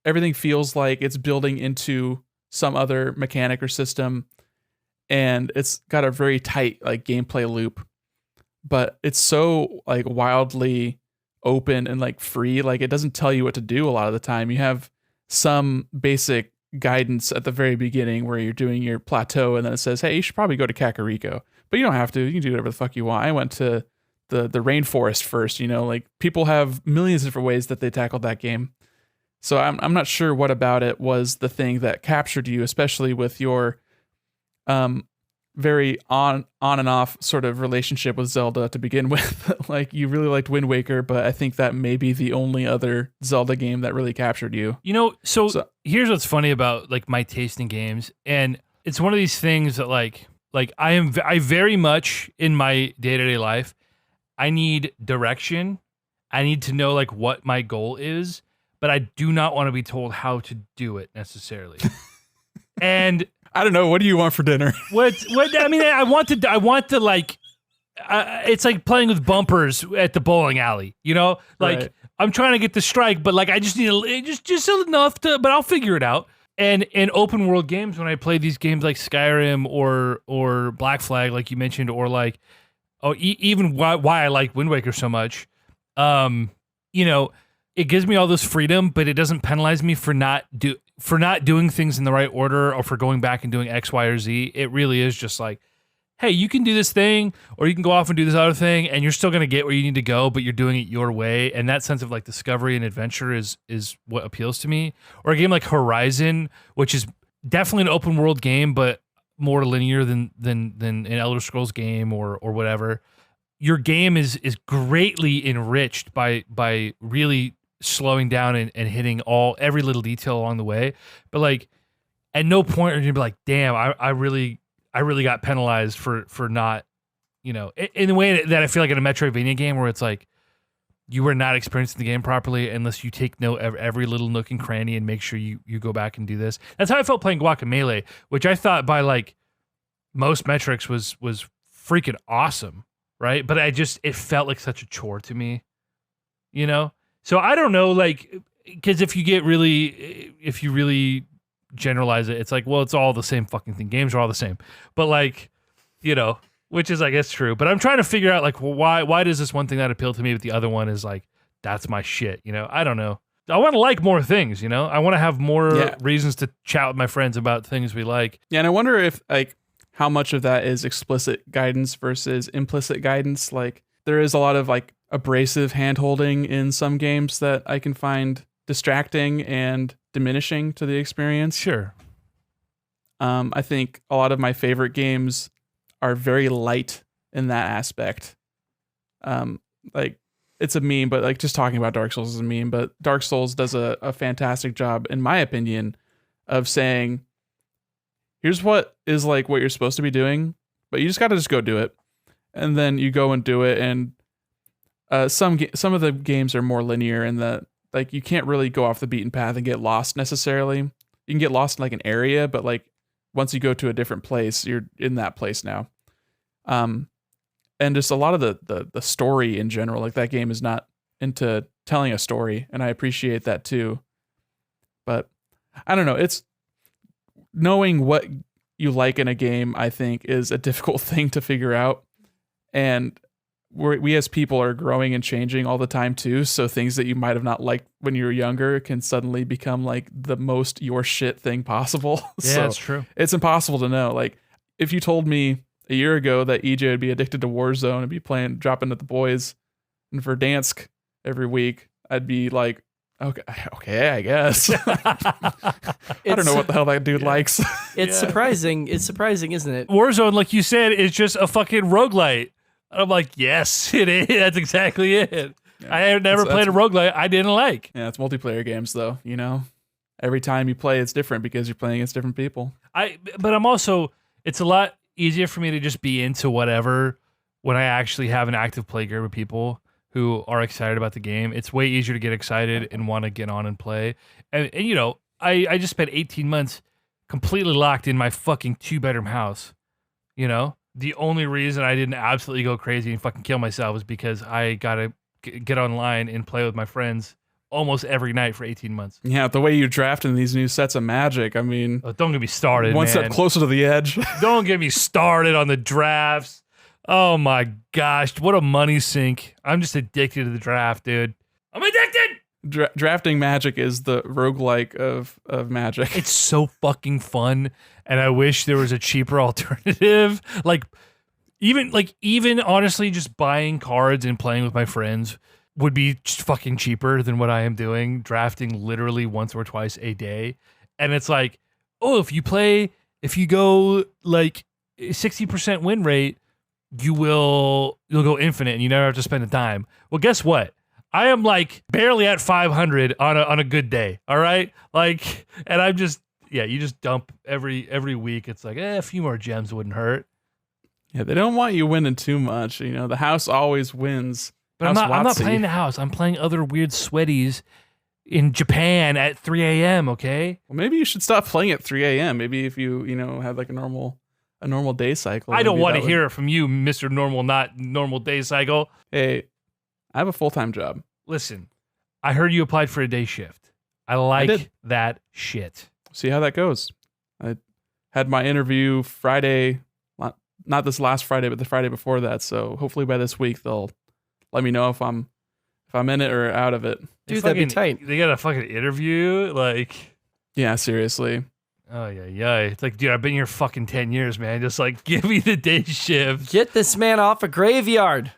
Everything feels like it's building into some other mechanic or system, and it's got a very tight like gameplay loop, but it's so like wildly open and like free. Like it doesn't tell you what to do a lot of the time. You have some basic guidance at the very beginning where you're doing your plateau and then it says, hey, you should probably go to Kakariko, but you don't have to. You can do whatever the fuck you want. I went to the rainforest first, you know, like people have millions of different ways that they tackled that game. So I'm not sure what about it was the thing that captured you, especially with your very on and off sort of relationship with Zelda to begin with. Like you really liked Wind Waker, but I think that may be the only other Zelda game that really captured you. You know, so here's what's funny about like my taste in games, and it's one of these things that like I very much in my day-to-day life, I need direction. I need to know like what my goal is, but I do not want to be told how to do it necessarily. And I don't know. What do you want for dinner? What I mean, I want to like, it's like playing with bumpers at the bowling alley, you know, like right. I'm trying to get the strike, but like, I just need just enough but I'll figure it out. And in open world games, when I play these games like Skyrim or Black Flag, like you mentioned, or like, even why I like Wind Waker so much, you know, it gives me all this freedom, but it doesn't penalize me for not doing things in the right order or for going back and doing X, Y, or Z. It really is just like, hey, you can do this thing or you can go off and do this other thing and you're still going to get where you need to go, but you're doing it your way. And that sense of like discovery and adventure is what appeals to me. Or a game like Horizon, which is definitely an open world game, but more linear than an Elder Scrolls game or whatever. Your game is greatly enriched by really slowing down and hitting every little detail along the way. But like at no point are you gonna be like, damn, I really got penalized for not, you know, in the way that I feel like in a Metroidvania game where it's like you were not experiencing the game properly unless you take note of every little nook and cranny and make sure you go back and do this. That's how I felt playing Guacamelee, which I thought by like most metrics was freaking awesome, right? But it felt like such a chore to me, you know? So I don't know, like, because if you really generalize it, it's like, well, it's all the same fucking thing. Games are all the same. But like, you know, which is, I guess, true. But I'm trying to figure out, like, well, why does this one thing not appeal to me, but the other one is like, that's my shit, you know? I don't know. I want to like more things, you know? I want to have more reasons to chat with my friends about things we like. Yeah, and I wonder if, like, how much of that is explicit guidance versus implicit guidance. Like, there is a lot of, like, abrasive hand-holding in some games that I can find distracting and diminishing to the experience. Sure. I think a lot of my favorite games are very light in that aspect. Like, it's a meme, but like just talking about Dark Souls is a meme, but Dark Souls does a fantastic job, in my opinion, of saying, here's what is like what you're supposed to be doing, but you just got to just go do it. And then you go and do it, and some of the games are more linear in that like you can't really go off the beaten path and get lost necessarily. You can get lost in like an area, but like once you go to a different place, you're in that place now. And just a lot of the story in general, like that game is not into telling a story, and I appreciate that too. But I don't know, it's knowing what you like in a game, I think, is a difficult thing to figure out. And we as people are growing and changing all the time too. So things that you might have not liked when you were younger can suddenly become like the most your shit thing possible. Yeah, So that's true. it's impossible to know. Like if you told me a year ago that EJ would be addicted to Warzone and be dropping at the boys and Verdansk every week, I'd be like, okay, I guess. I don't know what the hell that dude likes. It's surprising. It's surprising, isn't it? Warzone, like you said, is just a fucking roguelite. I'm like, yes, it is. That's exactly it. Yeah. I had never played a roguelite I didn't like. Yeah, it's multiplayer games though, you know? Every time you play, it's different because you're playing against different people. But I'm also, it's a lot easier for me to just be into whatever when I actually have an active play group of people who are excited about the game. It's way easier to get excited and want to get on and play. And you know, I just spent 18 months completely locked in my fucking 2-bedroom house, you know? The only reason I didn't absolutely go crazy and fucking kill myself was because I got to get online and play with my friends almost every night for 18 months. Yeah, the way you draft in these new sets of Magic, I mean, Don't get me started, one man. step closer to the edge. Don't get me started on the drafts. Oh my gosh, what a money sink. I'm just addicted to the draft, dude. I'm addicted! Drafting Magic is the roguelike of Magic. It's so fucking fun, and I wish there was a cheaper alternative. Like even honestly, just buying cards and playing with my friends would be just fucking cheaper than what I am doing, drafting literally once or twice a day. And it's like, oh, if you go like 60% win rate, you'll go infinite and you never have to spend a dime. Well, guess what? I am like barely at 500 on a good day. All right. Like, and I'm just, you just dump every week. It's like, a few more gems wouldn't hurt. Yeah, they don't want you winning too much. You know, the house always wins. But I'm not playing the house. I'm playing other weird sweaties in Japan at 3 a.m. Okay. Well, maybe you should stop playing at 3 a.m. Maybe if you had like a normal day cycle. I don't want to hear it from you, Mr. Normal, not normal day cycle. Hey, I have a full-time job. Listen, I heard you applied for a day shift. I like that shit. See how that goes. I had my interview Friday, not this last Friday, but the Friday before that. So hopefully by this week they'll let me know if I'm in it or out of it. Dude, that'd be tight. They got a fucking interview, like. Yeah, seriously. Oh yeah. It's like, dude, I've been here fucking 10 years, man. Just like, give me the day shift. Get this man off a graveyard.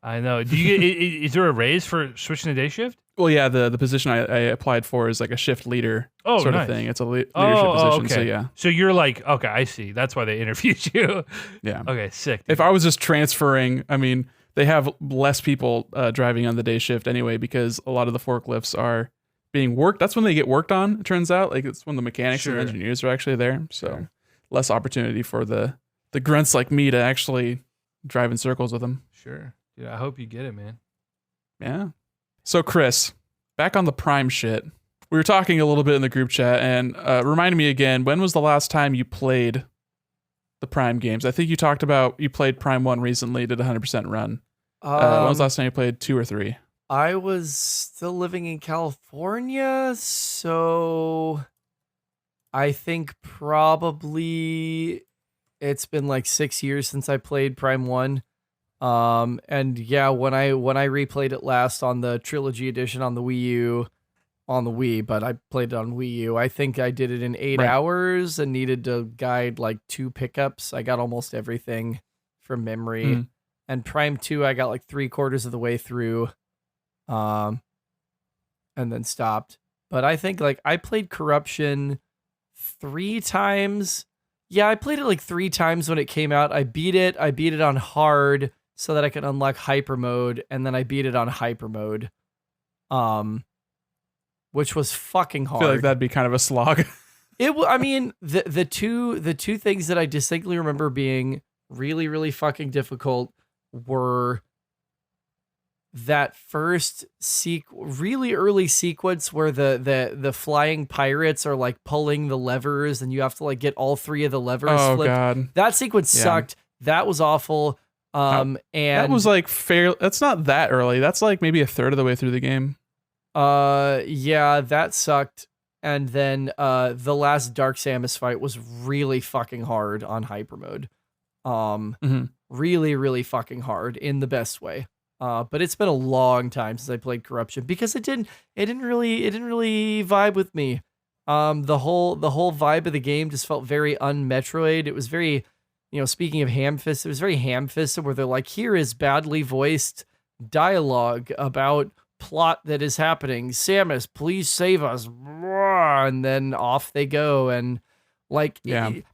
I know. Do you get? Is there a raise for switching to day shift? Well, yeah, the position I applied for is like a shift leader sort of thing. It's a leadership position. Okay. So yeah. So you're like, okay, I see. That's why they interviewed you. Yeah. Okay, sick. If I was just transferring, I mean, they have less people driving on the day shift anyway because a lot of the forklifts are being worked. That's when they get worked on. It turns out, like it's when the mechanics and engineers are actually there. So less opportunity for the grunts like me to actually drive in circles with them. Sure. Dude, I hope you get it, man. Yeah. So Chris, back on the Prime shit. We were talking a little bit in the group chat and remind me again, when was the last time you played the Prime games? I think you talked about you played Prime 1 recently, did a 100% run. When was the last time you played 2 or 3? I was still living in California, so I think probably it's been like 6 years since I played Prime 1. And yeah, when I replayed it last on the Trilogy Edition on the Wii U, on the Wii, but I played it on Wii U. I think I did it in 8 hours and needed to guide like 2 pickups. I got almost everything from memory. And Prime 2, I got like 3/4 of the way through, and then stopped. But I think like I played Corruption 3 times. Yeah, I played it like 3 times when it came out. I beat it on hard so that I could unlock hyper mode, and then I beat it on hyper mode. Which was fucking hard. I feel like that'd be kind of a slog. I mean, the two things that I distinctly remember being really, really fucking difficult were that first really early sequence where the flying pirates are like pulling the levers and you have to like get all three of the levers Oh flipped. god. That sequence Yeah. sucked. That was awful. And That was like fair. That's not that early. That's like maybe a third of the way through the game. yeah, that sucked. And then the last Dark Samus fight was really fucking hard on hyper mode. Really, really fucking hard in the best way. But it's been a long time since I played Corruption because it didn't really vibe with me. The whole vibe of the game just felt very un-Metroid. It was very, speaking of ham-fisted, it was very ham-fisted where they're like, here is badly voiced dialogue about plot that is happening. Samus, please save us. And then off they go. And like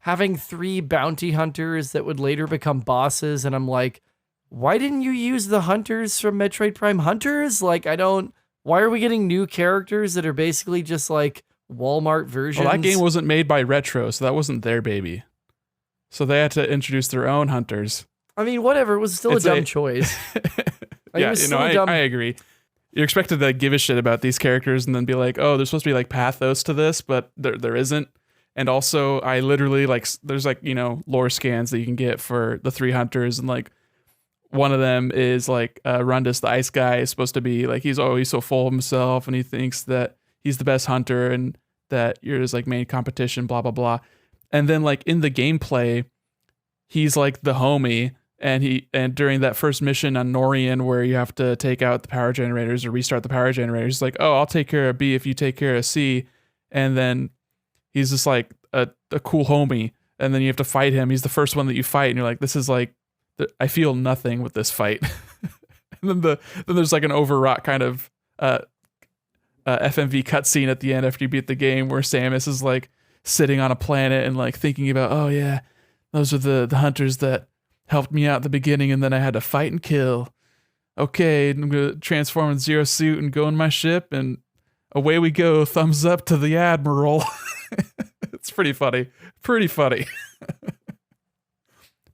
having 3 bounty hunters that would later become bosses. And I'm like, why didn't you use the hunters from Metroid Prime Hunters? Like, why are we getting new characters that are basically just like Walmart versions? Well, that game wasn't made by Retro, so that wasn't their baby. So they had to introduce their own hunters. I mean, whatever. It was still a dumb choice. Yeah, I agree. You're expected to give a shit about these characters and then be like, oh, there's supposed to be like pathos to this, but there isn't. And also, I literally like, there's like, lore scans that you can get for the 3 hunters, and like, one of them is like Rundus, the ice guy, is supposed to be like, he's always so full of himself and he thinks that he's the best hunter and that you're his like main competition, blah, blah, blah. And then like in the gameplay, he's like the homie, and during that first mission on Norian where you have to take out the power generators or restart the power generators, like, oh, I'll take care of B if you take care of C. And then he's just like a cool homie. And then you have to fight him. He's the first one that you fight. And you're like, this is like, I feel nothing with this fight. And then there's like an overwrought kind of FMV cutscene at the end after you beat the game where Samus is like sitting on a planet and like thinking about, oh yeah, those are the hunters that helped me out at the beginning and then I had to fight and kill. Okay, I'm going to transform in Zero Suit and go in my ship and away we go. Thumbs up to the Admiral. It's pretty funny. Pretty funny.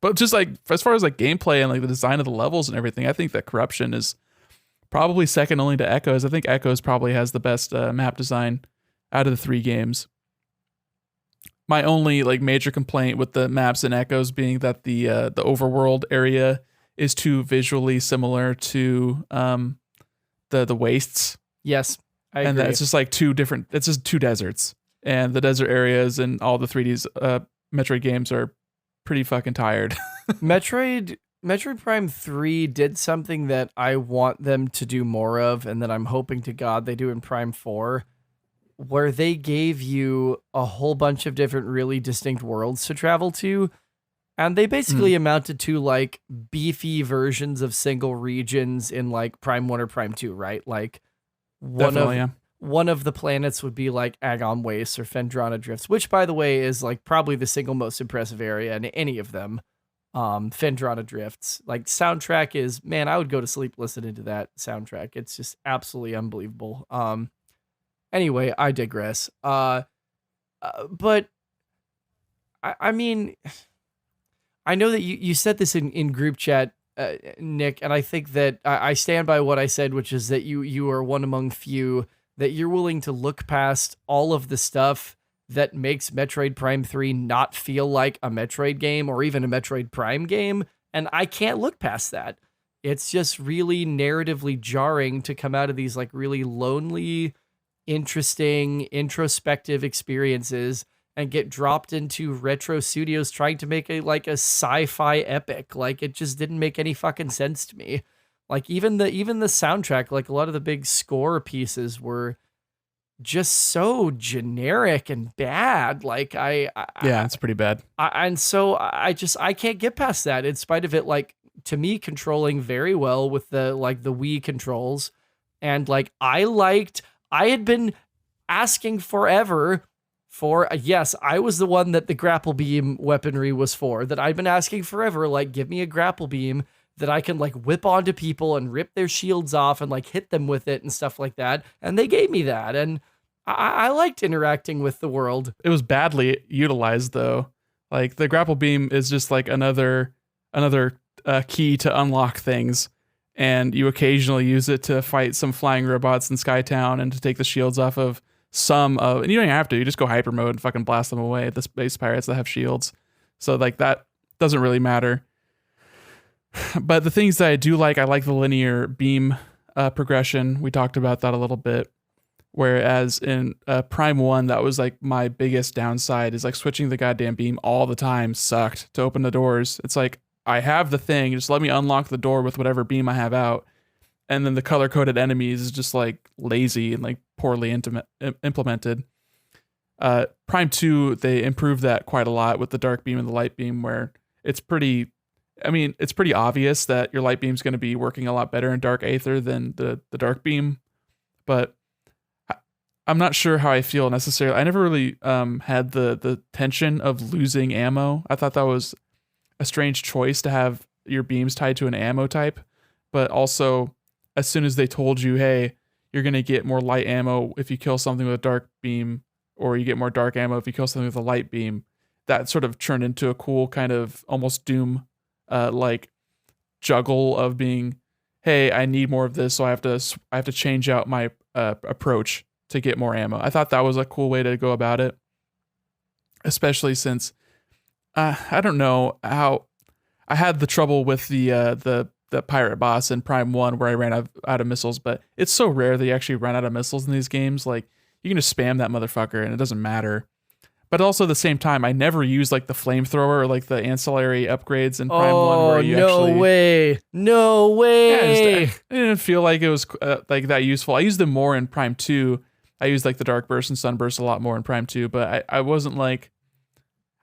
But just like as far as like gameplay and like the design of the levels and everything, I think that Corruption is probably second only to Echoes. I think Echoes probably has the best map design out of the 3 games. My only like major complaint with the maps in Echoes being that the overworld area is too visually similar to the wastes. Yes, I agree. And that's just like 2 different. It's just 2 deserts, and the desert areas in all the 3D's Metroid games are pretty fucking tired. Metroid Prime 3 did something that I want them to do more of, and that I'm hoping to God they do in Prime 4, where they gave you a whole bunch of different really distinct worlds to travel to, and they basically amounted to like beefy versions of single regions in like Prime 1 or Prime 2, right? Like one of the planets would be like Agon Wastes or Phendrana Drifts, which by the way is like probably the single most impressive area in any of them. Phendrana Drifts, like soundtrack is, man, I would go to sleep listening to that soundtrack. It's just absolutely unbelievable. Anyway, I digress. But I mean, I know that you said this in group chat, Nick, and I think that I stand by what I said, which is that you are one among few that you're willing to look past all of the stuff that makes Metroid Prime 3 not feel like a Metroid game or even a Metroid Prime game, and I can't look past that. It's just really narratively jarring to come out of these like really lonely, interesting, introspective experiences and get dropped into Retro Studios trying to make a sci-fi epic. Like, it just didn't make any fucking sense to me. Like, even the soundtrack, like a lot of the big score pieces were just so generic and bad. Like it's pretty bad. And so I can't get past that, in spite of it, like, to me, controlling very well with the Wii controls. And like, I had been asking forever for, yes, I was the one that the grapple beam weaponry was for, that I'd been asking forever, like, give me a grapple beam that I can like whip onto people and rip their shields off and like hit them with it and stuff like that. And they gave me that. And I liked interacting with the world. It was badly utilized though. Like the grapple beam is just like another key to unlock things. and you occasionally use it to fight some flying robots in Skytown and to take the shields off of and you don't even have to. You just go hyper mode and fucking blast them away. The space pirates that have shields. So like that doesn't really matter. But the things that I do like, I like the linear beam progression. We talked about that a little bit. Whereas in Prime 1, that was like my biggest downside, is like switching the goddamn beam all the time sucked to open the doors. It's like, I have the thing, just let me unlock the door with whatever beam I have out. And then the color-coded enemies is just like lazy and like poorly implemented. Prime 2, they improved that quite a lot with the dark beam and the light beam, where it's pretty obvious that your light beam's going to be working a lot better in Dark Aether than the dark beam. But I'm not sure how I feel necessarily. I never really had the tension of losing ammo. I thought that was a strange choice to have your beams tied to an ammo type. But also, as soon as they told you, hey, you're going to get more light ammo if you kill something with a dark beam, or you get more dark ammo if you kill something with a light beam, that sort of turned into a cool kind of almost Doom like juggle of being, hey, I need more of this, so I have to change out my approach to get more ammo. I thought that was a cool way to go about it, especially since I don't know how I had the trouble with the pirate boss in Prime 1 where I ran out of missiles, but it's so rare that you actually run out of missiles in these games. Like, you can just spam that motherfucker and it doesn't matter. But also at the same time, I never used like the flamethrower or like the ancillary upgrades in Prime 1 where you actually... No way! I didn't feel like it was like that useful. I used them more in Prime 2. I used like the Dark Burst and Sunburst a lot more in Prime 2, but I wasn't like...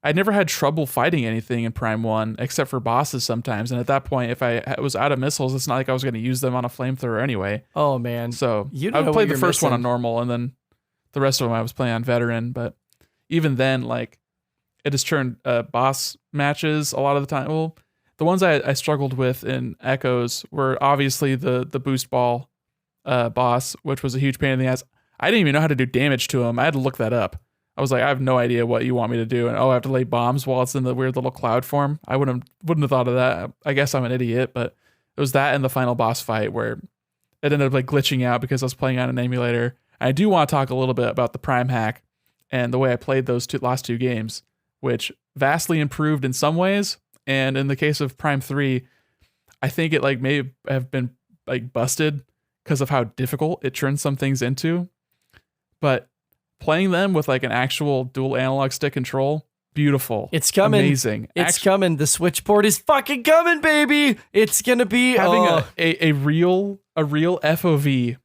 I never had trouble fighting anything in Prime 1 except for bosses sometimes. And at that point, if I was out of missiles, it's not like I was going to use them on a flamethrower anyway. Oh, man. So I played the first one on normal, and then the rest of them I was playing on veteran. But even then, like, it has turned boss matches a lot of the time. Well, the ones I struggled with in Echoes were obviously the boost ball boss, which was a huge pain in the ass. I didn't even know how to do damage to him. I had to look that up. I was like, I have no idea what you want me to do. And I have to lay bombs while it's in the weird little cloud form. I wouldn't have thought of that. I guess I'm an idiot, but it was that in the final boss fight where it ended up like glitching out because I was playing on an emulator. I do want to talk a little bit about the Prime hack and the way I played those last two games, which vastly improved in some ways. And in the case of Prime 3, I think it like may have been like busted because of how difficult it turned some things into. But playing them with like an actual dual analog stick control, beautiful. It's coming. Amazing. It's coming. The switchboard is fucking coming, baby. It's gonna be having a real FOV.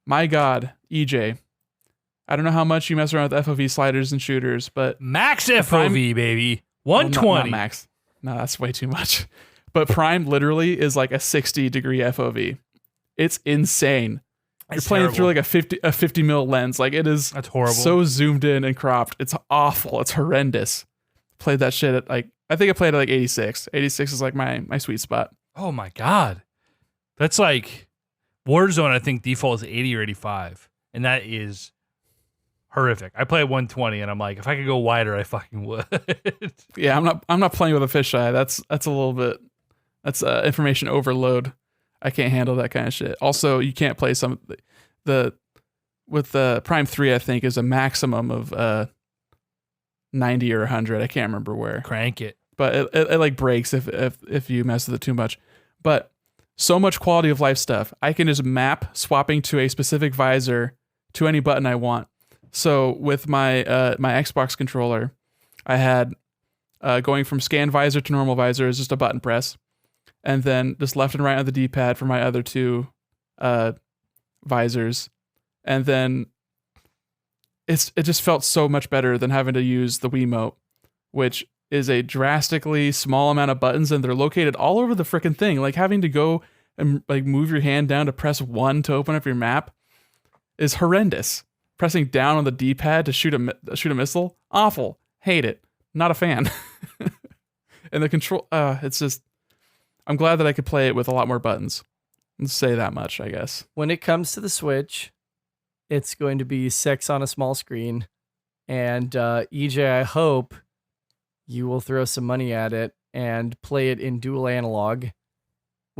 My God, EJ. I don't know how much you mess around with FOV sliders and shooters, but max FOV, baby. 120. Not max. No, that's way too much. But Prime literally is like a 60-degree FOV. It's insane. You're playing through like a 50 mil lens. Like, it is, that's horrible. So zoomed in and cropped. It's awful. It's horrendous. Played that shit at like, I think I played at like 86. 86 is like my sweet spot. Oh my God. That's like Warzone, I think default is 80 or 85. And that is horrific. I play at 120 and I'm like, if I could go wider, I fucking would. Yeah, I'm not playing with a fisheye. That's a little bit, that's information overload. I can't handle that kind of shit. Also, you can't play with the Prime 3, I think, is a maximum of 90 or 100. I can't remember where. Crank it. But it like breaks if you mess with it too much. But so much quality of life stuff. I can just map swapping to a specific visor to any button I want. So with my my Xbox controller, I had going from scan visor to normal visor is just a button press. And then just left and right on the D-pad for my other two visors. And then it just felt so much better than having to use the Wiimote, which is a drastically small amount of buttons, and they're located all over the freaking thing. Like, having to go and like move your hand down to press 1 to open up your map is horrendous. Pressing down on the D-pad to shoot a missile, awful. Hate it. Not a fan. And the control, it's just... I'm glad that I could play it with a lot more buttons. Let's say that much, I guess. When it comes to the Switch, it's going to be sex on a small screen. And EJ, I hope you will throw some money at it and play it in dual analog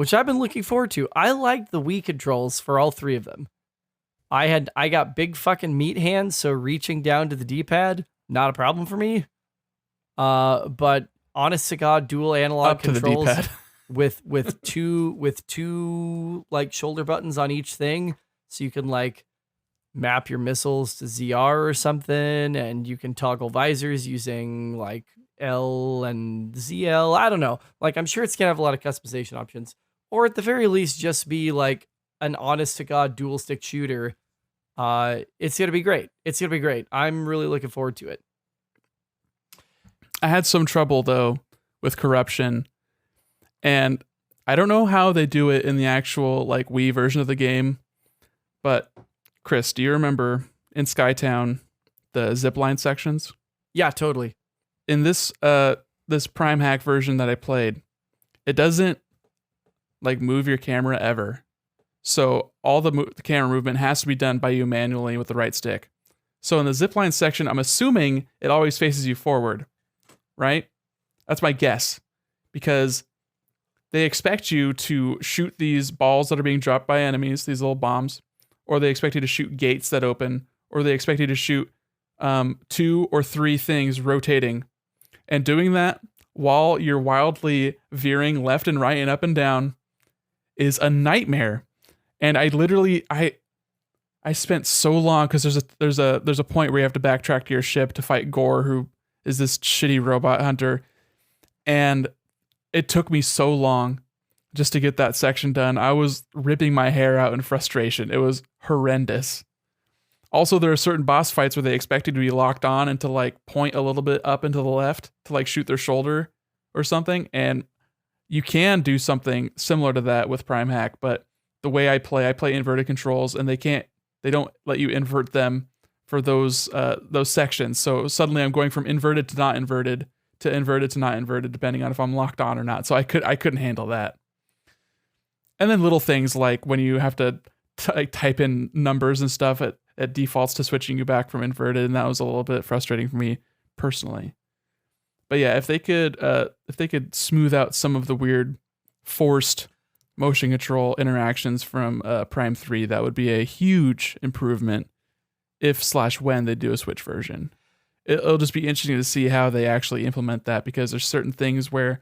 which I've been looking forward to. I liked the Wii controls for all 3 of them. I got big fucking meat hands, so reaching down to the D-pad, not a problem for me. But honest to God, dual analog Up to the controls D-pad. with two like shoulder buttons on each thing, so you can like map your missiles to ZR or something, and you can toggle visors using like L and ZL. I don't know. Like, I'm sure it's gonna have a lot of customization options, or at the very least, just be like an honest to God dual stick shooter. It's gonna be great. It's gonna be great. I'm really looking forward to it. I had some trouble though with corruption, and I don't know how they do it in the actual like Wii version of the game. But Chris, do you remember in Skytown the zipline sections? Yeah, totally. In this this Prime Hack version that I played, it doesn't like move your camera ever. So all the camera movement has to be done by you manually with the right stick. So in the zipline section, I'm assuming it always faces you forward, right? That's my guess, because they expect you to shoot these balls that are being dropped by enemies, these little bombs, or they expect you to shoot gates that open, or they expect you to shoot 2 or 3 things rotating. And doing that while you're wildly veering left and right and up and down is a nightmare. And I literally I spent so long, because there's a point where you have to backtrack to your ship to fight Gore, who is this shitty robot hunter, and it took me so long just to get that section done. I was ripping my hair out in frustration. It was horrendous. Also, there are certain boss fights where they expect you to be locked on and to like point a little bit up and to the left to like shoot their shoulder or something. And you can do something similar to that with Prime Hack, but the way I play inverted controls, and they don't let you invert them for those sections. So suddenly I'm going from inverted to not inverted to inverted to not inverted, depending on if I'm locked on or not. So I couldn't handle that. And then little things like when you have to type in numbers and stuff, it defaults to switching you back from inverted, and that was a little bit frustrating for me personally. But yeah, if they could smooth out some of the weird forced motion control interactions from Prime 3, that would be a huge improvement if/when they do a Switch version. It'll just be interesting to see how they actually implement that, because there's certain things where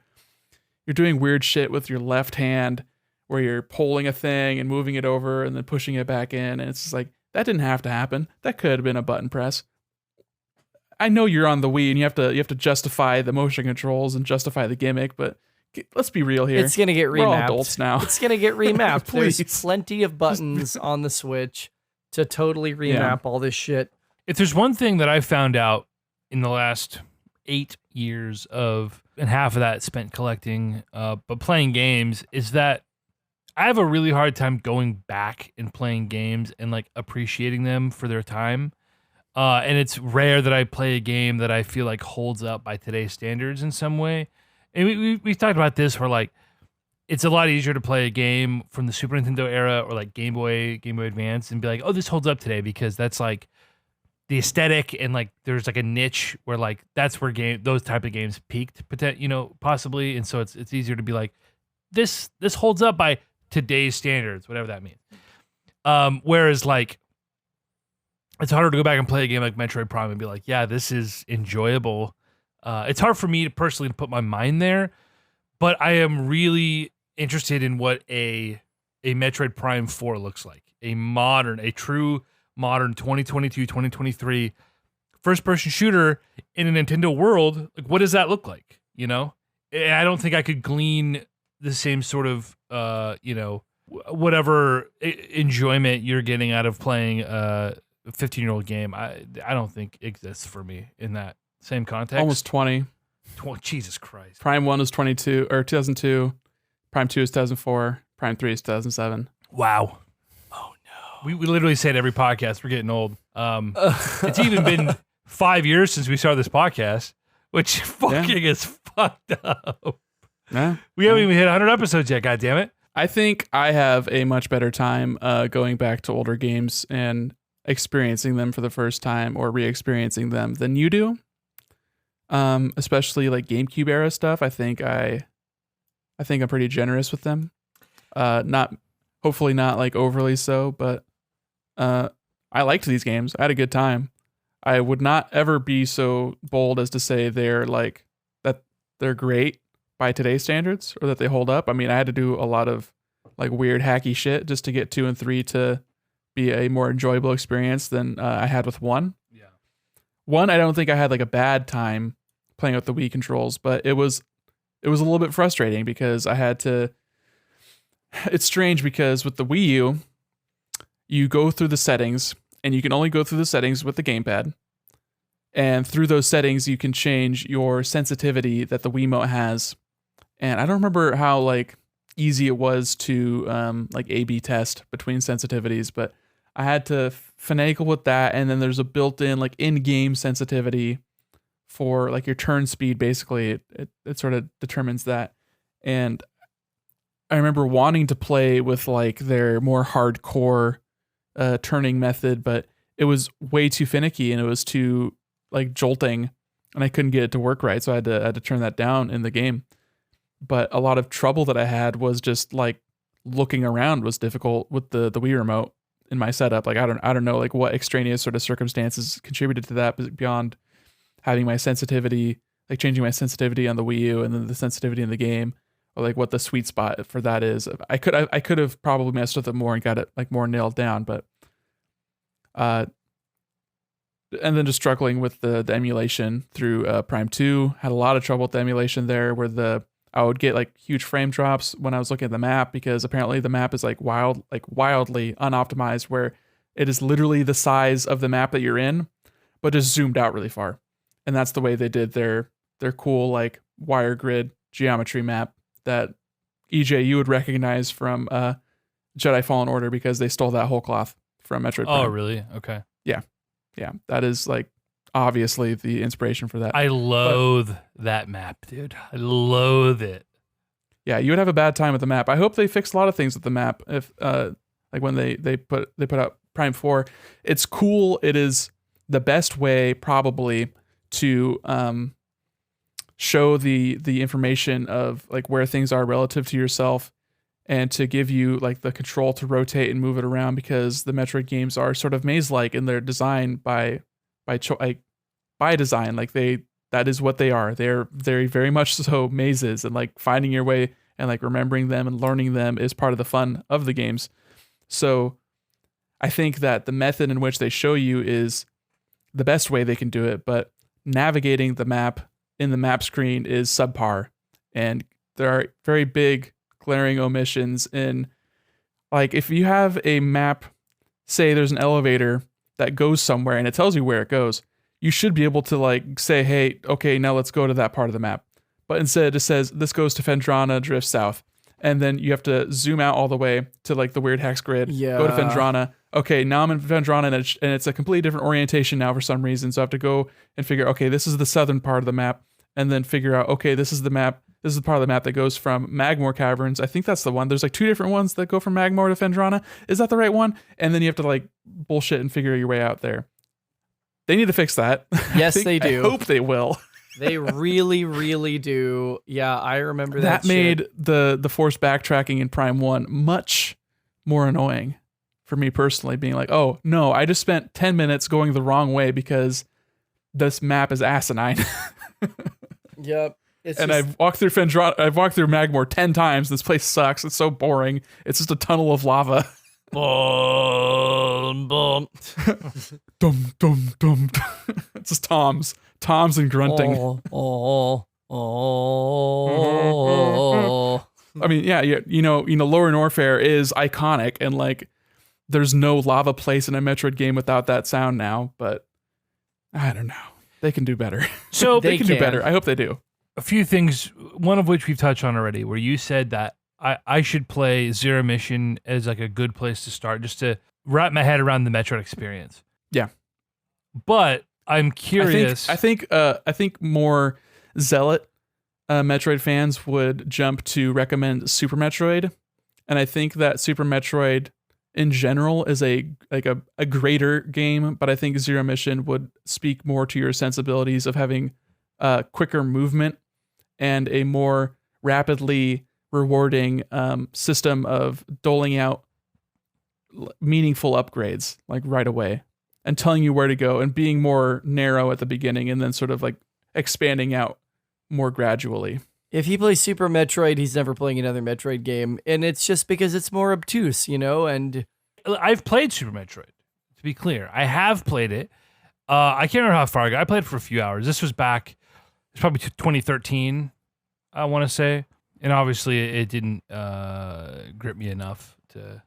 you're doing weird shit with your left hand, where you're pulling a thing and moving it over and then pushing it back in, and it's just like, that didn't have to happen. That could have been a button press. I know you're on the Wii and you have to justify the motion controls and justify the gimmick, but let's be real here. It's gonna get remapped. We're all adults now. It's gonna get remapped. Please. There's plenty of buttons on the Switch to totally remap all this shit. If there's one thing that I found out in the last 8 years of, and half of that spent collecting, but playing games, is that I have a really hard time going back and playing games and like appreciating them for their time. And it's rare that I play a game that I feel like holds up by today's standards in some way. And we've talked about this, where like it's a lot easier to play a game from the Super Nintendo era or like Game Boy Advance and be like, oh, this holds up today, because that's like the aesthetic, and like there's like a niche where like that's where those type of games peaked, possibly. And so it's easier to be like, this holds up by today's standards, whatever that means. Whereas like it's harder to go back and play a game like Metroid Prime and be like, yeah, this is enjoyable. It's hard for me to personally put my mind there, but I am really interested in what a Metroid Prime 4 looks like. A true modern 2022, 2023 first-person shooter in a Nintendo world. Like, what does that look like? You know? And I don't think I could glean the same sort of, whatever enjoyment you're getting out of playing a 15-year-old game. I don't think exists for me in that same context. Almost 20. Jesus Christ. Prime 1 is 2002. Prime 2 is 2004. Prime 3 is 2007. Wow. Oh no. We literally say it every podcast. We're getting old. It's even been 5 years since we started this podcast, which fucking is fucked up. Yeah. We haven't even hit 100 episodes yet, goddammit. I think I have a much better time going back to older games and experiencing them for the first time, or re-experiencing them, than you do. Especially like GameCube era stuff. I think I'm pretty generous with them. Not hopefully not like overly so, but I liked these games. I had a good time. I would not ever be so bold as to say they're like that they're great by today's standards or that they hold up. I mean, I had to do a lot of like weird hacky shit just to get 2 and 3 to be a more enjoyable experience than I had with 1. Yeah. 1, I don't think I had like a bad time playing with the Wii controls, but it was a little bit frustrating because I had to. It's strange because with the Wii U, you go through the settings and you can only go through the settings with the gamepad. And through those settings, you can change your sensitivity that the Wiimote has. And I don't remember how like easy it was to like A/B test between sensitivities, but I had to finagle with that. And then there's a built-in like in-game sensitivity for like your turn speed. Basically, it sort of determines that. And I remember wanting to play with like their more hardcore turning method, but it was way too finicky and it was too like jolting, and I couldn't get it to work right, so I had to turn that down in the game. But a lot of trouble that I had was just like looking around was difficult with the Wii remote in my setup. Like I don't know like what extraneous sort of circumstances contributed to that beyond having my sensitivity, like changing my sensitivity on the Wii U and then the sensitivity in the game, or like what the sweet spot for that is. I could have probably messed with it more and got it like more nailed down, but and then just struggling with the emulation through Prime 2. Had a lot of trouble with the emulation there where I would get like huge frame drops when I was looking at the map because apparently the map is like wildly unoptimized, where it is literally the size of the map that you're in, but just zoomed out really far. And that's the way they did their cool like wire grid geometry map that EJ you would recognize from Jedi Fallen Order because they stole that whole cloth from Metroid Prime. Oh, really? Okay. Yeah, that is like obviously the inspiration for that. I loathe that map, dude. I loathe it. Yeah, you would have a bad time with the map. I hope they fixed a lot of things with the map. If like when they put out Prime 4, it's cool. It is the best way probably to show the information of like where things are relative to yourself, and to give you like the control to rotate and move it around, because the Metroid games are sort of maze-like in their design by design. Like that is what they are. They're very, very much so mazes, and like finding your way and like remembering them and learning them is part of the fun of the games. So I think that the method in which they show you is the best way they can do it, but navigating the map in the map screen is subpar, and there are very big glaring omissions in, like, if you have a map, say there's an elevator that goes somewhere and it tells you where it goes, you should be able to like say, hey, okay, now let's go to that part of the map. But instead it just says this goes to Fendrana, drift south, and then you have to zoom out all the way to like the weird hex grid. Yeah. Go to Fendrana. Okay, now I'm in Fendrana, and it's a completely different orientation now for some reason. So I have to go and figure, okay, this is the southern part of the map, and then figure out, okay, this is the map. This is the part of the map that goes from Magmore Caverns. I think that's the one. There's like 2 different ones that go from Magmore to Fendrana. Is that the right one? And then you have to like bullshit and figure your way out there. They need to fix that. Yes, they do. I hope they will. They really, really do. Yeah, I remember that. That made the forced backtracking in Prime 1 much more annoying for me personally, being like, oh no, I just spent 10 minutes going the wrong way because this map is asinine. Yep. And I've walked through Magmore 10 times. This place sucks. It's so boring. It's just a tunnel of lava. Boom, boom. Dum dum dum. It's just toms and grunting. I mean, yeah, you know, Lower Norfair is iconic, and like, there's no lava place in a Metroid game without that sound now. But I don't know. They can do better. So they can do better. I hope they do. A few things, one of which we've touched on already, where you said that I should play Zero Mission as like a good place to start, just to wrap my head around the Metroid experience. Yeah. But I'm curious. I think more zealot Metroid fans would jump to recommend Super Metroid, and I think that Super Metroid in general is a greater game, but I think Zero Mission would speak more to your sensibilities of having quicker movement and a more rapidly rewarding system of doling out meaningful upgrades like right away and telling you where to go and being more narrow at the beginning and then sort of like expanding out more gradually. If he plays Super Metroid, he's never playing another Metroid game, and it's just because it's more obtuse, and I've played Super Metroid, to be clear. I have played it. I can't remember how far I got. I played it for a few hours. This was back, it's probably 2013, I want to say. And obviously it didn't grip me enough to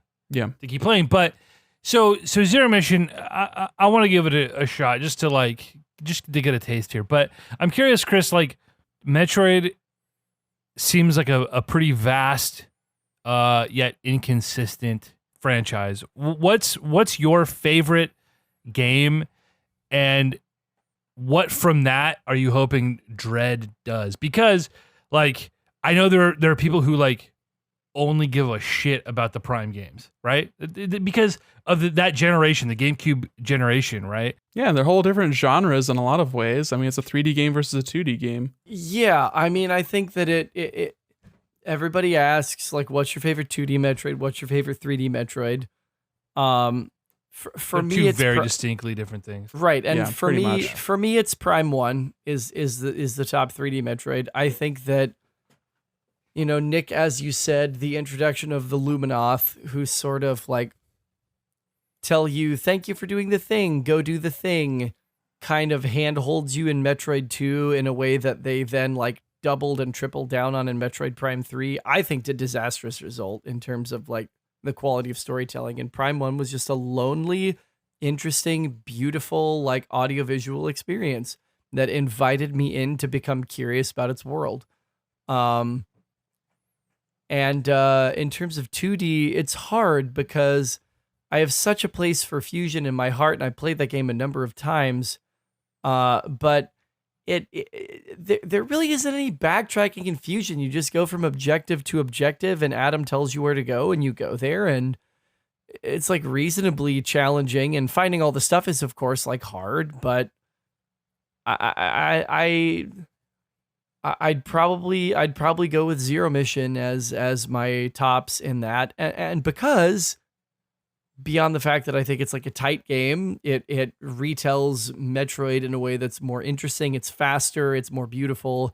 keep playing. But so Zero Mission, I want to give it a shot just to get a taste here. But I'm curious, Chris, like Metroid seems like a pretty vast yet inconsistent franchise. What's your favorite game, and what from that are you hoping Dread does? Because like I know there are people who like only give a shit about the Prime games, right? Because of that generation, the GameCube generation, right? Yeah, they're whole different genres in a lot of ways. I mean, it's a 3D game versus a 2D game. yeah, I mean, I think that it everybody asks like, what's your favorite 2D Metroid? What's your favorite 3D Metroid? For They're me, two it's very distinctly different things. right, and Yeah, pretty much. for me, it's Prime 1 is the top 3D Metroid. I think that, Nick, as you said, the introduction of the Luminoth, who sort of like tell you, thank you for doing the thing, go do the thing, kind of handholds you in Metroid 2 in a way that they then like doubled and tripled down on in Metroid Prime 3, I think did disastrous result in terms of like the quality of storytelling. And Prime 1 was just a lonely, interesting, beautiful, like audiovisual experience that invited me in to become curious about its world. And in terms of 2D, it's hard because I have such a place for Fusion in my heart, and I played that game a number of times. But there really isn't any backtracking in Fusion. You just go from objective to objective, and Adam tells you where to go, and you go there, and it's like reasonably challenging. And finding all the stuff is, of course, like hard. But I'd probably go with Zero Mission as my tops in that, and because beyond the fact that I think it's like a tight game, it retells Metroid in a way that's more interesting. It's faster, it's more beautiful,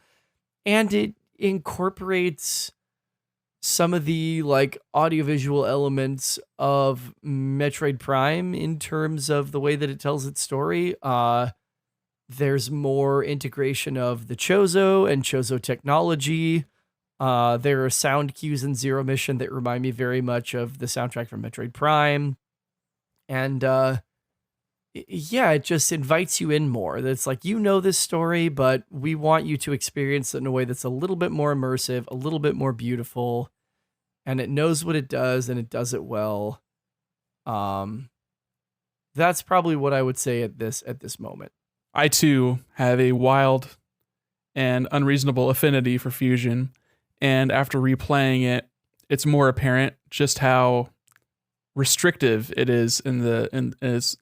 and it incorporates some of the like audiovisual elements of Metroid Prime in terms of the way that it tells its story. There's more integration of the Chozo and Chozo technology. There are sound cues in Zero Mission that remind me very much of the soundtrack from Metroid Prime. And yeah, it just invites you in more. That's like, this story, but we want you to experience it in a way that's a little bit more immersive, a little bit more beautiful, and it knows what it does, and it does it well. That's probably what I would say at this moment. I too have a wild and unreasonable affinity for Fusion, and after replaying it, it's more apparent just how restrictive it is and is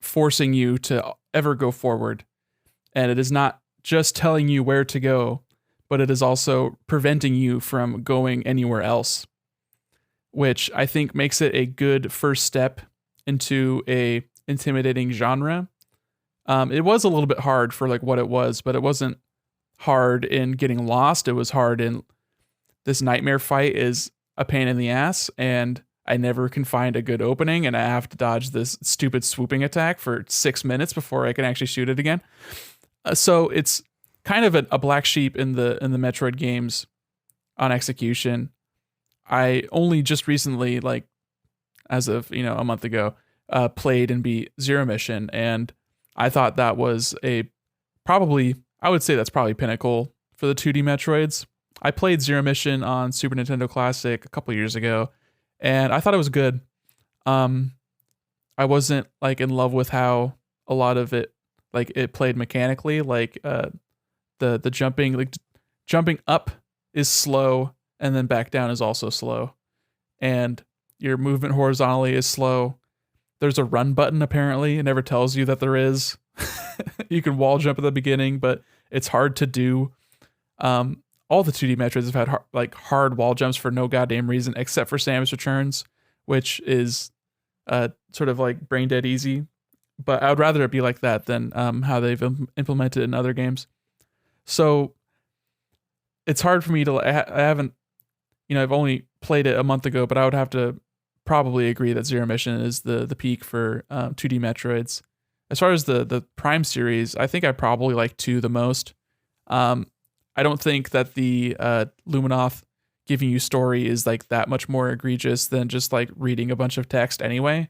forcing you to ever go forward. And it is not just telling you where to go, but it is also preventing you from going anywhere else, which I think makes it a good first step into a intimidating genre. It was a little bit hard for like what it was, but it wasn't hard in getting lost. It was hard in this nightmare fight is a pain in the ass, and I never can find a good opening, and I have to dodge this stupid swooping attack for 6 minutes before I can actually shoot it again. So it's kind of a black sheep in the Metroid games on execution. I only just recently, like as of a month ago, played and beat Zero Mission, and I thought that was I would say that's probably pinnacle for the 2D Metroids. I played Zero Mission on Super Nintendo Classic a couple years ago, and I thought it was good. I wasn't like in love with how a lot of it, like it played mechanically, like the jumping, like jumping up is slow, and then back down is also slow, and your movement horizontally is slow. There's a run button, apparently. It never tells you that there is. You can wall jump at the beginning, but it's hard to do. all the 2D Metroids have had hard wall jumps for no goddamn reason, except for Samus Returns, which is sort of like brain dead easy. But I would rather it be like that than how they've implemented in other games. So it's hard for me to. I haven't, I've only played it a month ago, but I would have to probably agree that Zero Mission is the peak for 2D Metroids. As far as the Prime series, I think I probably like 2 the most. I don't think that the Luminoth giving you story is like that much more egregious than just like reading a bunch of text anyway.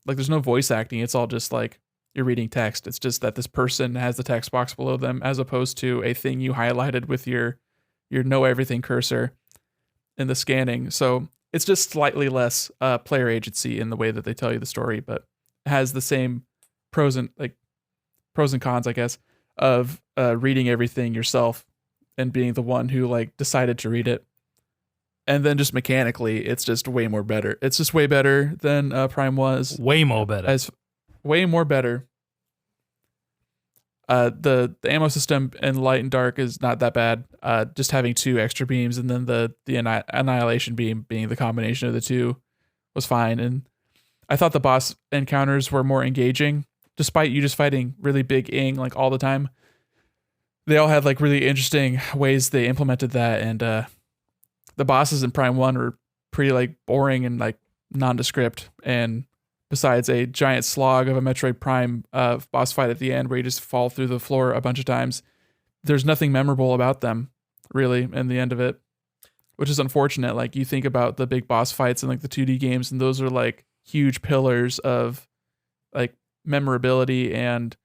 Like there's no voice acting. It's all just like you're reading text. It's just that this person has the text box below them as opposed to a thing you highlighted with your know everything cursor in the scanning. So it's just slightly less player agency in the way that they tell you the story, but it has the same pros and cons, I guess, of reading everything yourself and being the one who like decided to read it. And then just mechanically, it's just way more better. It's just way better than Prime was. Way more better. As way more better. The ammo system in Light and Dark is not that bad. Just having 2 extra beams and then the Annihilation beam being the combination of the 2 was fine. And I thought the boss encounters were more engaging, despite you just fighting really big ing like all the time. They all had like really interesting ways they implemented that, and the bosses in Prime 1 were pretty like boring and like nondescript, and besides a giant slog of a Metroid Prime boss fight at the end where you just fall through the floor a bunch of times, there's nothing memorable about them really in the end of it, which is unfortunate. Like you think about the big boss fights in like the 2D games, and those are like huge pillars of like memorability, and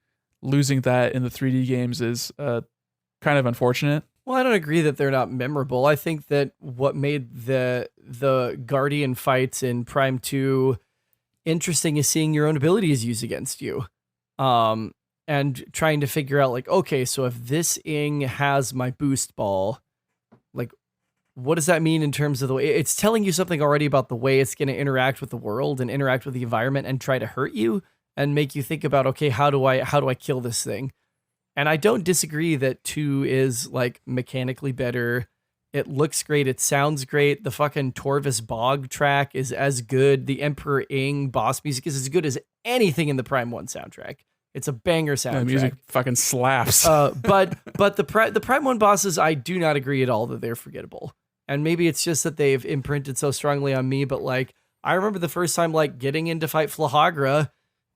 losing that in the 3D games is kind of unfortunate. Well, I don't agree that they're not memorable. I think that what made the Guardian fights in Prime 2 interesting is seeing your own abilities used against you. And trying to figure out like, okay, so if this ing has my boost ball, like what does that mean in terms of the way it's telling you something already about the way it's going to interact with the world and interact with the environment and try to hurt you and make you think about, okay, how do I kill this thing? And I don't disagree that 2 is like mechanically better. It looks great. It sounds great. The fucking Torvis Bog track is as good. The Emperor Ing boss music is as good as anything in the Prime 1 soundtrack. It's a banger soundtrack. The music fucking slaps. But the Prime 1 bosses, I do not agree at all that they're forgettable. And maybe it's just that they've imprinted so strongly on me, but like I remember the first time like getting in to fight Flahagra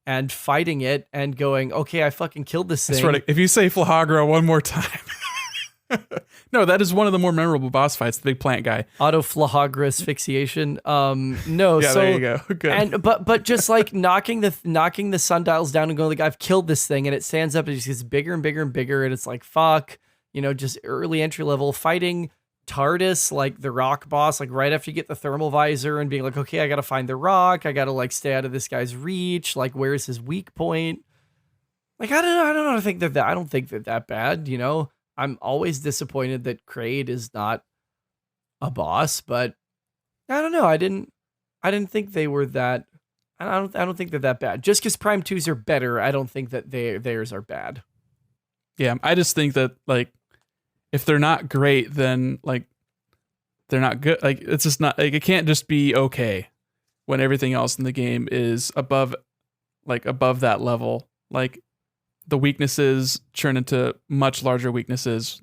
and fighting it and going, okay, I fucking killed this thing. Right. If you say Flahagra one more time. No, that is one of the more memorable boss fights, the big plant guy. Auto Flahagra asphyxiation. No, yeah, so there you go. Good. And but just like knocking the sundials down and going like I've killed this thing, and it stands up and it just gets bigger and bigger and bigger, and it's like fuck, just early entry level fighting TARDIS, like the rock boss, like right after you get the thermal visor and being like, okay, I gotta find the rock, I gotta like stay out of this guy's reach, like where's his weak point? Like I don't think that bad, I'm always disappointed that Kraid is not a boss, but I don't know. I didn't think they were that. I don't think they're that bad. Just because Prime 2s are better, I don't think that theirs are bad. Yeah, I just think that like if they're not great, then like they're not good. Like it's just not like it can't just be okay when everything else in the game is above that level. Like the weaknesses turn into much larger weaknesses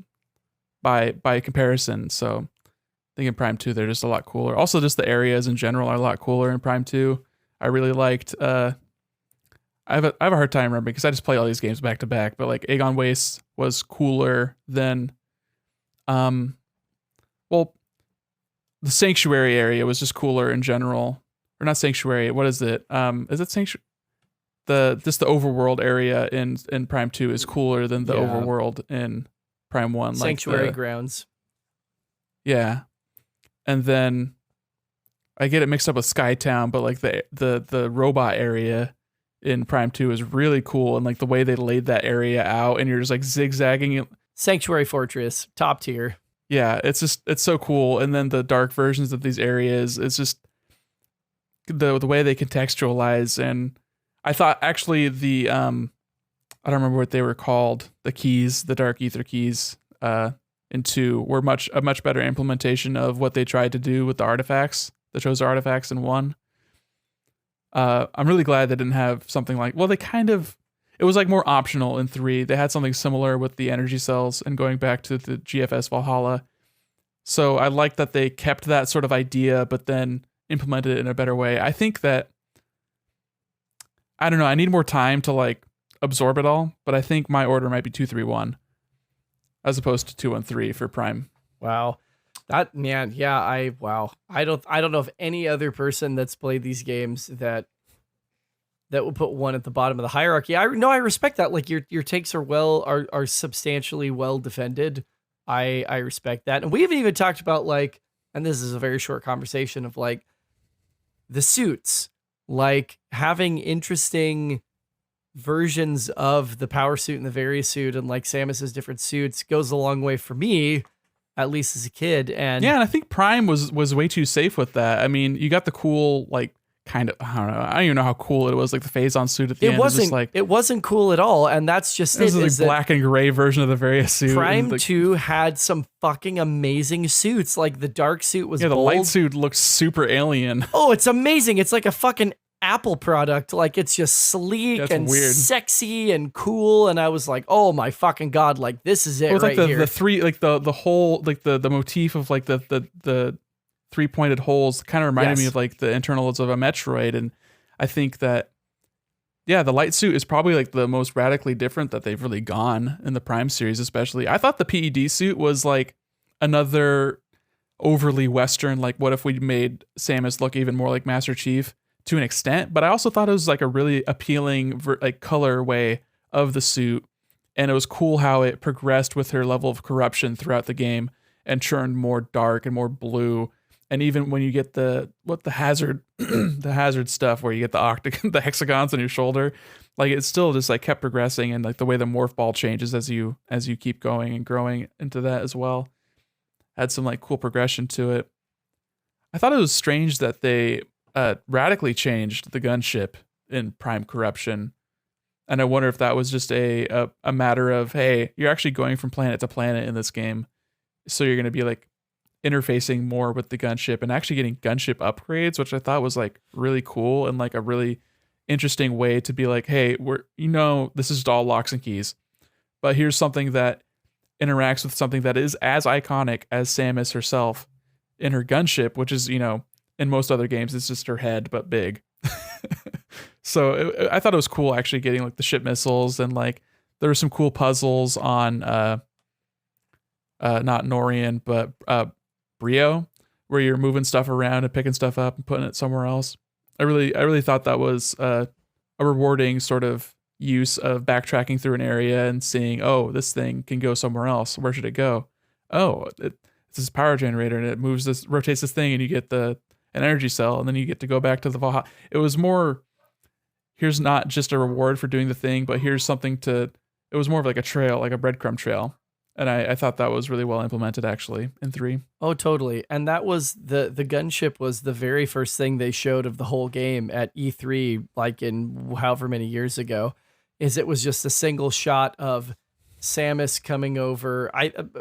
by comparison. So I think in Prime 2 they're just a lot cooler. Also, just the areas in general are a lot cooler in Prime 2. I really liked. I have a hard time remembering because I just play all these games back to back. But like Aegon Waste was cooler than, well, the Sanctuary area was just cooler in general. Or not Sanctuary. What is it? Is it Sanctuary? The overworld area in Prime 2 is cooler than the overworld in Prime 1. Sanctuary Grounds. Yeah. And then I get it mixed up with Skytown, but like the robot area in Prime 2 is really cool, and like the way they laid that area out and you're just like zigzagging. Sanctuary Fortress, top tier. Yeah, it's so cool. And then the dark versions of these areas, it's just the way they contextualize. And I thought actually the I don't remember what they were called, the keys, the Dark Ether keys, in 2 were a much better implementation of what they tried to do with the artifacts, the Chosen artifacts in 1. I'm really glad they didn't have something like, well, it was like more optional in 3. They had something similar with the energy cells and going back to the GFS Valhalla. So I like that they kept that sort of idea, but then implemented it in a better way. I think that, I don't know, I need more time to like absorb it all, but I think my order might be 2, 3, 1 as opposed to 2 and 3 for Prime. Wow. That, man, yeah, wow. I don't know of any other person that's played these games that would put 1 at the bottom of the hierarchy. I respect that. Like your takes are substantially well defended. I respect that. And we haven't even talked about like, and this is a very short conversation of like the suits, like having interesting versions of the power suit and the various suit and like Samus's different suits goes a long way for me, at least as a kid. And yeah, and I think Prime was way too safe with that. I mean, you got the cool like kind of, I don't even know how cool it was, like the phase-on suit at the end. It wasn't cool at all, and that's just it. This is like black and gray version of the various suit. Prime 2 had some fucking amazing suits. Like the dark suit was the bold. light suit looks super alien. Oh, it's amazing. It's like a fucking Apple product. Like it's just sleek and weird. Sexy and cool. And I was like, oh my fucking God, like this is it. It was right like here. the 3, like the whole, like the motif of like the 3-pointed holes kind of reminded me of like the internals of a Metroid. And I think that, yeah, the light suit is probably like the most radically different that they've really gone in the Prime series, especially. I thought the PED suit was like another overly Western, like what if we made Samus look even more like Master Chief to an extent, but I also thought it was like a really appealing like color way of the suit. And it was cool how it progressed with her level of corruption throughout the game and turned more dark and more blue. And even when you get the hazard, the hazard stuff where you get the hexagons on your shoulder, like it still just like kept progressing, and like the way the morph ball changes as you keep going and growing into that as well, had some like cool progression to it. I thought it was strange that they radically changed the gunship in Prime Corruption, and I wonder if that was just a matter of, hey, you're actually going from planet to planet in this game, so you're going to be like interfacing more with the gunship and actually getting gunship upgrades, which I thought was like really cool and like a really interesting way to be like, hey, this is all locks and keys, but here's something that interacts with something that is as iconic as Samus herself in her gunship, which is, in most other games, it's just her head, but big. So I thought it was cool actually getting like the ship missiles, and like there were some cool puzzles on not Norian, but Brio, where you're moving stuff around and picking stuff up and putting it somewhere else. I really thought that was a rewarding sort of use of backtracking through an area and seeing, oh, this thing can go somewhere else. Where should it go? Oh, it's this power generator, and it rotates this thing, and you get an energy cell, and then you get to go back to the Valhalla. It was more, here's not just a reward for doing the thing, but here's something it was more of like a trail, like a breadcrumb trail. And I thought that was really well implemented actually in 3. Oh, totally. And that was the gunship was the very first thing they showed of the whole game at E3, like in however many years ago, is it was just a single shot of Samus coming over.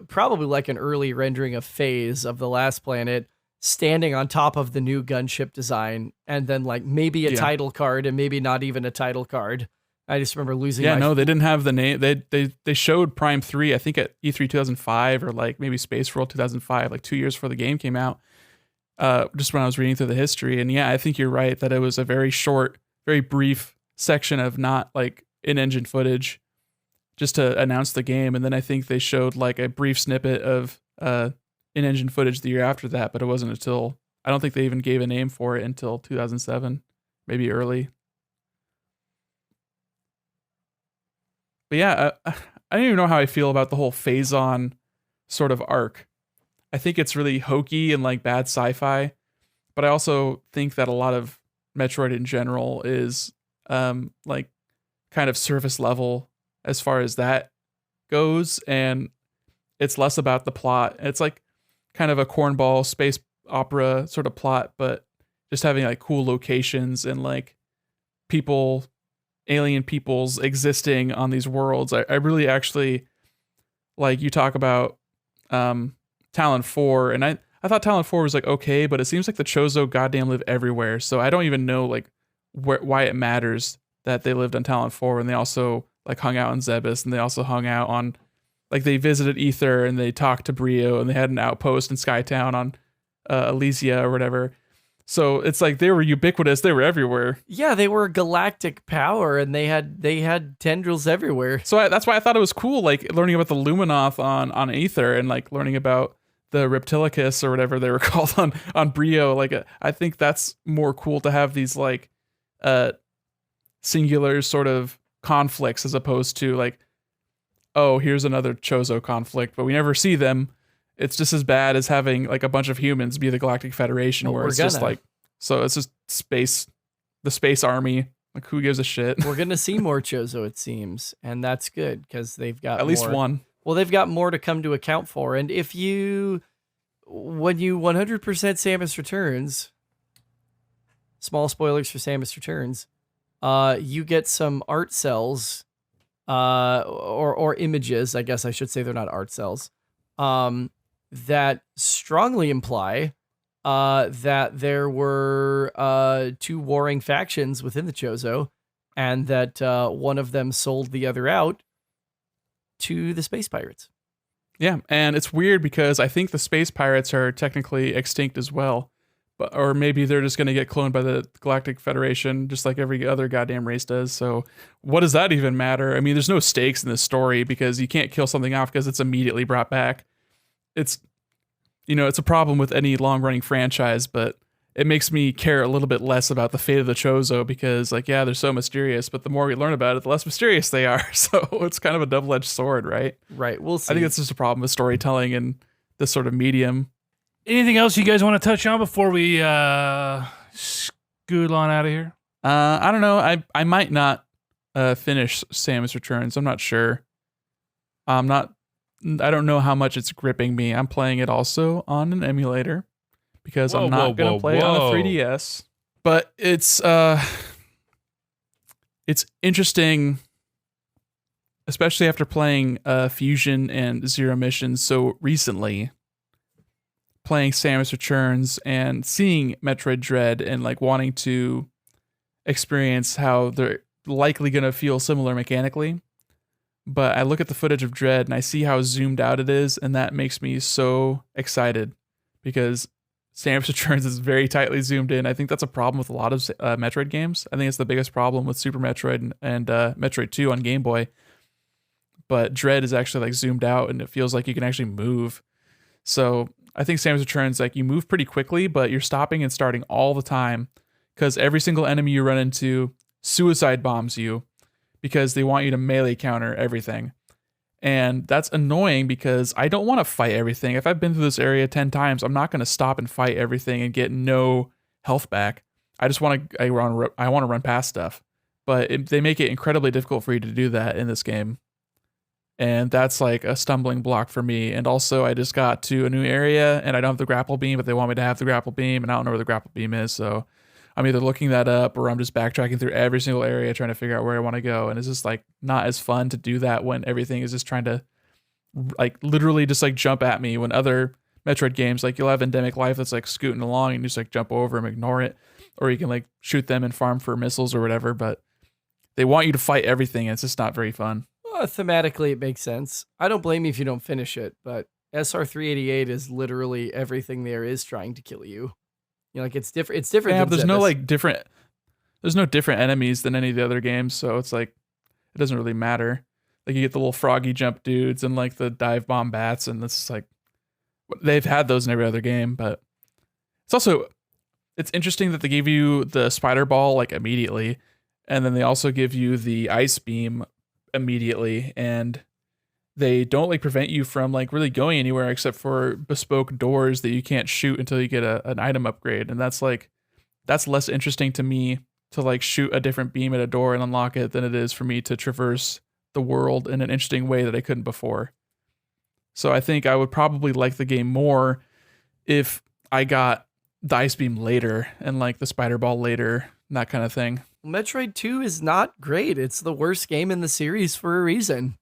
Probably like an early rendering of Phase of the last planet, standing on top of the new gunship design, and then like maybe a title card and maybe not even a title card. I just remember losing. Yeah, no, they didn't have the name. They showed Prime 3, I think at E3 2005 or like maybe Space World 2005, like 2 years before the game came out. Just when I was reading through the history, and yeah, I think you're right that it was a very short, very brief section of not like in-engine footage, just to announce the game, and then I think they showed like a brief snippet of in-engine footage the year after that, but it wasn't until, I don't think they even gave a name for it until 2007, maybe early. But yeah, I don't even know how I feel about the whole phase-on sort of arc. I think it's really hokey and like bad sci-fi, but I also think that a lot of Metroid in general is like kind of surface level as far as that goes, and it's less about the plot. It's like kind of a cornball space opera sort of plot, but just having like cool locations and like alien peoples existing on these worlds. I really actually, like, you talk about Talon 4, and I thought Talon 4 was like okay, but it seems like the Chozo goddamn live everywhere, so I don't even know like why it matters that they lived on Talon 4, and they also like hung out on Zebes, and they also hung out on like they visited Ether, and they talked to Brio, and they had an outpost in Skytown on Elysia or whatever. So it's like they were ubiquitous, they were everywhere. Yeah, they were a galactic power, and they had tendrils everywhere. So that's why I thought it was cool, like learning about the Luminoth on Aether, and like learning about the Reptilicus or whatever they were called on Brio. Like I think that's more cool to have these like singular sort of conflicts as opposed to like, oh, here's another Chozo conflict, but we never see them. It's just as bad as having like a bunch of humans be the Galactic Federation, Well, where it's just like, so it's just the space army. Like, who gives a shit? We're gonna see more Chozo, it seems, and that's good because they've got At least one. Well, they've got more to come to account for, and when you 100% Samus Returns, small spoilers for Samus Returns, you get some art cells, or images. I guess I should say they're not art cells. That strongly imply that there were two warring factions within the Chozo, and that one of them sold the other out to the space pirates. Yeah, and it's weird because I think the space pirates are technically extinct as well. But, or maybe they're just going to get cloned by the Galactic Federation, just like every other goddamn race does. So what does that even matter? I mean, there's no stakes in this story because you can't kill something off because it's immediately brought back. It's, it's a problem with any long-running franchise, but it makes me care a little bit less about the fate of the Chozo because, like, yeah, they're so mysterious, but the more we learn about it, the less mysterious they are. So it's kind of a double-edged sword, right? Right, we'll see. I think it's just a problem with storytelling and this sort of medium. Anything else you guys want to touch on before we scoot on out of here? I don't know. I might not finish Samus Returns. I'm not sure. I don't know how much it's gripping me. I'm playing it also on an emulator because I'm not going to play it on a 3DS. But it's interesting, especially after playing Fusion and Zero Mission so recently. Playing Samus Returns and seeing Metroid Dread and like wanting to experience how they're likely going to feel similar mechanically. But I look at the footage of Dread and I see how zoomed out it is, and that makes me so excited because Samus Returns is very tightly zoomed in. I think that's a problem with a lot of Metroid games. I think it's the biggest problem with Super Metroid and Metroid 2 on Game Boy. But Dread is actually like zoomed out and it feels like you can actually move. So I think Samus Returns, like, you move pretty quickly, but you're stopping and starting all the time because every single enemy you run into suicide bombs you because they want you to melee counter everything. And that's annoying because I don't want to fight everything. If I've been through this area 10 times, I'm not going to stop and fight everything and get no health back. I just want to run past stuff. But they make it incredibly difficult for you to do that in this game. And that's like a stumbling block for me. And also, I just got to a new area and I don't have the grapple beam, but they want me to have the grapple beam, and I don't know where the grapple beam is. So I'm either looking that up or I'm just backtracking through every single area trying to figure out where I want to go. And it's just like not as fun to do that when everything is just trying to like literally just like jump at me. When other Metroid games, like you'll have Endemic Life that's like scooting along and you just like jump over them, ignore it, or you can like shoot them and farm for missiles or whatever. But they want you to fight everything, and it's just not very fun. Thematically, it makes sense. I don't blame you if you don't finish it, but SR388 is literally everything there is trying to kill you. Like it's different. It's different. Yeah, than there's no Zebes. like different. There's no different enemies than any of the other games, so it's like it doesn't really matter. Like you get the little froggy jump dudes and like the dive bomb bats, and it's like they've had those in every other game. But it's interesting that they gave you the spider ball like immediately, and then they also give you the ice beam immediately, and they don't like prevent you from like really going anywhere except for bespoke doors that you can't shoot until you get an item upgrade. And that's less interesting to me to like shoot a different beam at a door and unlock it than it is for me to traverse the world in an interesting way that I couldn't before. So I think I would probably like the game more if I got the ice beam later and like the spider ball later, and that kind of thing. Metroid 2 is not great. It's the worst game in the series for a reason.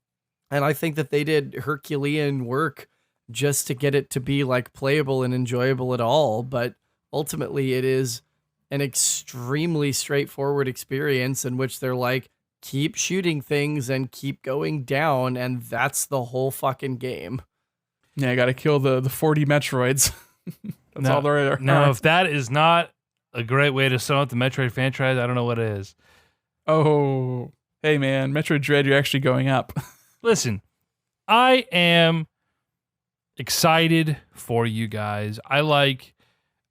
And I think that they did Herculean work just to get it to be like playable and enjoyable at all. But ultimately, it is an extremely straightforward experience in which they're like, keep shooting things and keep going down, and that's the whole fucking game. Yeah, I got to kill the 40 Metroids. That's all there are. Now, if that is not a great way to sum up the Metroid franchise, I don't know what is. Oh, hey man, Metroid Dread, you're actually going up. Listen, I am excited for you guys. Like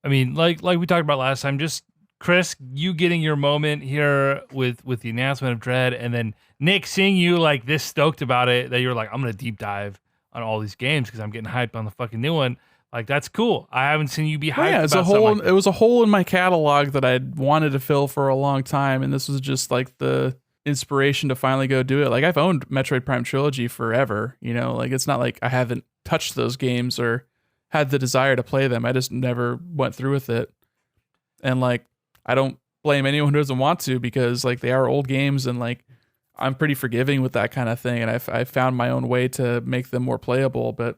we talked about last time, just Chris, you getting your moment here with the announcement of Dread, and then Nick seeing you like this stoked about it that you're like, I'm gonna deep dive on all these games because I'm getting hyped on the fucking new one. Like, that's cool. I haven't seen you be hyped. Yeah, it's about a hole. something like It was a hole in my catalog that I'd wanted to fill for a long time, and this was just like the inspiration to finally go do it. Like, I've owned Metroid Prime Trilogy forever, you know, like it's not like I haven't touched those games or had the desire to play them. I just never went through with it. And like, I don't blame anyone who doesn't want to, because like they are old games, and like I'm pretty forgiving with that kind of thing, and I've found my own way to make them more playable. But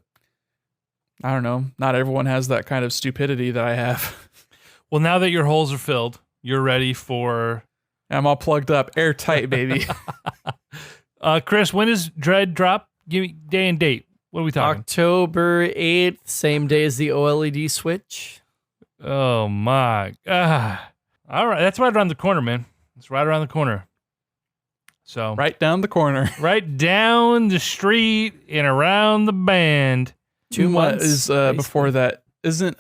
I don't know, not everyone has that kind of stupidity that I have. Well, now that your holes are filled, you're ready for... I'm all plugged up, airtight, baby. Chris, when does Dread drop? Give me day and date. What are we talking? October 8th, same day as the OLED Switch. Oh my. All right, that's right around the corner, man. It's right around the corner. So Right down the corner. right down the street and around the band. 2 months is before that? Isn't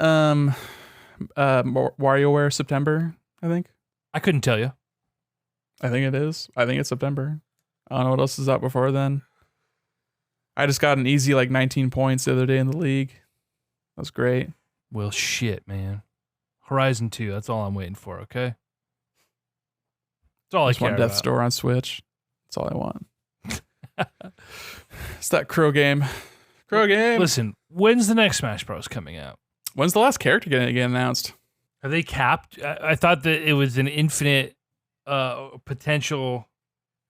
WarioWare September? I think. I couldn't tell you. I think it is. I think it's September. I don't know what else is out before then. I just got an easy like 19 points the other day in the league. That was great. Well, shit, man. Horizon 2. That's all I'm waiting for. Okay. That's all I Just care want Death's about. Door on Switch. That's all I want. It's that Crow game. Crow game. Listen, when's the next Smash Bros. Coming out? When's the last character going to get announced? Are they capped? I thought that it was an infinite potential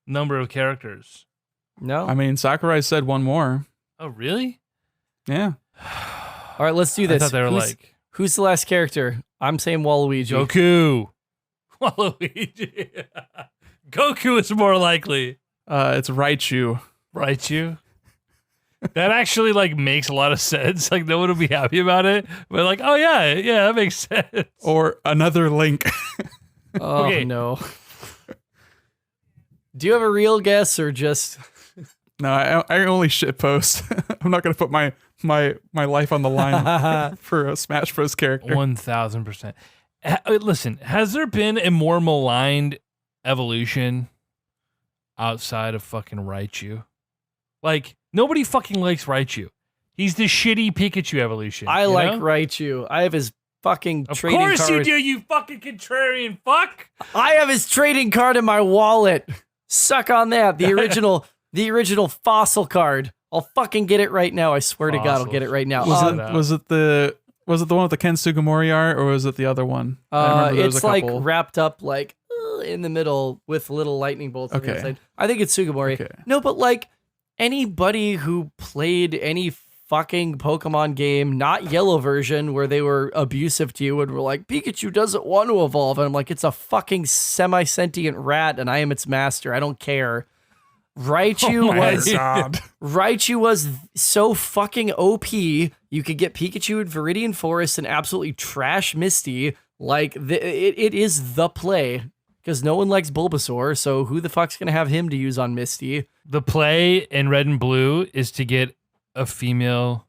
number of characters. No? I mean, Sakurai said one more. Oh, really? Yeah. All right, let's do this. I thought they were Who's the last character? I'm saying Waluigi. Goku. Waluigi. Goku is more likely. It's Raichu. Raichu. That actually like makes a lot of sense. Like no one will be happy about it, but like, oh yeah, that makes sense. Or another Link. Oh, Okay. no. Do you have a real guess or just... No, I only shit post. I'm not going to put my life on the line for a Smash Bros. Character. 1000%. Listen, has there been a more maligned evolution outside of fucking Raichu? Like, nobody fucking likes Raichu. He's the shitty Pikachu evolution. I you like know? Raichu. I have his fucking Of trading card. course you do, you fucking contrarian fuck. I have his trading card in my wallet. Suck on that. The original fossil card. I'll fucking get it right now. I swear to God, I'll get it right now. Was it the one with the Ken Sugimori art, or was it the other one? I remember there was it's a like couple. wrapped up like in the middle with little lightning bolts on the Okay. inside. I think it's Sugimori. Okay. No, but like anybody who played any fucking Pokemon game, not yellow version, where they were abusive to you and were like, Pikachu doesn't want to evolve. And I'm like, it's a fucking semi-sentient rat and I am its master. I don't care. Raichu was so fucking OP. You could get Pikachu in Viridian Forest and absolutely trash Misty. Like, it is the play. Because no one likes Bulbasaur, so who the fuck's going to have him to use on Misty? The play in Red and Blue is to get a female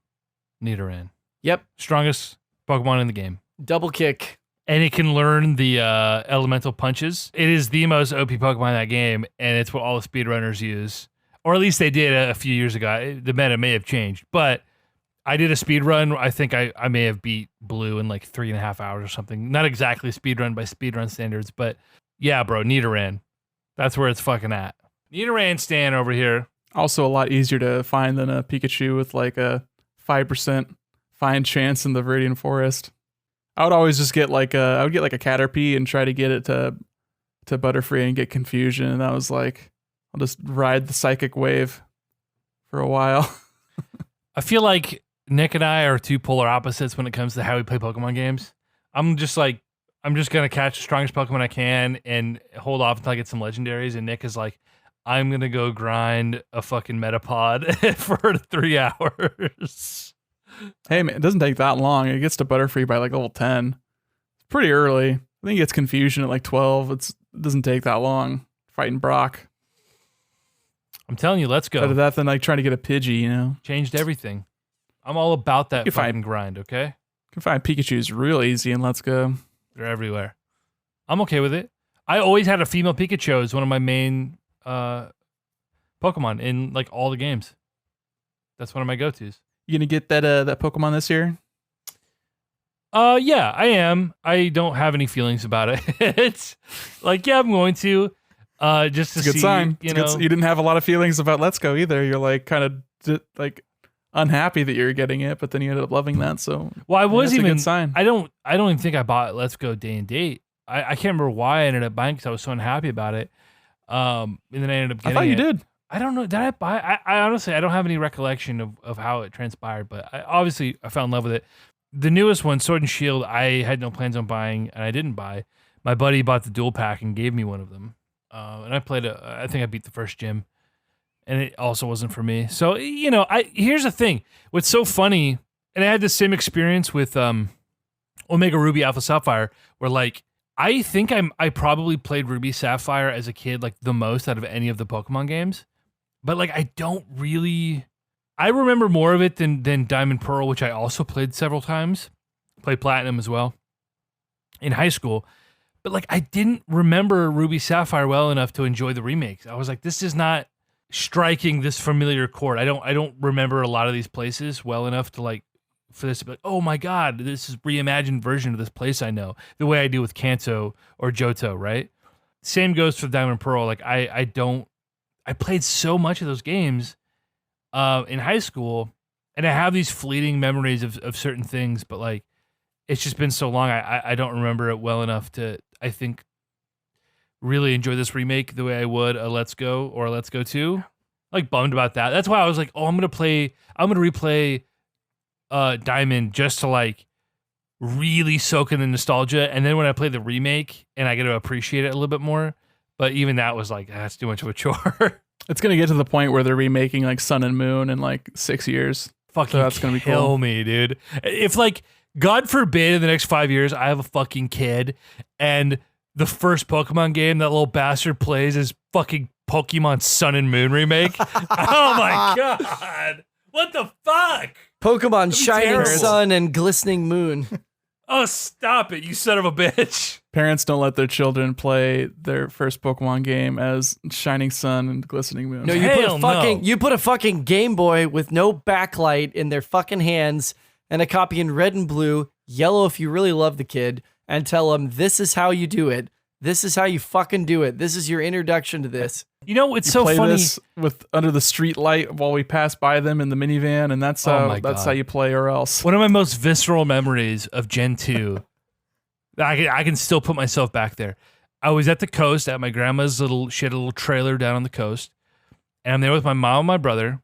Nidoran. Yep, Strongest Pokemon in the game. double kick. And it can learn the elemental punches. It is the most OP Pokemon in that game, and it's what all the speedrunners use. Or at least they did a few years ago. The meta may have changed. But I did a speedrun. I think I may have beat Blue in like 3.5 hours or something. Not exactly speedrun by speedrun standards, but yeah, bro, Nidoran. That's where it's fucking at. Nidoran stan over here. Also a lot easier to find than a Pikachu with like a 5% find chance in the Viridian Forest. I would always just get like a Caterpie and try to get it to Butterfree and get confusion. And I was like, I'll just ride the psychic wave for a while. I feel like Nick and I are two polar opposites when it comes to how we play Pokemon games. I'm just gonna catch the strongest Pokemon I can and hold off until I get some legendaries. And Nick is like, I'm gonna go grind a fucking Metapod for 3 hours. Hey man, it doesn't take that long. It gets to Butterfree by like level 10. It's pretty early. I think it gets Confusion at like 12. It doesn't take that long fighting Brock. I'm telling you, let's go. Better that than like trying to get a Pidgey, you know? Changed everything. I'm all about that You fucking find- grind, okay? You can find Pikachu's real easy and Let's Go. They're everywhere. I'm okay with it. I always had a female Pikachu as one of my main Pokemon in like all the games. That's one of my go-tos. You gonna get that Pokemon this year? Yeah, I am. I don't have any feelings about it. It's like, yeah, I'm going to. Just to It's a good see, sign. you It's a know. good, you didn't have a lot of feelings about Let's Go either. You're like kind of like unhappy that you're getting it, but then you ended up loving that. So Well, I was that's a even. good sign. I don't even think I bought Let's Go day and date. I can't remember why I ended up buying because I was so unhappy about it. And then I ended up I getting thought you it. did. I don't know. Did I buy? I honestly I don't have any recollection of how it transpired, but obviously I fell in love with it. The newest one, Sword and Shield, I had no plans on buying, and I didn't buy. My buddy bought the dual pack and gave me one of them, and I played. I think I beat the first gym, and it also wasn't for me. So here's the thing. What's so funny, and I had the same experience with Omega Ruby Alpha Sapphire, where like I think I probably played Ruby Sapphire as a kid like the most out of any of the Pokemon games. But like I don't really, I remember more of it than Diamond Pearl, which I also played several times, played Platinum as well in high school. But like I didn't remember Ruby Sapphire well enough to enjoy the remakes. I was like, this is not striking this familiar chord. I don't remember a lot of these places well enough to like for this to be like, oh my god, this is reimagined version of this place I know, the way I do with Kanto or Johto, right? Same goes for Diamond Pearl. Like I played so much of those games in high school, and I have these fleeting memories of certain things, but like it's just been so long, I don't remember it well enough to, I think, really enjoy this remake the way I would a Let's Go or a Let's Go 2. Like bummed about that. That's why I was like, oh, I'm gonna replay Diamond just to like really soak in the nostalgia, and then when I play the remake and I get to appreciate it a little bit more. But even that was like, that's too much of a chore. It's gonna get to the point where they're remaking like Sun and Moon in like 6 years. Fucking So that's gonna be kill cool. me, dude. If like, God forbid, in the next 5 years, I have a fucking kid, and the first Pokemon game that little bastard plays is fucking Pokemon Sun and Moon remake. Oh my god. What the fuck? Pokemon Shining terrible. Sun and Glistening Moon. Oh, stop it, you son of a bitch. Parents don't let their children play their first Pokemon game as Shining Sun and Glistening Moon. No, Hell no. you put a fucking Game Boy with no backlight in their fucking hands and a copy in red and blue, yellow if you really love the kid, and tell them this is how you do it. This is how you fucking do it. This is your introduction to this. You know, it's You so play funny. this with under the street light while we pass by them in the minivan, and that's Oh my that's God. how you play, or else. One of my most visceral memories of Gen 2, I can still put myself back there. I was at the coast at my grandma's she had a little trailer down on the coast, and I'm there with my mom and my brother,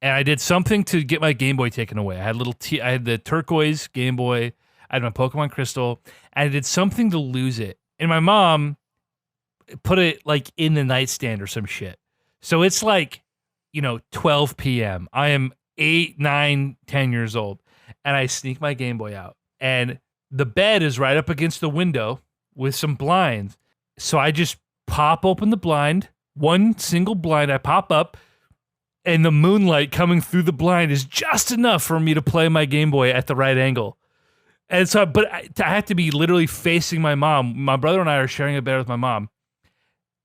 and I did something to get my Game Boy taken away. I had the turquoise Game Boy, I had my Pokemon Crystal, and I did something to lose it. And my mom put it like in the nightstand or some shit. So it's like, 12 p.m. I am 8, 9, 10 years old, and I sneak my Game Boy out, and the bed is right up against the window with some blinds. So I just pop open the blind, one single blind, I pop up, and the moonlight coming through the blind is just enough for me to play my Game Boy at the right angle. And so, but I have to be literally facing my mom. My brother and I are sharing a bed with my mom.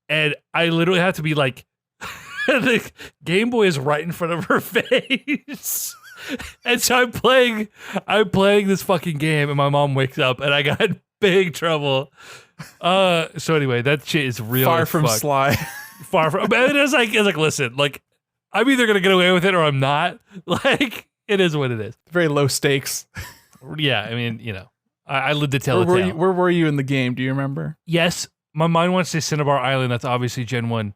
And I literally have to be like, the Game Boy is right in front of her face. And so I'm playing this fucking game, and my mom wakes up, and I got in big trouble. So anyway, that shit is real. Far as from fuck. sly. Far from. And it's like, listen, like, I'm either gonna get away with it or I'm not. Like, it is what it is. Very low stakes. Yeah, I mean, I lived to tell a tale. Where were you in the game? Do you remember? Yes, my mind wants to say Cinnabar Island. That's obviously Gen 1.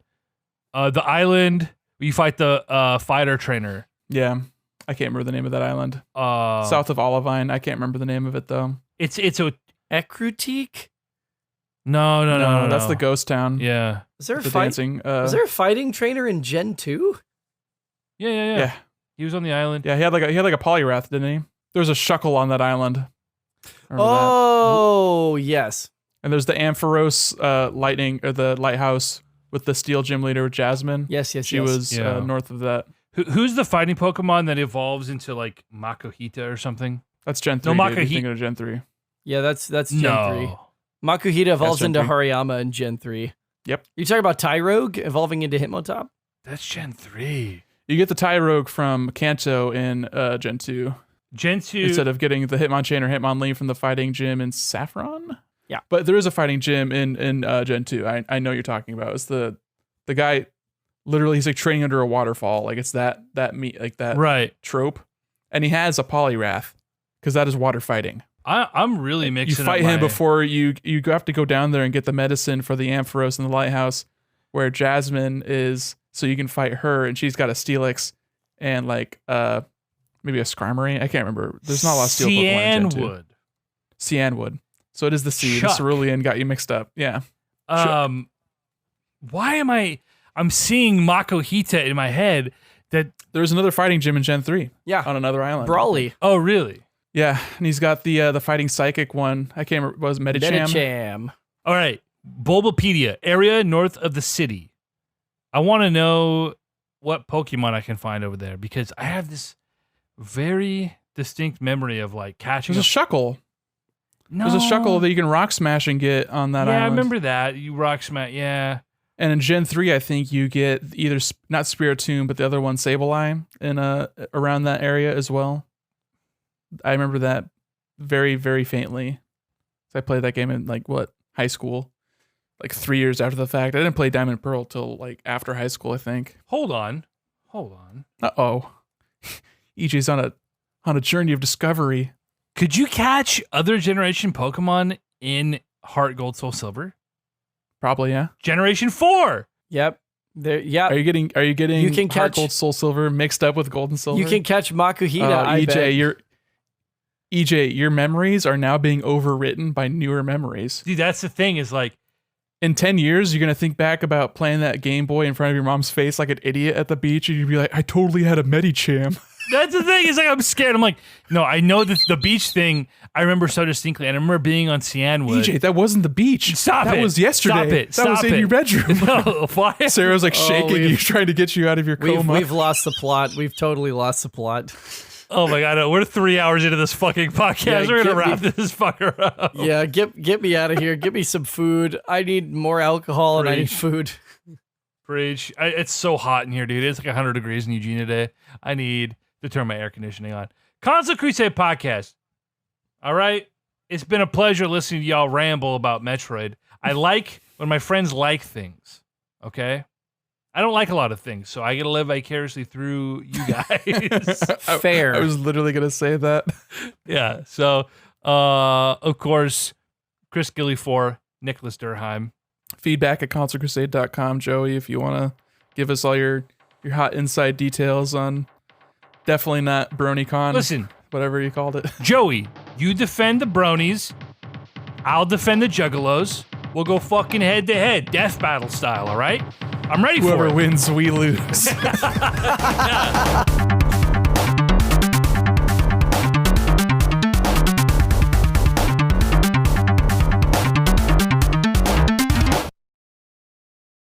The island where you fight the fighter trainer. Yeah. I can't remember the name of that island. South of Olivine. I can't remember the name of it though. It's a Ecrutique? no. That's the ghost town. Yeah. Is there a The fight? dancing. Was there a fighting trainer in Gen 2? Yeah. Yeah. He was on the island. Yeah, he had like a polyrath, didn't he? There was a shuckle on that island. Remember that? Oh, yes. And there's the Ampharos lightning or the lighthouse with the steel gym leader Jasmine. Yes. She was Yeah. north of that. Who's the fighting Pokemon that evolves into like Makuhita or something? That's Gen 3. No, dude. You're thinking of Gen 3. Yeah, that's Gen 3. No. Makuhita evolves Gen into 3. Hariyama in Gen 3. Yep. You talking about Tyrogue evolving into Hitmontop? That's Gen 3. You get the Tyrogue from Kanto in Gen 2 Gen 2. instead of getting the Hitmonchan or Hitmonlee from the fighting gym in Saffron. Yeah. But there is a fighting gym in Gen 2. I know what you're talking about. It's the guy literally he's like training under a waterfall. Like it's that right. trope. And he has a Polyrath because that is water fighting. I'm really You mixing fight up him my- before you have to go down there and get the medicine for the Ampharos in the lighthouse where Jasmine is, so you can fight her, and she's got a Steelix and like maybe a Skarmory. I can't remember. There's not a lot of steel Pokemon in Gen 2. Cianwood. Cianwood. So it is the C. The Chuck. Cerulean got you mixed up. Yeah. Why am I'm seeing Makuhita in my head that There's another fighting gym in Gen 3 Yeah. on another island. Brawly. oh really? Yeah, and he's got the fighting psychic one. I can't remember. Was it Medicham? Medicham. All right. Bulbapedia, area north of the city. I want to know what Pokemon I can find over there because I have this very distinct memory of like catching There's a Shuckle. No. There's a Shuckle that you can rock smash and get on that yeah, island. I remember that. You rock smash. Yeah. And in Gen 3, I think you get either not Spiritomb, but the other one, Sableye, in around that area as well. I remember that very, very faintly. I played that game in high school, like 3 years after the fact. I didn't play Diamond and Pearl till like after high school, I think. Hold on. Uh-oh. EJ's on a journey of discovery. Could you catch other generation Pokemon in Heart Gold Soul Silver? Probably, yeah. Generation 4. Yep. There. Yeah. Are you getting You can Heart catch- Gold Soul Silver mixed up with Gold and Silver? You can catch Makuhita. I bet. EJ, your memories are now being overwritten by newer memories. Dude, that's the thing is like, In 10 years, you're going to think back about playing that Game Boy in front of your mom's face like an idiot at the beach, and you'd be like, I totally had a Medicham. that's the thing is like, I'm scared. I'm like, no, I know that the beach thing, I remember so distinctly. And I remember being on Cianwood. EJ, that wasn't the beach. Stop that it. was yesterday. Stop That was Stop in it. your bedroom. No, why? Sarah's like Oh, shaking you, trying to get you out of your coma. We've lost the plot. We've totally lost the plot. Oh my God, no, we're 3 hours into this fucking podcast. Yeah, We're going to get wrap this fucker up. Yeah, get me out of here. Get me some food. I need more alcohol and I need Preach. food. Preach. It's so hot in here, dude. It's like 100 degrees in Eugene today. I need to turn my air conditioning on. Console Crusade Podcast. All right? It's been a pleasure listening to y'all ramble about Metroid. I like when my friends like things, okay? I don't like a lot of things, so I get to live vicariously through you guys. Fair. I was literally going to say that. Yeah, so, of course, Chris Gilly for Nicholas Durheim. Feedback at consolecrusade.com, Joey, if you want to give us all your hot inside details on definitely not BronyCon. Listen, Whatever you called it. Joey, you defend the bronies. I'll defend the juggalos. We'll go fucking head to head, death battle style, all right? I'm ready for Whoever it. wins, we lose.